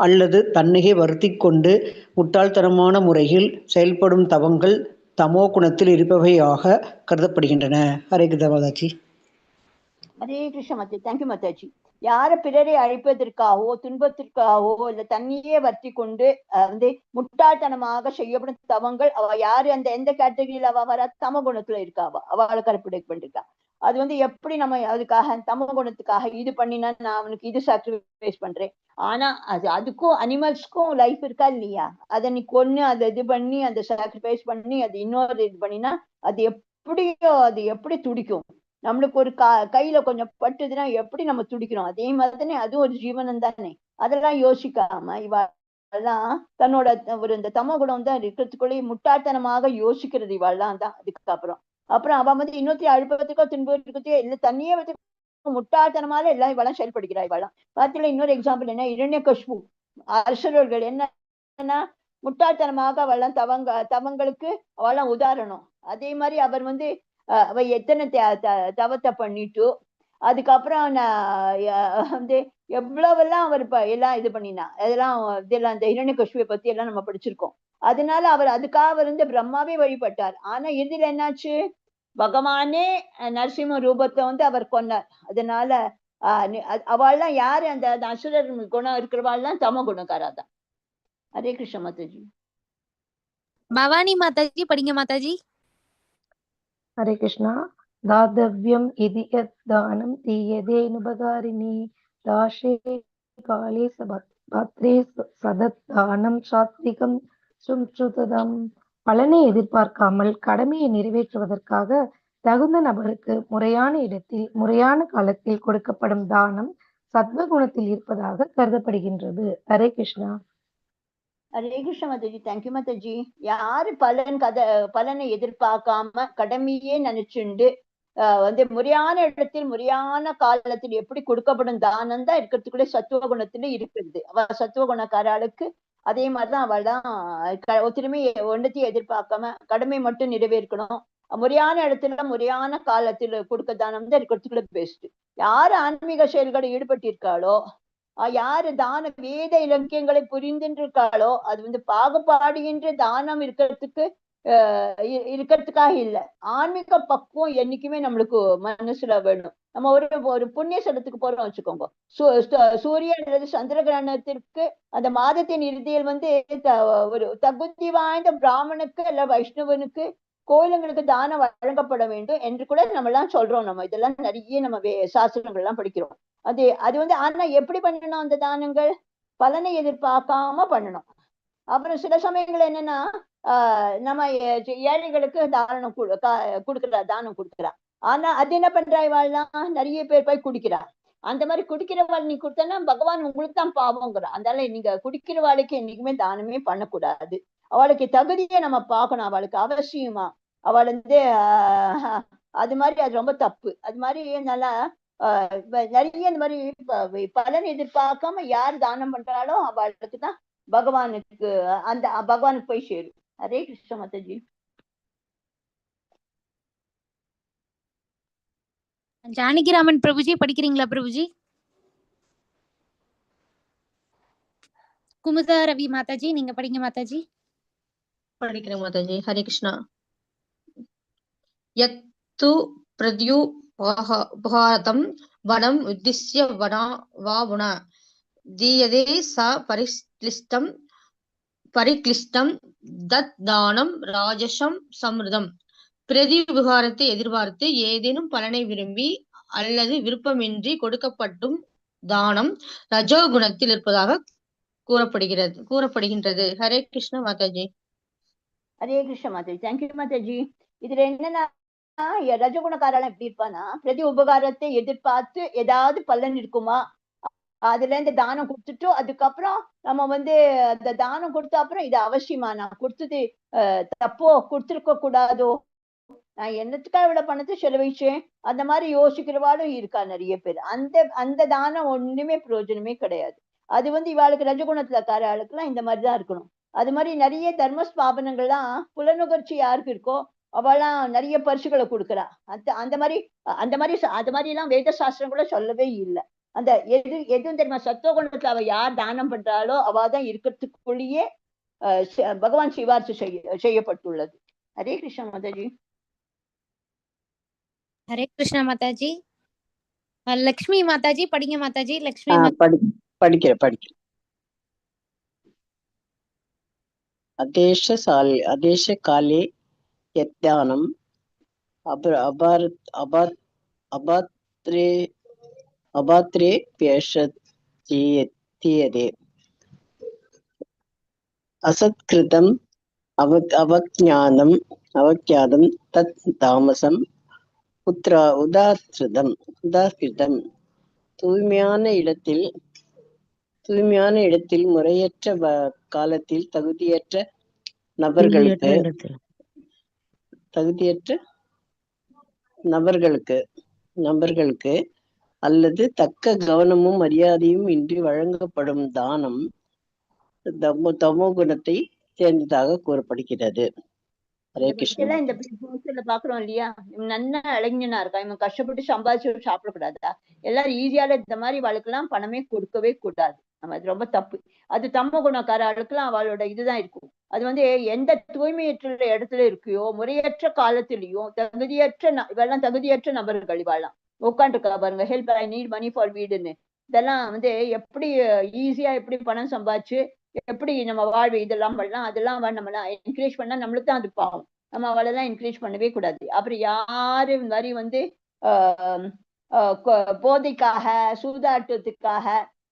அல்லது தன்னையே வருத்திக் கொண்டு முட்டாள்தனமான முறையில் செயல்படும் தவங்கள் தமோ குணத்தில் இருப்பவையாக கருதப்படுகின்றன. ஹரே கிருஷ்ண மாதாஜி. ஹரே கிருஷ்ண மாதாஜி. தேங்க்யூ மாதாஜி. யார பிறரை அழிப்பதற்காகவோ துன்பத்திற்காகவோ இல்ல தண்ணியே வர்த்தி கொண்டு முட்டாள்தனமாக செய்யப்படும் தவங்கள் அவ யாரு அந்த எந்த கேட்டகரியில அவ வர தம குணத்துல இருக்காவா அவளை கருப்பிடிக்கா. அது எப்படி நம்ம அதுக்காக தம குணத்துக்காக இது பண்ணினா நான் அவனுக்கு இது சாக்ரிஃபைஸ் பண்றேன். ஆனா அதுக்கும் அனிமல்ஸ்க்கும் லைஃப் இருக்கா இல்லையா? அதை நீ கொன்னு அதை இது பண்ணி அந்த சாக்ரிஃபைஸ் பண்ணி அது இன்னொரு இது பண்ணினா அது எப்படி துடிக்கும். நம்மளுக்கு ஒரு கையில கொஞ்சம் பட்டுதுன்னா எப்படி நம்ம துடிக்கிறோம். அதே மாதிரி தானே அது ஒரு ஜீவனம் தானே. அதெல்லாம் யோசிக்காம இவாள்லாம் தன்னோட இந்த தமோ குணம் தான் இருக்கிறதுக்குள்ளேயே முட்டாள்தனமாக யோசிக்கிறது இவாள்லாம் தான். அப்புறம் அவ இன்னொருத்தி அழுப்பத்துக்கோ துன்பத்துக்கோ இல்ல தண்ணியே வச்சு முட்டாள்தனமால எல்லாம் இவெல்லாம் செயல்படுகிறாள். இவெல்லாம் பாத்தீங்களா? இன்னொரு எக்ஸாம்பிள் என்ன, இரண்யகசிபு அரசர்கள் என்னன்னா முட்டாள்தனமாக அவெல்லாம் தவங்களுக்கு அவெல்லாம் உதாரணம். அதே மாதிரி அவர் அவ எத்தனை தவத்தை பண்ணிட்டு அதுக்கப்புறம் எவ்வளவெல்லாம் அவர் எல்லாம் இது பண்ணினா இதெல்லாம் இந்த இரண்யகசிபுவை பத்தி எல்லாம் நம்ம படிச்சிருக்கோம். அதனால அவர் அதுக்காக பிரம்மாவே வழிபட்டார். ஆனா இறுதியில என்னாச்சு, பகவானே நரசிம்ம ரூபத்தை அவர் கொன்னார். அதனால அவள்லாம் யாரு அந்த அசுரர் குணம் இருக்கிறவாள்லாம் தமோ குணக்காராதான். ஹரே கிருஷ்ண மாதாஜி. பவானி மாதாஜி படிங்க மாதாஜி. ஹரே கிருஷ்ணா. தாதவ்யம் இதி யத் தானம் தீயதேனுபகாரிணி ராஷே காலே பத்ரே சதத் தானம் சாத்விகம் சும்சுதம். பலனை எதிர்பார்க்காமல் கடமையை நிறைவேற்றுவதற்காக தகுந்த நபருக்கு முறையான இடத்தில் முறையான காலத்தில் கொடுக்கப்படும் தானம் சத்வகுணத்தில் இருப்பதாக கருதப்படுகின்றது. ஹரே கிருஷ்ணா. ஹரே கிருஷ்ண மாதாஜி. தேங்க்யூ மாதாஜி. யாரு பலனை எதிர்பார்க்காம கடமையே நினைச்சுண்டு முறையான இடத்தில் முறையான காலத்தில் எப்படி கொடுக்கப்படும் தானம் தான் இருக்கிறதுக்குள்ளே சத்துவ குணத்துல இருக்கிறது. அவ சத்துவ குணக்காராளுக்கு அதே மாதிரிதான் அவள்தான் ஒத்துழைமை ஒன்றத்தையும் எதிர்பார்க்காம கடமை மட்டும் நிறைவேற்கணும். முறையான இடத்துல முறையான காலத்துல கொடுக்க தானம் தான் இருக்கிறதுக்குள்ள பெஸ்ட். யாரு ஆன்மீக செயல்களை ஈடுபட்டிருக்காளோ யாரு தான வேத இலக்கியங்களை புரிந்துருக்காளோ அது பாகுபாடுகின்ற தானம் இருக்கிறதுக்காக இல்ல. ஆன்மீக பக்குவம் என்னைக்குமே நம்மளுக்கு மனசுல வேணும். நம்ம ஒரு புண்ணிய ஸ்தலத்துக்கு போறோம் வச்சுக்கோங்க. சூரியன் அல்லது சந்திர கிரகணத்திற்கு அந்த மாதத்தின் இறுதியில் ஒரு தகுதி வாய்ந்த பிராமணுக்கு அல்ல வைஷ்ணவனுக்கு கோயிலுங்களுக்கு தானம் வழங்கப்பட வேண்டும் என்று கூட நம்ம எல்லாம் சொல்றோம். நம்ம இதெல்லாம் நிறைய நம்ம சாஸ்திரங்கள் எல்லாம் படிக்கிறோம். அது ஆனா எப்படி பண்ணணும்? அந்த தானங்கள் பலனை எதிர்பார்க்காம பண்ணணும். அப்புறம் சில சமயங்கள் என்னன்னா நம்ம ஏழைகளுக்கு தானம் கொடுக்குறா. ஆனா அது என்ன பண்றா, இவாள்லாம் நிறைய பேர் போய் குடிக்கிறா. அந்த மாதிரி குடிக்கிறவாள் நீ கொடுத்தனா பகவான் உங்களுக்கு தான் பாவங்கிறா. அதனால நீங்க குடிக்கிறவாளுக்கு என்னைக்குமே தானமே பண்ணக்கூடாது. அவளுக்கு தகுதியை நம்ம பார்க்கணும். அவளுக்கு அவசியமா அவள் அது மாதிரி அது ரொம்ப தப்பு. அது மாதிரி நல்லா நிறைய இந்த மாதிரி பலன் எதிர்பார்க்காம யார் தானம் பண்றாளோ அவளுக்கு தான் பகவானுக்கு அந்த பகவானுக்கு போய் சேரும். ஹரே கிருஷ்ண மாதாஜி. ஜானகிராமன் பிரபுஜி படிக்கிறீங்களா பிரபுஜி? குமுதா ரவி மாதாஜி நீங்க படிங்க மாதாஜி. படிக்கிறேன் மாதாஜி. ஹரே கிருஷ்ணா. யத்து பிரத்யு பாரதம் வனம் உத்திஸ்ய வாவுண தீயதே ச பரிக்ளிஷ்டம் தத் தானம் ராஜசம் சம்ருதம். பிரதி விகாரத்தை எதிர்பார்த்து ஏதேனும் பலனை விரும்பி அல்லது விருப்பமின்றி கொடுக்கப்பட்டும் தானம் ரஜோகுணத்தில் இருப்பதாக கூறப்படுகின்றது. ஹரே கிருஷ்ண மாதாஜி. ஹரே கிருஷ்ண மாதாஜி. தேங்க்யூ மாதாஜி. இதுல என்னன்னா ரஜகுணக்காரெல்லாம் எப்படி இருப்பானா பிரதி உபகாரத்தை எதிர்பார்த்து ஏதாவது பலன் இருக்குமா அதுல இருந்து தானம் கொடுத்துட்டோ அதுக்கப்புறம் நம்ம அந்த தானம் கொடுத்த அப்புறம் இது அவசியமா நான் கொடுத்தது தப்போ கொடுத்துருக்க கூடாதோ நான் என்னத்துக்காக இவ்வளவு பணத்தை செலவழிச்சேன் அந்த மாதிரி யோசிக்கிறவாளும் இருக்கா நிறைய பேர். அந்த தானம் ஒண்ணுமே பிரயோஜனமே கிடையாது. அது இவாளுக்கு ரஜகுணத்துல கார ஆளுக்குலாம் இந்த மாதிரிதான் இருக்கணும். அது மாதிரி நிறைய தர்ம ஸ்தாபனங்கள்லாம் புலனுகர்ச்சி யாருக்கு இருக்கோ அவெல்லாம் நிறைய பரிசுகளை கொடுக்குறா. அது மாதிரி எல்லாம் வேத சாஸ்திரம் கூட சொல்லவே இல்லை. அந்த எதுவும் தெரியுமா, சத்துவகுணத்துல அவ யார் தானம் பண்றாளோ அவதான் இருக்கிறதுக்குள்ளேயே பகவான் சிபாரிசு செய்யப்பட்டுள்ளது. ஹரே கிருஷ்ணா மாதாஜி. ஹரே கிருஷ்ணா மாதாஜி. லக்ஷ்மி மாதாஜி படிங்க மாதாஜி. லக்ஷ்மி படிக்கிறேன். அதேஷ காலே யத்யானம் அபாத்ரே பேஷத்யதே அசத்கிருதம் அவக்ஞாதம் தத் தாமசம் உதாகிருதம். தூய்மையான இடத்தில் முறையற்ற காலத்தில் தகுதியற்ற நபர்களுக்கு அல்லது தக்க கவனமும் மரியாதையும் இன்றி வழங்கப்படும் தானம் தமோ குணத்தை சேர்ந்ததாக கூறப்படுகிறது. ஹரே கிருஷ்ணா. இந்த பாக்குறோம் இல்லையா, நல்ல இளைஞனா இருக்கா, இவன் கஷ்டப்பட்டு சம்பாதிச்சு சாப்பிடக்கூடாதா, எல்லாரும் ஈஸியால இந்த மாதிரி வாழ்க்கெல்லாம் பணமே கொடுக்கவே கூடாது. நம்ம அது ரொம்ப தப்பு. அது தமோ குணக்கார ஆளுக்கெல்லாம் அவளோட இதுதான் இருக்கும். அது எந்த தூய்மையற்ற இடத்துல இருக்கையோ, முறையற்ற காலத்திலயும் இவெல்லாம் தகுதியற்ற நபர்கள் இவாளாம் உட்காந்துருக்கா பாருங்க. Help I need money for வீடுன்னு. இதெல்லாம் எப்படி ஈஸியா எப்படி பணம் சம்பாதிச்சு எப்படி நம்ம வாழ்வு இதெல்லாம் பண்ணலாம், அதெல்லாம் நம்மளாம் என்கரேஜ் பண்ணா நம்மளுக்கு தான் அது பாவம். நம்ம அவளெல்லாம் என்கரேஜ் பண்ணவே கூடாது. அப்புறம் யாரு இந்த மாதிரி போதைக்காக சூதாட்டத்துக்காக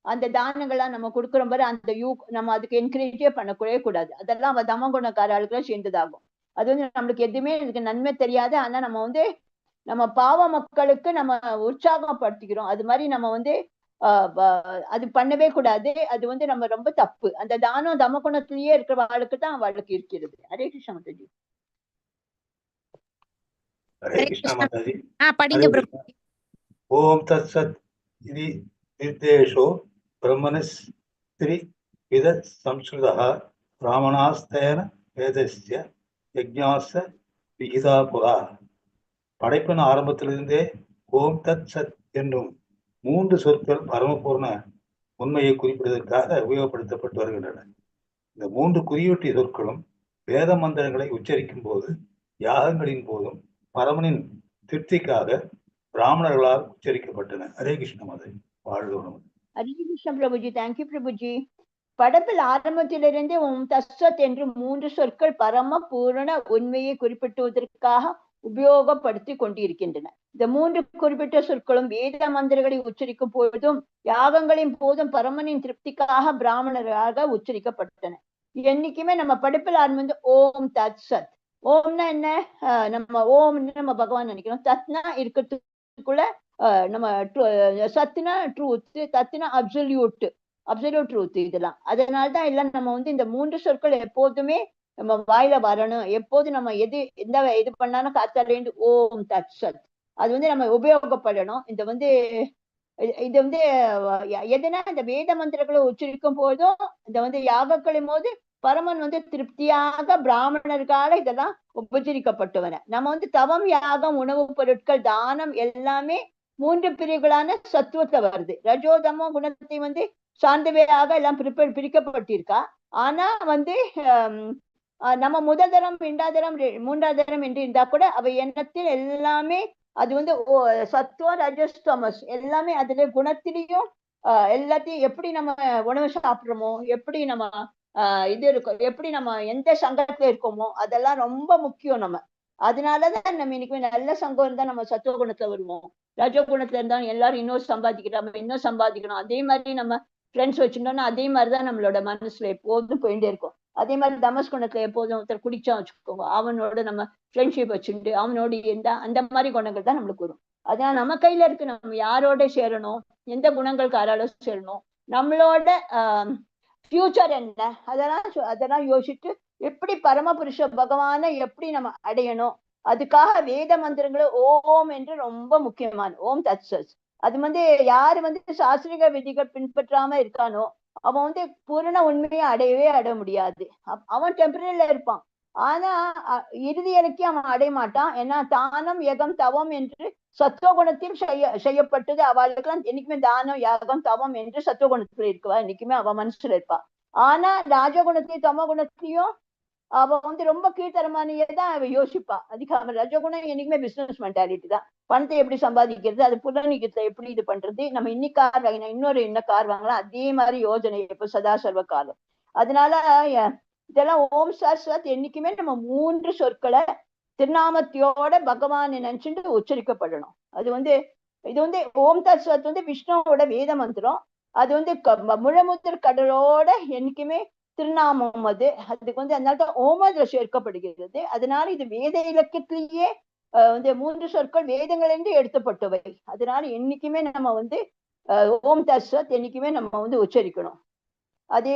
அந்த தானங்கள்லாம் நம்ம கொடுக்குறோம் பாரு, அந்த நம்ம அதுக்கு என்கரேஜே பண்ணக்கூடவே கூடாது. அதெல்லாம் அவ தமகுணக்கார ஆளுக்கெல்லாம் சேர்ந்ததாகும். அது நம்மளுக்கு எதுவுமே இதுக்கு நன்மை தெரியாது. ஆனா நம்ம பாவ மக்களுக்கு நம்ம உற்சாகப்படுத்திக்கிறோம். அது மாதிரி நம்ம அது பண்ணவே கூடாது. அது நம்ம ரொம்ப தப்பு. அந்த தானம் தமகுணத்திலேயே இருக்கிற ஆளுக்கு தான் அவளுக்கு இருக்கிறது. ஹரே கிருஷ்ணா மாதாஜி. ஹரே கிருஷ்ணா மாதாஜி. படிங்க. ஓம் தத் சத் இது நிர்தேஷோ பிரம்மணஸ்திரி வித சம்ஸ்கிருதா பிராமணாஸ்தேன வேதஸ்ய யஜ்ஞாஸ விகிதா புரா. படைப்பின் ஆரம்பத்திலிருந்தே ஓம் தத் சத் என்னும் 3 சொற்கள் பரமபூர்ண உண்மையை குறிப்பிடுவதற்காக உபயோகப்படுத்தப்பட்டு வருகின்றன. இந்த 3 குறியீட்டு சொற்களும் வேத மந்திரங்களை உச்சரிக்கும் போது, யாகங்களின் போதும் பரமனின் திருப்திக்காக பிராமணர்களால் உச்சரிக்கப்பட்டன. ஹரே கிருஷ்ண மாதாஜி. வாழ்க. ஹரே கிருஷ்ண பிரபுஜி. தேங்க்யூ பிரபுஜி. படைப்பில் ஆரம்பத்திலிருந்தே ஓம் தஸ்ஸத் என்று 3 சொற்கள் பரம பூரண உண்மையை குறிப்பிட்டுவதற்காக உபயோகப்படுத்தி கொண்டிருக்கின்றன. இந்த 3 குறிப்பிட்ட சொற்களும் வேத மந்திரங்களை உச்சரிக்கும் போதும் யாகங்களின் போதும் பரமனின் திருப்திக்காக பிராமணராக உச்சரிக்கப்பட்டன. என்னைக்குமே நம்ம படைப்பில் ஆரம்பிந்து ஓம் தத் சத். ஓம்னா என்ன, நம்ம ஓம்னு நம்ம பகவான் நினைக்கிறோம். தத்னா இருக்கிறதுக்குள்ள நம்ம சத்துனா ட்ரூத், தத்துனா அப்சல்யூட் ட்ரூத். இதெல்லாம் அதனால்தான் எல்லாம் நம்ம இந்த 3 சொற்கள் எப்போதுமே நம்ம வாயில வரணும். எப்போது நம்ம எந்த இது பண்ணாலும் காத்தாலேந்து ஓம் தத் சத் அது நம்ம உபயோகப்படணும். இது எதுனா இந்த வேத மந்திரங்களை உச்சரிக்கும் போதும் இந்த யாகக்களின் போது பரமன் திருப்தியாக பிராமணர்களால இதெல்லாம் உபச்சரிக்கப்பட்டவன. நம்ம தவம், யாகம், உணவுப் பொருட்கள், தானம் எல்லாமே 3 பிரிவுகளான சத்துவத்தை வருது. ரஜோதமோ குணத்தை சார்ந்தவையாக எல்லாம் பிரிக்கப்பட்டிருக்கா. ஆனா நம்ம முதல் தரம், 2ஆம் தரம், 3ஆம் தரம் என்று இருந்தா கூட அவை எண்ணத்தில் எல்லாமே அது சத்துவம், ரஜஸ், தமஸ் எல்லாமே அதுல குணத்திலையும் எல்லாத்தையும் எப்படி நம்ம உணவு சாப்பிடுறோமோ, எப்படி நம்ம இது இருக்கும், எப்படி நம்ம எந்த சங்கத்துல இருக்கோமோ அதெல்லாம் ரொம்ப முக்கியம். அதனாலதான் நம்ம இன்னைக்கு நல்ல சங்கம் இருந்தா நம்ம சத்துவ குணத்துல வருவோம். ரஜோ குணத்துல இருந்தா எல்லாரும் இன்னும் சம்பாதிக்கணும். அதே மாதிரி நம்ம ஃப்ரெண்ட்ஸ் வச்சுட்டோம்னா அதே மாதிரிதான் நம்மளோட மனசுல எப்போதும் போயிட்டே இருக்கும். அதே மாதிரி தமஸ் குணத்துல எப்போதும் ஒருத்தர் குடிச்சா வச்சுக்கோங்க, அவனோட நம்ம ஃப்ரெண்ட்ஷிப் வச்சுட்டு அவனோட இருந்தா அந்த மாதிரி குணங்கள் தான் நம்மளுக்கு வரும். அதனால நம்ம கையில இருக்கு, நம்ம யாரோட சேரணும், எந்த குணங்களுக்கு யாரோட சேரணும், நம்மளோட ஃபியூச்சர் என்ன, அதெல்லாம் யோசிச்சுட்டு எப்படி பரமபுருஷ பகவானை எப்படி நம்ம அடையணும், அதுக்காக வேத மந்திரங்களை ஓம் என்று ரொம்ப முக்கியமான ஓம் தத் சத். அது யாரு சாஸ்திரிக விதிகள் பின்பற்றாம இருக்கானோ அவன் பூரண உண்மையை அடைய முடியாது. அவன் டெம்பரரியில இருப்பான். ஆனா இறுதி இலக்கியம் அவன் அடைய மாட்டான். ஏன்னா தானம், யகம், தவம் என்று சத்துவகுணத்தில் செய்யப்பட்டது. அவளுக்கெல்லாம் என்னைக்குமே தானம் யாகம் தவம் என்று சத்துவகுணத்துல இருக்குவா, என்னைக்குமே அவ மனசுல இருப்பா. ஆனா ராஜகுணத்தையும் தமோ குணத்தையும் அவ ரொம்ப கீழ்த்தரமானியே தான் அவ யோசிப்பா. அதிகம் ரஜகுணம் என்னைக்குமே பிசினஸ் மென்டாலிட்டி தான். பணத்தை எப்படி சம்பாதிக்கிறது, அது புலனிக்கத்தை எப்படி இது பண்றது, நம்ம இன்னி கார் வாங்கினா இன்னொரு என்ன கார் வாங்கலாம், அதே மாதிரி யோஜனை இப்ப சதா சர்வ காலம். அதனால இதெல்லாம் ஓம் சார் சத் என்னைக்குமே நம்ம 3 சொற்களை திருநாமத்தையோட பகவான் நினைச்சுட்டு உச்சரிக்கப்படணும். அது இது ஓம் தத் சத் விஷ்ணுவோட வேத மந்திரம். அது முழமுதற் கடலோட என்னைக்குமே திருநாமம். அதுக்கு அதனால்தான் ஓமதுல சேர்க்கப்படுகிறது. அதனால இது வேத இலக்கியத்திலேயே 3 சொற்கள் வேதங்கள் என்று எடுத்தப்பட்டவை. அதனால என்னைக்குமே நம்ம ஓம் தத் சத் என்னைக்குமே நம்ம உச்சரிக்கணும். அதே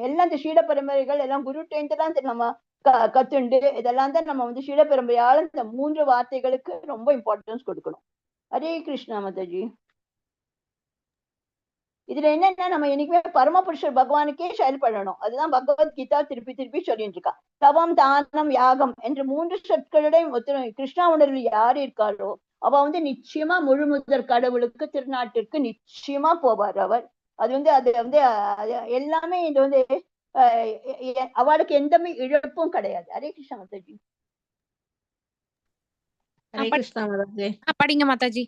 எல்லாம் இந்த சீட பரம்பரைகள் எல்லாம் குருட்டேந்து தான் நம்ம கத்துண்டு இதெல்லாம் தான் நம்ம சீட பரம்பரையால இந்த 3 வார்த்தைகளுக்கு ரொம்ப இம்பார்ட்டன்ஸ் கொடுக்கணும். ஹரே கிருஷ்ணா மாதாஜி. இதுல என்னன்னா நம்ம என்னைக்குமே பரமபுருஷர் பகவானுக்கே செயல்படணும். அதுதான் பகவத்கீதா திருப்பி திருப்பி சொல்லிட்டு இருக்கா. தவம் தானம் யாகம் என்று 3 சொற்களுடைய கிருஷ்ணா உணர்வில் யாரு இருக்காரோ அவ நிச்சயமா முழுமுதற் கடவுளுக்கு திருநாட்டிற்கு நிச்சயமா போவார் அவர். அது எல்லாமே இது அவளுக்கு எந்த இழப்பும் கிடையாது. ஹரே கிருஷ்ணா மாதாஜி. ஹரே கிருஷ்ணா மாதாஜி. படிங்க மாதாஜி.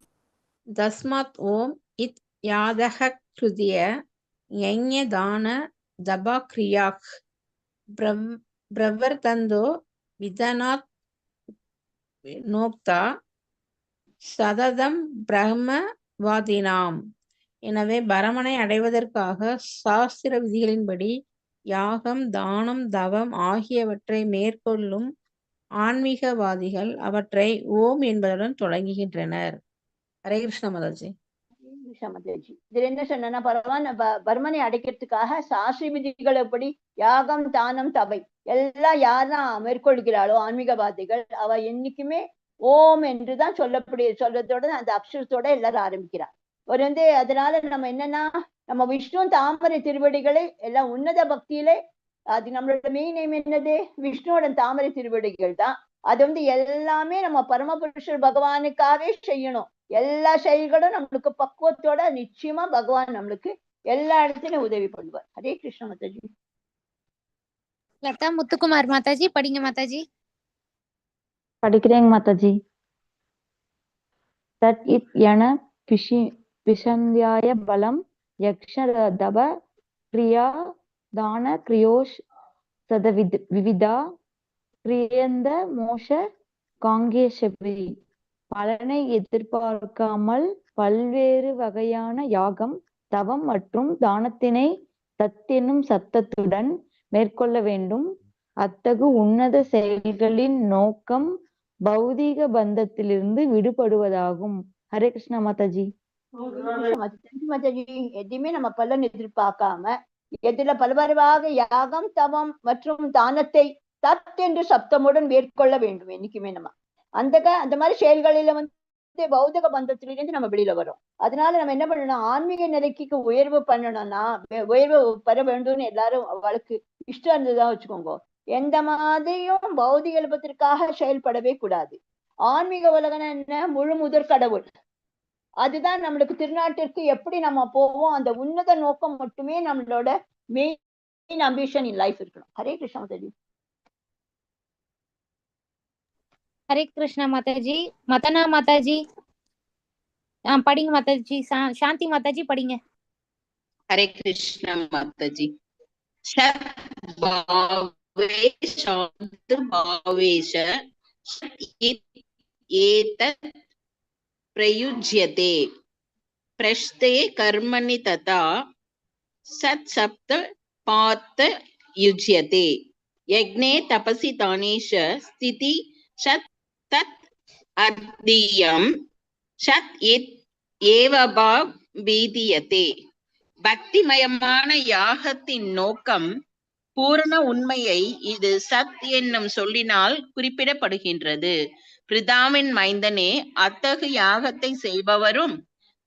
தஸ்மாத் ஓம் இத் யாதஹ கிருதிய யஞ்ஞ தான தபா கிரியாக் பிரவர்தந்தோ விதனாத் நோக்தா சததம் பிரம்மவாதினாம். எனவே பரமனை அடைவதற்காக சாஸ்திர விதிகளின்படி யாகம் தானம் தவம் ஆகியவற்றை மேற்கொள்ளும் ஆன்மீகவாதிகள் அவற்றை ஓம் என்பதுடன் தொடங்குகின்றனர். ஹரே கிருஷ்ண மாதாஜி. இதுல என்ன சொன்னா பரமனை அடைக்கிறதுக்காக சாஸ்திர விதிகளப்படி யாகம் தானம் தவை எல்லாம் யார்தான் மேற்கொள்கிறாளோ ஆன்மீகவாதிகள் அவ என்னைக்குமே ஓம் என்றுதான் சொல்றதோட அந்த அக்ஷரத்தோட எல்லாரும் ஆரம்பிக்கிறார். அதனால நம்ம என்னன்னா நம்ம விஷ்ணு தாமரை திருவடிகளை எல்லாம் உன்னத பக்தியிலே அது நம்மளோட மெயின் எய்ம் என்னது, விஷ்ணுவோட தாமரை திருவடிகள் தான். அது எல்லாமே நம்ம பரமபுருஷர் பகவானுக்காகவே செய்யணும். எல்லா செயல்களும் நம்மளுக்கு பக்குவத்தோட நிச்சயமா பகவான் நம்மளுக்கு எல்லா இடத்துலயும் உதவி பண்ணுவார். ஹரே கிருஷ்ண மாதாஜி. லதா முத்துக்குமார் மாதாஜி படிங்க மாதாஜி. படிக்கிறேங்க மாதாஜி. தத் இத் யன பிஷந்த்யாய பலம் யக்ஷ தப கிரியா தான கிரியோஷ் சத விவிதா கிரியந்த மோஷ காங்கேஷபி. பலனை எதிர்பார்க்காமல் பல்வேறு வகையான யாகம் தவம் மற்றும் தானத்தினை தத் என்னும் சத்தத்துடன் மேற்கொள்ள வேண்டும். அத்தகு உன்னத செயல்களின் நோக்கம் பௌதீக பந்தத்திலிருந்து விடுபடுவதாகும். ஹரே கிருஷ்ணா மாதாஜி. மாதாஜி எதையுமே நம்ம பலன் எதிர்பார்க்காம எதுல பல்வேறுவாக யாகம் தவம் மற்றும் தானத்தை தத் என்று சப்தமுடன் மேற்கொள்ள வேண்டும். என்னைக்குமே நம்ம அந்த மாதிரி செயல்களில பௌதிக பந்தத்திலிருந்து நம்ம வெளியில வரும். அதனால நம்ம என்ன பண்ணணும், ஆன்மீக நிலைக்கு உயர்வு பண்ணணும்னா உயர்வு பெற வேண்டும்னு எல்லாரும் அவளுக்கு இஷ்டம் இருந்ததுதான் வச்சுக்கோங்க. எந்த மாதிரியும் பௌதிக எழுப்பத்திற்காக செயல்படவே கூடாது. ஆன்மீக உலகம் என்ன, முழு முதற் கடவுள். அதுதான் நம்மளுக்கு திருநாட்டிற்கு எப்படி நம்ம போவோம், அந்த உன்னத நோக்கம் மட்டுமே நம்மளோட மெயின் அம்பிஷன் இன் லைஃப் இருக்கணும். ஹரே கிருஷ்ணா மாதாஜி. ஹரே கிருஷ்ணா மாதாஜி. மதனா மாதாஜி படிங்க மாதாஜி. சாந்தி மாதாஜி படிங்க. ஹரே கிருஷ்ணா மாதாஜி. प्रयुज्यते प्रश्ते कर्मणि तथा सत् सप्त पात युज्यते यज्ञे तपसि दानेश स्थिति शत तत् अध्ययम शत एवबा வீதியதே. பக்திமயமான யாகத்தின் நோக்கம் பூரண உண்மையை இது சத் என்னும் சொல்லினால் குறிப்பிடப்படுகின்றது. பிரிதாவின் மைந்தனே அத்தகு யாகத்தை செய்பவரும்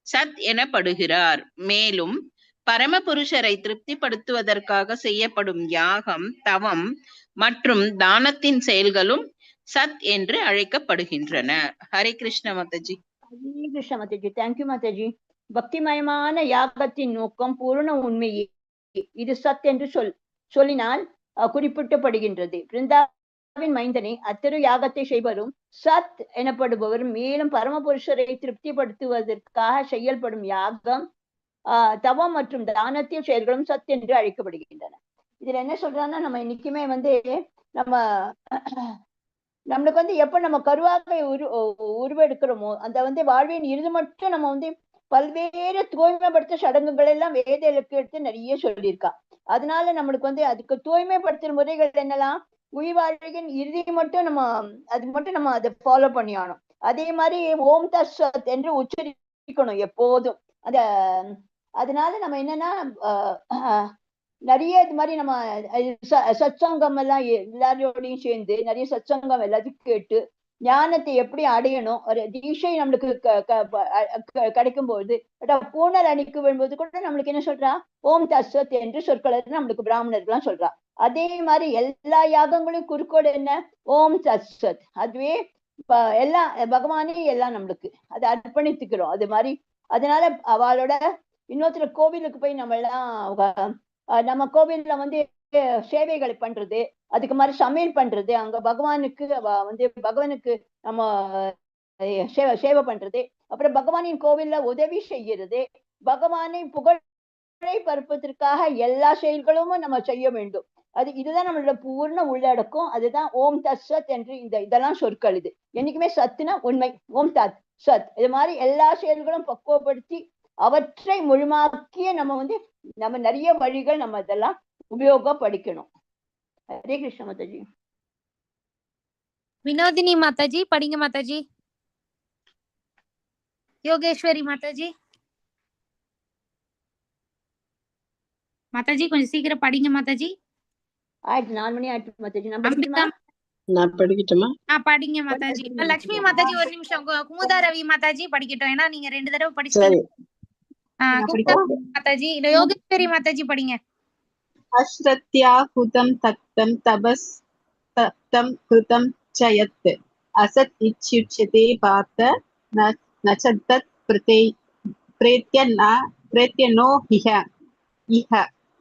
சத் எனப்படுகிறார். மேலும் பரமபுருஷரை திருப்திப்படுத்துவதற்காக செய்யப்படும் யாகம் தவம் மற்றும் தானத்தின் செயல்களும் சத் என்று அழைக்கப்படுகின்றன. ஹரே கிருஷ்ண மாதாஜி. ஹரே கிருஷ்ண மாதாஜி. தேங்க்யூ மாதாஜி. பக்திமயமான யாகத்தின் நோக்கம் பூர்ண உண்மையே. இது சத் என்று சொல்லினால் குறிப்பிட்டப்படுகின்றது. பிருந்தாவின் மைந்தனே, அத்திரு யாகத்தை செய்வரும் சத் எனப்படுபவரும் மேலும் பரமபுருஷரை திருப்திப்படுத்துவதற்காக செயல்படும் யாகம் தவம் மற்றும் தானத்திய செயல்களும் சத் என்று அழைக்கப்படுகின்றன. இதுல என்ன சொல்றாங்கன்னா, நம்ம இன்னைக்குமே நம்மளுக்கு எப்ப நம்ம கருவாக உருவெடுக்கிறோமோ அந்த வாழ்வின் இறுதி மட்டும் நம்ம பல்வேறு தூய்மைப்படுத்த சடங்குகள் எல்லாம் வேத இலக்கு எடுத்து நிறைய சொல்லியிருக்கா. அதனால நம்மளுக்கு அதுக்கு தூய்மைப்படுத்துற முறைகள் என்னெல்லாம், உயிர் வாழ்வின் இறுதி மட்டும் நம்ம அதை ஃபாலோ பண்ணியானோம். அதே மாதிரி ஓம் தத் சத் என்று உச்சரிக்கணும் எப்போதும். அதனால நம்ம என்னன்னா நிறைய இது மாதிரி நம்ம சத்சங்கம் எல்லாம் எல்லாரோடையும் சேர்ந்து நிறைய சத்சங்கம் எல்லாத்தையும் கேட்டு ஞானத்தை எப்படி அடையணும், ஒரு தீட்சை நம்மளுக்கு கிடைக்கும் போது பூனல் அணிக்கு வரும்போது கூட நம்மளுக்கு என்ன சொல்றா, ஓம் தத் என்று சொற்களை நம்மளுக்கு பிராமணர்கள்லாம் சொல்றா. அதே மாதிரி எல்லா யாகங்களையும் குறுக்கோடு என்ன, ஓம் தத். அதுவே எல்லாம் பகவானே எல்லாம் நம்மளுக்கு அதை அர்ப்பணித்துக்கிறோம். அது மாதிரி அதனால அவளோட இன்னொருத்தர் கோவிலுக்கு போய் நம்ம கோவில்ல சேவைகளை பண்றது, அதுக்கு மாதிரி சமையல் பண்றது, அங்க பகவானுக்கு நம்ம சேவை பண்றது, அப்புறம் பகவானின் கோவில்ல உதவி செய்யறது, பகவானை புகழை பரப்புவதற்காக எல்லா செயல்களும் நம்ம செய்ய வேண்டும். இதுதான் நம்மளோட பூர்ண உள்ளடக்கம். அதுதான் ஓம் தத் சத் என்று இதெல்லாம் சொற்கள். இது என்னைக்குமே சத்துனா உண்மை, ஓம் தத் சத். இது மாதிரி எல்லா செயல்களும் பக்குவப்படுத்தி அவற்றை முழுமாக்கிய நம்ம நிறைய வழிகள் நம்ம இதெல்லாம் உபயோகப்படுத்தணும். ஹரே கிருஷ்ண மாதாஜி. வினோதினி மாதாஜி படிங்க மாதாஜி. யோகேஸ்வரி மாதாஜி. மாதாஜி கொஞ்சம் சீக்கிரம் படிங்க மாதாஜி. 4 மணி ஆயிட்டு மாதாஜி. நான் படிக்கட்டுமா? படிங்க மாதாஜி. லட்சுமி மாதாஜி ஒரு நிமிஷம். குமுதா ரவி மாதாஜி படிக்கட்டும், ஏன்னா நீங்க 2 தடவை படிச்சீங்க. மாதாஜி. யோகேஸ்வரி மாதாஜி படிங்க. அஸ்ரத்யா ஹுதம் தக்தம் தபஸ் தப்தம் கிருதம் சயத் அசத் இச்யுச்யதே பாத்த நசத்தத் பிரேத்யனோ இஹ.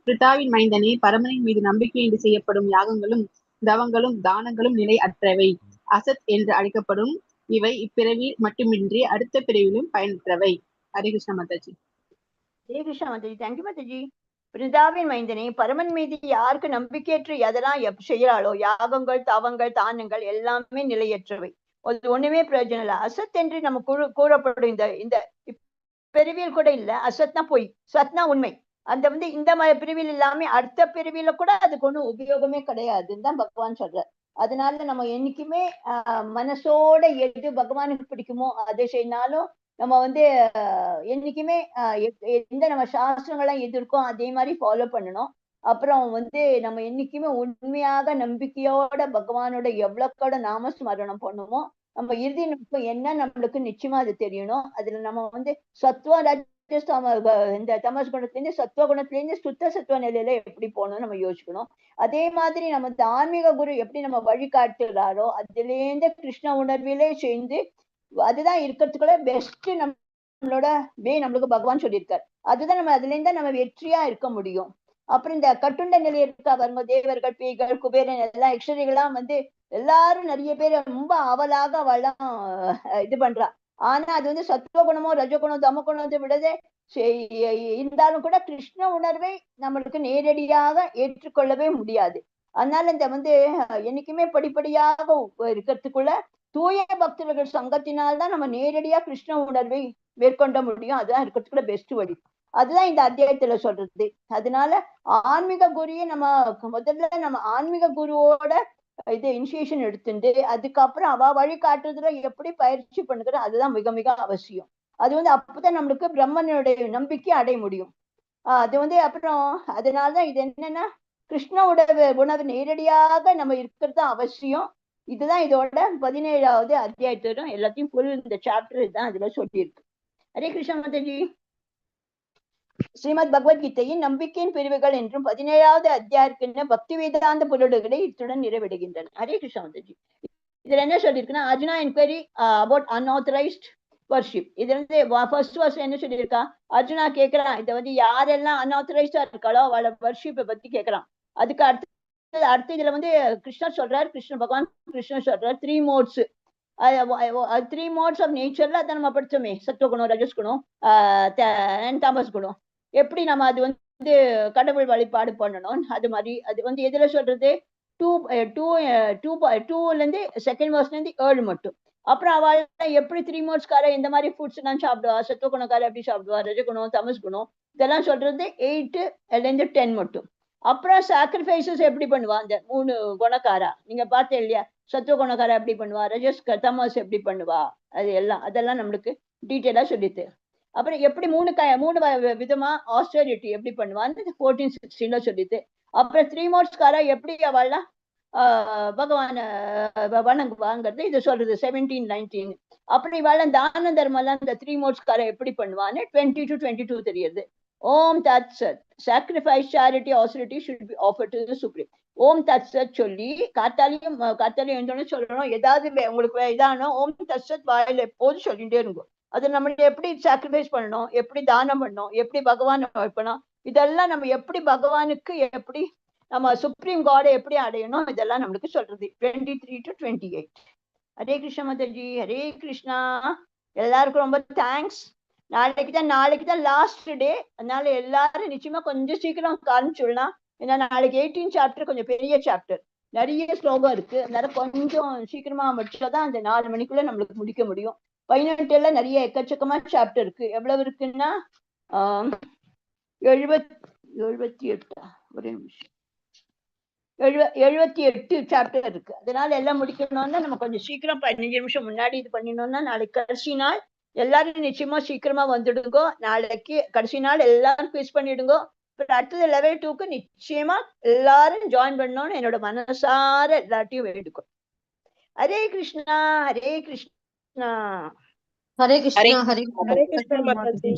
பிருதாவின் மைந்தனே, பரமனின் மீது நம்பிக்கையின்றி செய்யப்படும் யாகங்களும் தவங்களும் தானங்களும் நிலை அற்றவை, அசத் என்று அழைக்கப்படும். இவை இப்பிறவியில் மட்டுமின்றி அடுத்த பிறவிலும் பயனற்றவை. ஹரே கிருஷ்ண மாதாஜி. ஹரே கிருஷ்ண மாதாஜி. தேங்க்யூ மாதாஜி. பிருந்தாவின் மைந்தனே, பரமன் மீது யாருக்கு நம்பிக்கையற்று எதெல்லாம் செய்யறாளோ, யாகங்கள் தவங்கள் தானங்கள் எல்லாமே நிலையற்றவை, அது ஒண்ணுமே பிரயோஜனம் இல்லை. அசத் என்று நம்ம கூறப்படும் இந்த பிரிவில் கூட இல்ல. அசத்னா பொய், சத்னா உண்மை. அந்த இந்த பிரிவில் இல்லாம அடுத்த பிரிவில கூட அதுக்கு ஒண்ணும் உபயோகமே கிடையாதுன்னு தான் பகவான் சொல்றார். அதனால நம்ம என்னைக்குமே மனசோட எது பகவானுக்கு பிடிக்குமோ அதை செய்யினாலும் நம்ம என்னைக்குமே எந்த நம்ம சாஸ்திரங்கள்லாம் எது இருக்கோ அதே மாதிரி ஃபாலோ பண்ணணும். அப்புறம் நம்ம என்னைக்குமே உண்மையாக நம்பிக்கையோட பகவானோட எவ்வளோக்கோட நாம ஸ்மரணம் பண்ணுமோ நம்ம இறுதி நோக்கம் என்ன நம்மளுக்கு நிச்சயமா அது தெரியணும். அதுல நம்ம சத்துவ இந்த தமஸ் குணத்திலிருந்து சத்துவ குணத்திலிருந்து சுத்த சத்துவ நிலையில எப்படி போகணும்னு நம்ம யோசிக்கணும். அதே மாதிரி நம்ம ஆன்மீக குரு எப்படி நம்ம வழிகாட்டுறாரோ அதுல இருந்து கிருஷ்ண உணர்விலே சேர்ந்து அதுதான் இருக்கிறதுக்குள்ள பெஸ்ட் நம்மளோட நம்மளுக்கு பகவான் சொல்லியிருக்காரு. அதுதான் நம்ம அதுல இருந்தா நம்ம வெற்றியா இருக்க முடியும். அப்புறம் இந்த கட்டுண்ட நிலை இருக்கா பாருங்க, தேவர்கள் பேய்கள் குபேரன் எல்லாம் யக்ஷரிகளாம் எல்லாரும் நிறைய பேர் ரொம்ப அவலாக அவெல்லாம் இது பண்றா. ஆனா அது சத்துவ குணமோ ரஜகுணம் தம குணத்தை விடதே இருந்தாலும் கூட கிருஷ்ண உணர்வை நம்மளுக்கு நேரடியாக ஏற்றுக்கொள்ளவே முடியாது. அதனால இந்த என்னைக்குமே படிப்படியாக இருக்கிறதுக்குள்ள தூய பக்தர்கள் சங்கத்தினால்தான் நம்ம நேரடியா கிருஷ்ண உணர்வை மேற்கொண்ட முடியும். அதுதான் இருக்கிறதுக்குள்ள பெஸ்ட் வழி. அதுதான் இந்த அத்தியாயத்துல சொல்றது. அதனால ஆன்மீக குருயே முதல்ல நம்ம ஆன்மீக குருவோட இனிஷியேஷன் எடுத்துட்டு அதுக்கப்புறம் அவ வழி காட்டுறதுல எப்படி பயிற்சி பண்ணுகிற அதுதான் மிக மிக அவசியம். அது அப்பதான் நம்மளுக்கு பிரம்மனுடைய நம்பிக்கை அடைய முடியும். அது அப்புறம் அதனாலதான் இது என்னன்னா கிருஷ்ண உணவு நேரடியாக நம்ம இருக்கிறது அவசியம். இதுதான் இதோட 17வது அத்தியாயத்தோட எல்லாத்தையும் ஃபுல் இந்த சாப்டர் இதுதான் அதுல சொல்லியிருக்கு. ஹரே கிருஷ்ண மாதாஜி. ஸ்ரீமத் பகவத்கீதையின் நம்பிக்கையின் பிரிவுகள் என்றும் 17வது அத்தியாயத்தின் பக்தி வேதாந்த பொருள்களை இத்துடன் நிறைவடைகின்றன. ஹரே கிருஷ்ண மாதாஜி. இதுல என்ன சொல்லியிருக்குன்னா Arjuna enquiry about unauthorised worship. இதுல இருந்து ஃபர்ஸ்ட் வருஷம் என்ன சொல்லியிருக்கா, அர்ஜுனா கேட்கிறான் இதை வந்து யாரெல்லாம் அன்ஆத்தரைஸ்டா இருக்காளோ அவளை வர்ஷிப்பை பத்தி கேட்கறான். அதுக்கு அடுத்து இதுல வந்து கிருஷ்ணர் சொல்றாரு, பகவான் கிருஷ்ணர் சொல்றாரு 3 modes. 3 modes ஆஃப் நேச்சர்ல அதை நம்ம படிச்சோமே, சத்துவகுணம், ரஜஸ்குணம், தாமஸ் குணம். எப்படி நம்ம அது வந்து கடவுள் வழிபாடு பண்ணணும், அது மாதிரி அது வந்து எதுல சொல்றது 2ல இருந்து செகண்ட் வருஷத்துல இருந்து 7 மட்டும். அப்புறம் அவள் எப்படி 3 modes இந்த மாதிரி ஃபுட்ஸ் எல்லாம் சாப்பிடுவா, சத்துவகுணக்கார எப்படி சாப்பிடுவா, ரஜகுணம், தமஸ் குணம் இதெல்லாம் சொல்றது 8ல இருந்து 10 மட்டும். அப்புறம் சாக்ரிஃபைசஸ் எப்படி பண்ணுவா அந்த 3 குணக்காரா, நீங்க பார்த்தேன் இல்லையா, சத்துவ குணக்காரா எப்படி பண்ணுவா, தமஸ் எப்படி பண்ணுவா, அதெல்லாம் நம்மளுக்கு டீட்டெயிலா சொல்லிட்டு. அப்புறம் எப்படி 3 விதமா ஆஸ்டரிட்டி எப்படி பண்ணுவான்னு 14-16ல சொல்லிட்டு. அப்புறம் 3 modes எப்படி அவள்லாம் பகவான வணங்குவாங்கிறது இது சொல்றது 17-19. அப்படி இவாள் தான தர்மம்லாம் இந்த 3 modes எப்படி பண்ணுவான்னு 20-22 தெரியுது. ஓம் தத் சத். Sacrifice, charity, austerity should be offered to the supreme. ஓம் தத் சத் சொல்லி காத்தாலையும் எழுந்தோன்னு சொல்லணும். ஏதாவது உங்களுக்கு இதானோ ஓம் தத் சத் வாயில எப்போதும் சொல்லிட்டே இருக்கும். அது நம்ம எப்படி சாக்ரிஃபைஸ் பண்ணணும், எப்படி தானம் பண்ணணும், எப்படி பகவான் வைக்கணும், இதெல்லாம் நம்ம எப்படி பகவானுக்கு எப்படி நம்ம சுப்ரீம் காடை எப்படி அடையணும், இதெல்லாம் நம்மளுக்கு சொல்றது 23-28. ஹரே கிருஷ்ண மாதாஜி. ஹரே கிருஷ்ணா. எல்லாருக்கும் ரொம்ப தேங்க்ஸ். நாளைக்கு தான் லாஸ்ட் டே. அதனால எல்லாரும் நிச்சயமா கொஞ்சம் சீக்கிரம் ஆரம்பிச்சுடலாம். ஏன்னா நாளைக்கு 18 சாப்டர் கொஞ்சம் பெரிய சாப்டர், நிறைய ஸ்லோகம் இருக்கு. அதனால கொஞ்சம் சீக்கிரமா முடிச்சாதான் அந்த 4 மணிக்குள்ள நம்மளுக்கு முடிக்க முடியும். 18ல நிறைய எக்கச்சக்கமா சாப்டர் இருக்கு. எவ்வளவு இருக்குன்னா 78 ஒரே நிமிஷம் 78 சாப்டர் இருக்கு. அதனால எல்லாம் முடிக்கணும்னா நம்ம கொஞ்சம் சீக்கிரம் 15 நிமிஷம் முன்னாடி இது பண்ணினோம்னா நாளைக்கு கடைசி நாள் எல்லாரும் நிச்சயமா சீக்கிரமா வந்துடுங்கோ. நாளைக்கு கடைசி நாள் எல்லாரும் குவிஸ் பண்ணிடுங்கோ. அடுத்தது level 2க்கு நிச்சயமா எல்லாரும் ஜாயின் பண்ணணும்னு என்னோட மனசார எல்லாத்தையும் வேண்டுக்கும். ஹரே கிருஷ்ணா. ஹரே கிருஷ்ணா. ஹரே கிருஷ்ணா. ஹரே ஹரே கிருஷ்ணா மாதாஜி.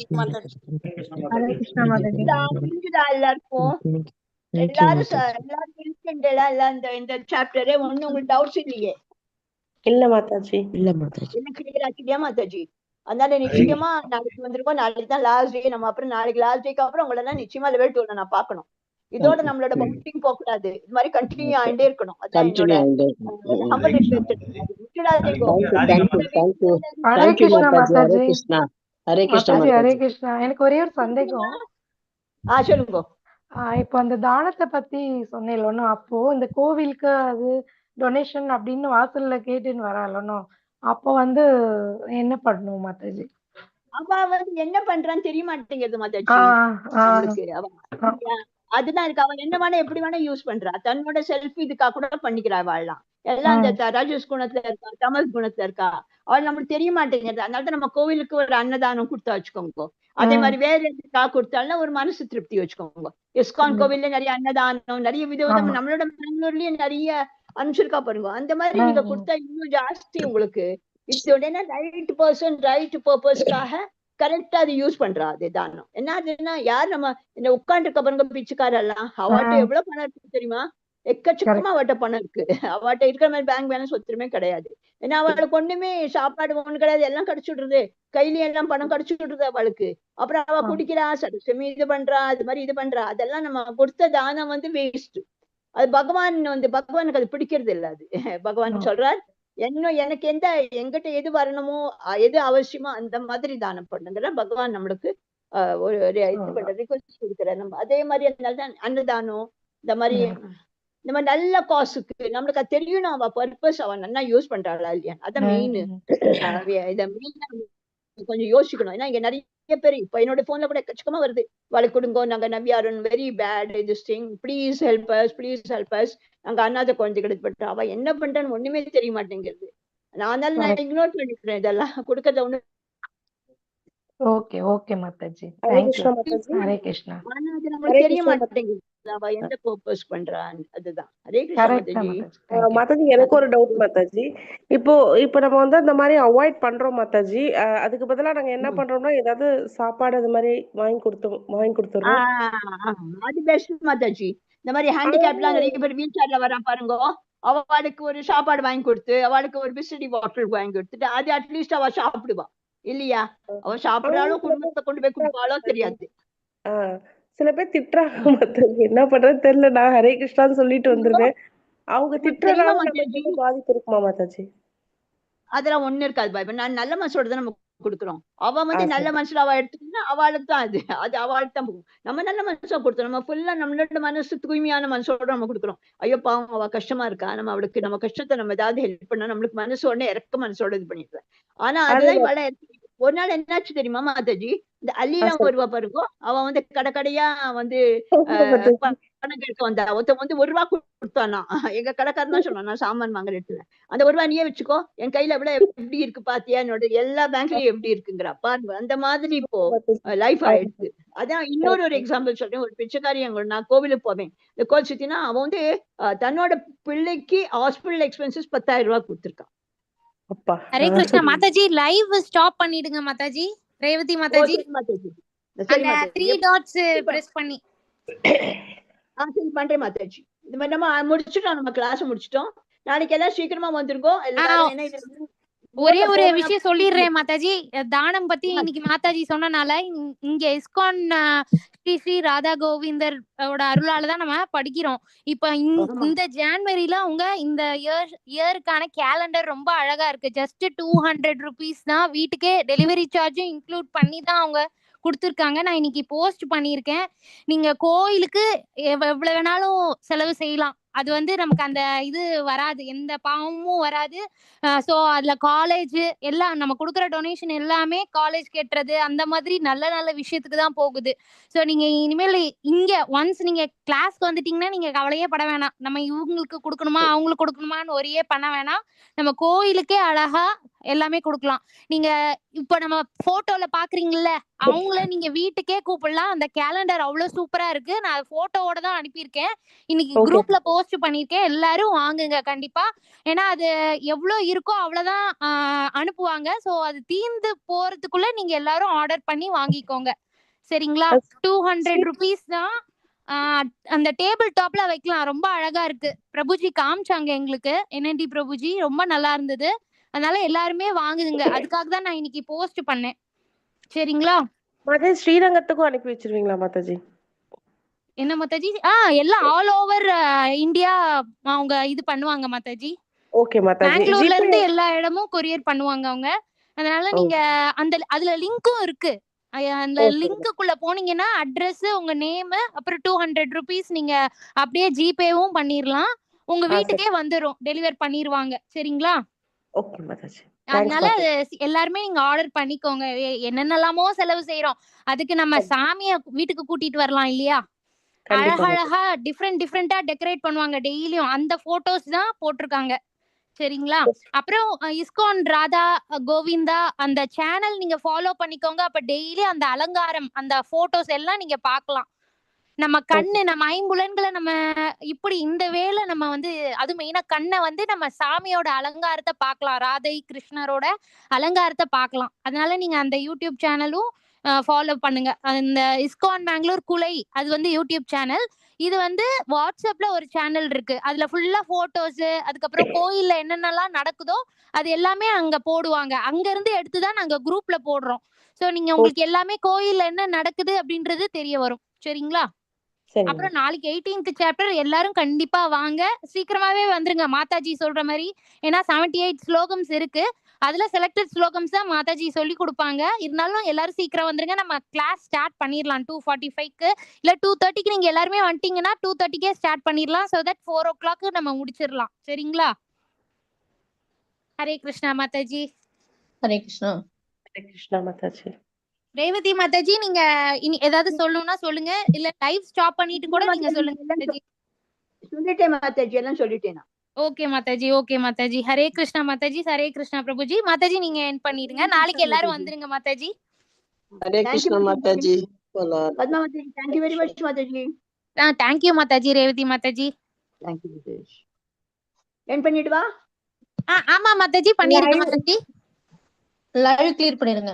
ஹரே கிருஷ்ணா மாதாஜி. புரிஞ்சுதா எல்லாருக்கும்? எல்லாரும் இந்த சாப்டரே ஒண்ணு உங்களுக்கு டவுட்ஸ் இல்லையே? இல்ல மாதாஜி. என்ன கிளியர் ஆச்சுடியா மாதாஜி? அதனால நிச்சயமா நாளைக்கு வந்திருக்கோம். நாளைக்கு தான் லாஸ்ட் டே. நம்ம அப்புறம் நாளைக்கு லாஸ்ட் டேக்கு அப்புறம் உங்களை எல்லாம் நிச்சயமா level 2ல நான் பார்க்கணும். இதோட நம்மளோட பவுண்டிங் போக கூடாது. இது மாதிரி கண்டினியூ ஆயிட்டே இருக்கணும். அதான் என்னோட ஹம்பிள் ரிக்வெஸ்ட். ஹரே கிருஷ்ணா மாதாஜி. ஹரே கிருஷ்ணா. எனக்கு ஒரே ஒரு சந்தேகம். சொல்லுங்க. இப்போ அந்த தானத்தை பத்தி சொன்னேன். அப்போ இந்த கோவிலுக்கு அது டொனேஷன் அப்படின்னு வாசல்ல கேட்டுன்னு வராலோ, அப்போ வந்து என்ன பண்ணணும் மாதாஜி? அவ வந்து என்ன பண்றான்னு தெரிய மாட்டேங்குது மாதாஜி. அதுதான் இருக்கு. அவன் என்ன வேணா எப்படி வேணா யூஸ் பண்றா. தன்னோட செல்ஃப் இதுக்காக கூட பண்ணிக்கிறா. வாழலாம் எல்லாம் அந்த ரஜஸ் குணத்துல இருக்கா, தமஸ் குணத்துல இருக்கா. அவள் நம்மளுக்கு தெரிய மாட்டேங்கிறது. அதனால நம்ம கோவிலுக்கு ஒரு அன்னதானம் கொடுத்தா வச்சுக்கோங்க. அதே மாதிரி வேற எதுக்காக கொடுத்தாலும் ஒரு மனசு திருப்தி வச்சுக்கோங்க. இஸ்கான் கோவில்ல நிறைய அன்னதானம், நிறைய விதவிதம் நம்மளோட பெங்களூர்லயும் நிறைய அனுப்பிச்சிருக்கா பாருங்க. அந்த மாதிரி நீங்க கொடுத்தா இன்னும் ஜாஸ்தி உங்களுக்கு. இதோட ரைட் பர்சன் ரைட் பர்பஸ்க்காக கரெக்டா அது யூஸ் பண்றா. அது தானம் என்ன ஆகுதுன்னா, யார் நம்ம இந்த உட்காந்து இருக்க பாருங்க பிச்சைக்காரெல்லாம், அவட்ட எவ்வளவு பணம் இருக்கு தெரியுமா? எக்கச்சக்கமா அவட்ட பணம் இருக்கு. அவட்ட இருக்கிற மாதிரி பேங்க் பேலன்ஸ் ஒத்துருமே கிடையாது. ஏன்னா அவளுக்கு ஒண்ணுமே சாப்பாடு ஒண்ணு கிடையாது, எல்லாம் கிடைச்சுடுறது. கையில எல்லாம் பணம் கிடைச்சுடுறது அவளுக்கு. அப்புறம் அவ குடிக்கிறா, சடசமி இது பண்றா, அது மாதிரி இது பண்றா. அதெல்லாம் நம்ம கொடுத்த தானம் வந்து வேஸ்ட். அது பகவானுக்கு அது பிடிக்கிறது இல்ல. அது பகவான் சொல்றார், எனக்கு எங்கிட்ட எது வரணுமோ எது அவசியமோ அந்த மாதிரி தானம் பண்ணுங்கிற பகவான் நம்மளுக்கு ஒரு இது பண்ற ரிக்வெஸ்ட் கொடுக்குற. நம்ம அதே மாதிரி அதனாலதான் அன்னதானம் இந்த மாதிரி நல்ல காசுக்கு நம்மளுக்கு அது தெரியணும். அவ பர்பஸ் அவன் நல்லா யூஸ் பண்றாளா இல்லையா, அதான் மெயின். இத மெயின் கொஞ்சம் யோசிக்கணும். ஏன்னா இங்க நிறைய பேர் இப்ப என்னோட போன்ல கூட எக்கச்சக்கமா வருது. வழக்கு கொடுங்கோ, நாங்க நவ்யாரன் very bad this thing, please help us, நாங்க அண்ணாத குழந்தைகளுக்கு பண்றோம். அவ என்ன பண்றான்னு ஒண்ணுமே தெரிய மாட்டேங்கிறது. நான் இக்னோர் பண்ணிக்கிறேன். இதெல்லாம் கொடுக்கறத ஒண்ணு. Okay okay Mataji. ஹரே கிருஷ்ணா. ஆனா அது நம்மளுக்கு தெரிய மாட்டேங்குது அவ எந்த பர்பஸ் பண்றான்னு. அதுதான். ஹரே கிருஷ்ணா மாதாஜி. மாதாஜி எனக்கு ஒரு டவுட் மாதாஜி. இப்போ நம்ம வந்து அந்த மாதிரி அவாய்ட் பண்றோம் மாதாஜி. அதுக்கு பதிலா நாங்க என்ன பண்றோம்னா ஏதாவது சாப்பாடு அது மாதிரி வாங்கி கொடுத்துறோம். அது பெஸ்ட் மாதாஜி. இந்த மாதிரி ஹேண்டிகேப் எல்லாம் நிறைய பேர் வீல் சேர்ல வரா பாருங்க. அவளுக்கு ஒரு சாப்பாடு வாங்கி கொடுத்து அவளுக்கு ஒரு பிஸ்லரி பாட்டில் வாங்கி கொடுத்துட்டு அது அட்லீஸ்ட் அவ சாப்பிடுவா இல்லையா? அவ சாப்பிடுறாளோ குடும்பத்தை கொண்டு போய் கொடுப்பாளோ தெரியாது. சில பேர் திட்டுறாங்க மாதாஜி, என்ன பண்றது தெரியல. நான் ஹரே கிருஷ்ணான்னு சொல்லிட்டு வந்துருவேன். அவங்க திட்டுறதுனால நமக்கு பாதிப்பு இருக்குமா மாதாஜி? அதெல்லாம் ஒண்ணு இருக்காது பாய். நான் நல்ல மனசோட தான் நம்ம கொடுக்குறோம். அவ வந்து நல்ல மனசுல அவ எடுத்துக்கிட்டா அவளுக்கு தான் அது அவளுக்கு தான் போகும். நம்ம நல்ல மனசா கொடுத்தோம். நம்ம ஃபுல்லா நம்மளோட மனசு தூய்மையான மனசோட நம்ம கொடுக்குறோம். ஐயோ பாவம் அவ கஷ்டமா இருக்கா, நம்ம அவளுக்கு நம்ம கஷ்டத்தை நம்ம ஏதாவது ஹெல்ப் பண்ணா நம்மளுக்கு மனசு உடனே இறக்க மனசோட இது பண்ணிடுறேன். ஆனா அதுதான் இவள ஒரு நாள் என்னாச்சு தெரியுமா மாதாஜி? இந்த அள்ளிலாம் வருவா பாருங்க, அவ வந்து கடைக்கடையா வந்து பணம் கேட்க வந்தா. ஒருத்தன் வந்து ₹1 கொடுத்தானா, எங்க கடைக்காரன் தான் சொன்னான், நான் சாமான் வாங்குற இடத்துல அந்த ₹1 நீயே வச்சுக்கோ, என் கையில எவ்வளவு எப்படி இருக்கு பாத்தியா, என்னோட எல்லா பேங்க்லயும் எப்படி இருக்குங்கிறா பாருங்க. அந்த மாதிரி இப்போ லைஃப் ஆயிடுச்சு. அதான் இன்னொரு எக்ஸாம்பிள் சொல்றேன். ஒரு பிச்சைக்காரி நான் கோவிலுக்கு போவேன், இந்த கோவில் சுத்தினா அவன் வந்து தன்னோட பிள்ளைக்கு ஹாஸ்பிட்டல் எக்ஸ்பென்சஸ் ₹10,000 கொடுத்திருக்கான். ஹரே கிருஷ்ணா மாதாஜி, லைவ் ஸ்டாப் பண்ணிடுங்க மாதாஜி. ரேவதி மாதாஜி அந்த 3 டாட்ஸ் பிரஸ் பண்ணி சரி பண்றேன் மாதாஜி. இந்த மாதிரி நம்ம முடிச்சுட்டோம், நம்ம கிளாஸ் முடிச்சிட்டோம். நாளைக்கு எல்லாம் சீக்கிரமா வந்துருக்கோம் எல்லாரும். ஒரே ஒரு விஷயம் சொல்லிடுறேன் மாதாஜி, தானம் பத்தி இன்னைக்கு மாதாஜி சொன்னனால இங்க இஸ்கான் ஸ்ரீ ஸ்ரீ ராதா கோவிந்தர் அருளாலதான் நம்ம படிக்கிறோம். இப்ப இந்த ஜான்வரில அவங்க இந்த இயருக்கான கேலண்டர் ரொம்ப அழகா இருக்கு. ஜஸ்ட் 200 rupees தான், வீட்டுக்கே டெலிவரி சார்ஜும் இன்க்ளூட் பண்ணி தான் அவங்க கொடுத்துருக்காங்க. நான் இன்னைக்கு போஸ்ட் பண்ணியிருக்கேன். நீங்க கோயிலுக்கு எவ்வளவு வேணாலும் செலவு செய்யலாம். அது வந்து நமக்கு அந்த இது வராது, எந்த பாவமும் வராது. சோ அதுல காலேஜ் எல்லாம் நம்ம கொடுக்குற டொனேஷன் எல்லாமே காலேஜ் கட்டுறது அந்த மாதிரி நல்ல நல்ல விஷயத்துக்கு தான் போகுது. சோ நீங்க இனிமேல் இங்க ஒன்ஸ் நீங்க கிளாஸ்க்கு வந்துட்டீங்கன்னா நீங்க கவலையே பட வேணாம். நம்ம இவங்களுக்கு கொடுக்கணுமா அவங்களுக்கு கொடுக்கணுமான்னு ஒரே பண்ண வேணாம். நம்ம கோயிலுக்கே அழகா எல்லாமே கொடுக்கலாம். நீங்க இப்ப நம்ம போட்டோல பாக்குறீங்கல்ல, அவங்கள நீங்க வீட்டுக்கே கூப்பிடலாம். அந்த கேலண்டர் அவ்வளவு சூப்பரா இருக்கு. நான் போட்டோவோட தான் அனுப்பியிருக்கேன். இன்னைக்கு குரூப்ல போஸ்ட் பண்ணிருக்கேன். எல்லாரும் வாங்குங்க கண்டிப்பா. ஏன்னா அது எவ்வளவு இருக்கோ அவ்வளவுதான் அனுப்புவாங்க. சோ அது தீர்ந்து போறதுக்குள்ள நீங்க எல்லாரும் ஆர்டர் பண்ணி வாங்கிக்கோங்க, சரிங்களா? 200 rupees தான். அந்த டேபிள் டாப்ல வைக்கலாம், ரொம்ப அழகா இருக்கு. பிரபுஜி காமிச்சாங்க எங்களுக்கு, என்என்டி பிரபுஜி, ரொம்ப நல்லா இருந்தது. அதனால எல்லாருமே வாங்குங்க. அதுக்காக தான் நான் இன்னைக்கு போஸ்ட் பண்ணேன், சரிங்களா? மாதாஜி ஸ்ரீரங்கத்துக்கும் அனுப்பி வச்சிருவீங்களா மாதாஜி? என்ன மாதாஜி? எல்லாம் ஆல் ஓவர் இந்தியா அவங்க இது பண்ணுவாங்க மாதாஜி. ஓகே மாதாஜி. பெங்களூர்ல இருந்து எல்லா இடமும் கொரியர் பண்ணுவாங்க அவங்க. அதனால நீங்க அதுல லிங்க்கும் இருக்கு. அந்த லிங்க்குள்ள போனீங்கன்னா அட்ரஸ், உங்க நேம், அப்புறம் 200 rupees நீங்க அப்படியே ஜிபேவும் பண்ணிரலாம். உங்க வீட்டுக்கே வந்துரும், டெலிவர் பண்ணிடுவாங்க, சரிங்களா? ஓகே மாதாஜி. அதனால எல்லாருமே நீங்க ஆர்டர் பண்ணிக்கோங்க. என்னென்னலாமோ செலவு செய்யறோம், அதுக்கு நம்ம சாமிய வீட்டுக்கு கூட்டிட்டு வரலாம் இல்லையா? அழகழகா டிஃப்ரெண்டா டெக்கரேட் பண்ணுவாங்க டெய்லியும். அந்த போட்டோஸ் தான் போட்டிருக்காங்க, சரிங்களா? அப்புறம் இஸ்கான் ராதா கோவிந்தா அந்த சேனல் நீங்க ஃபாலோ பண்ணிக்கோங்க. அப்ப டெய்லி அந்த அலங்காரம், அந்த போட்டோஸ் எல்லாம் நீங்க பார்க்கலாம். நம்ம கண்ணு, நம்ம ஐம்புலன்களை நம்ம இப்படி இந்த வேளை நம்ம வந்து அது மெயினா கண்ணை வந்து நம்ம சாமியோட அலங்காரத்தை பார்க்கலாம், ராதை கிருஷ்ணரோட அலங்காரத்தை பார்க்கலாம். அதனால நீங்க அந்த யூடியூப் சேனலும் ஃபாலோ பண்ணுங்க. அந்த இஸ்கான் பெங்களூர் குலை அது வந்து யூடியூப் சேனல். இது வந்து வாட்ஸ்அப்ல ஒரு சேனல் இருக்கு, அதுல ஃபுல்லா போட்டோஸ், அதுக்கப்புறம் கோயில்ல என்னென்னலாம் நடக்குதோ அது எல்லாமே அங்க போடுவாங்க. அங்க இருந்து எடுத்துதான் நாங்க குரூப்ல போடுறோம். சோ நீங்க உங்களுக்கு எல்லாமே கோயில்ல என்ன நடக்குது அப்படின்றது தெரிய வரும், சரிங்களா? அப்புறம் நாளைக்கு 18th சாப்டர் எல்லாரும் கண்டிப்பா வாங்க, சீக்கிரமாவே வந்துருங்க மாதாஜி சொல்ற மாதிரி. ஏன்னா 78 ஸ்லோகம்ஸ் இருக்கு, அதுல செலக்டட் ஸ்லோகம்ஸ் தான் மாதாஜி சொல்லி கொடுப்பாங்க. இருந்தாலும் எல்லாரும் சீக்கிரம் வந்துருங்க. நம்ம கிளாஸ் ஸ்டார்ட் பண்ணிடலாம் 2:45க்கு, இல்ல 2:30க்கு நீங்க எல்லாருமே வந்துட்டீங்கன்னா 2:30க்கே ஸ்டார்ட் பண்ணிடலாம். சோ தட் 4 o'clock நம்ம முடிச்சிடலாம், சரிங்களா? ஹரே கிருஷ்ணா மாதாஜி. ஹரே கிருஷ்ணா. ஹரே கிருஷ்ணா மாதாஜி. ரேவதி மாதாஜி, நீங்க இனி ஏதாவது சொல்லணும்னா சொல்லுங்க, இல்ல லைவ் ஸ்டாப் பண்ணிட்டு கூட நீங்க சொல்லுங்க மாதாஜி. சொல்லிட்டேன் மாதாஜி, எல்லாம் சொல்லிட்டேன். Okay Mataji, okay Mataji. ஹரே கிருஷ்ணா மாதாஜி. ஹரே கிருஷ்ணா பிரபுஜி. மாதாஜி நீங்க எண்ட் பண்ணிடுங்க. நாளைக்கு எல்லாரும் வந்துருங்க Mataji. Hare Krishna Mataji. Padma Mataji, thank you very much Mataji. thank you Mataji. Revathi Mataji, thank you Mataji. End பண்ணிடுவா? ஆமா மாதாஜி பண்ணிருங்க மாதாஜி. லைவ் கிளியர் பண்ணிடுங்க.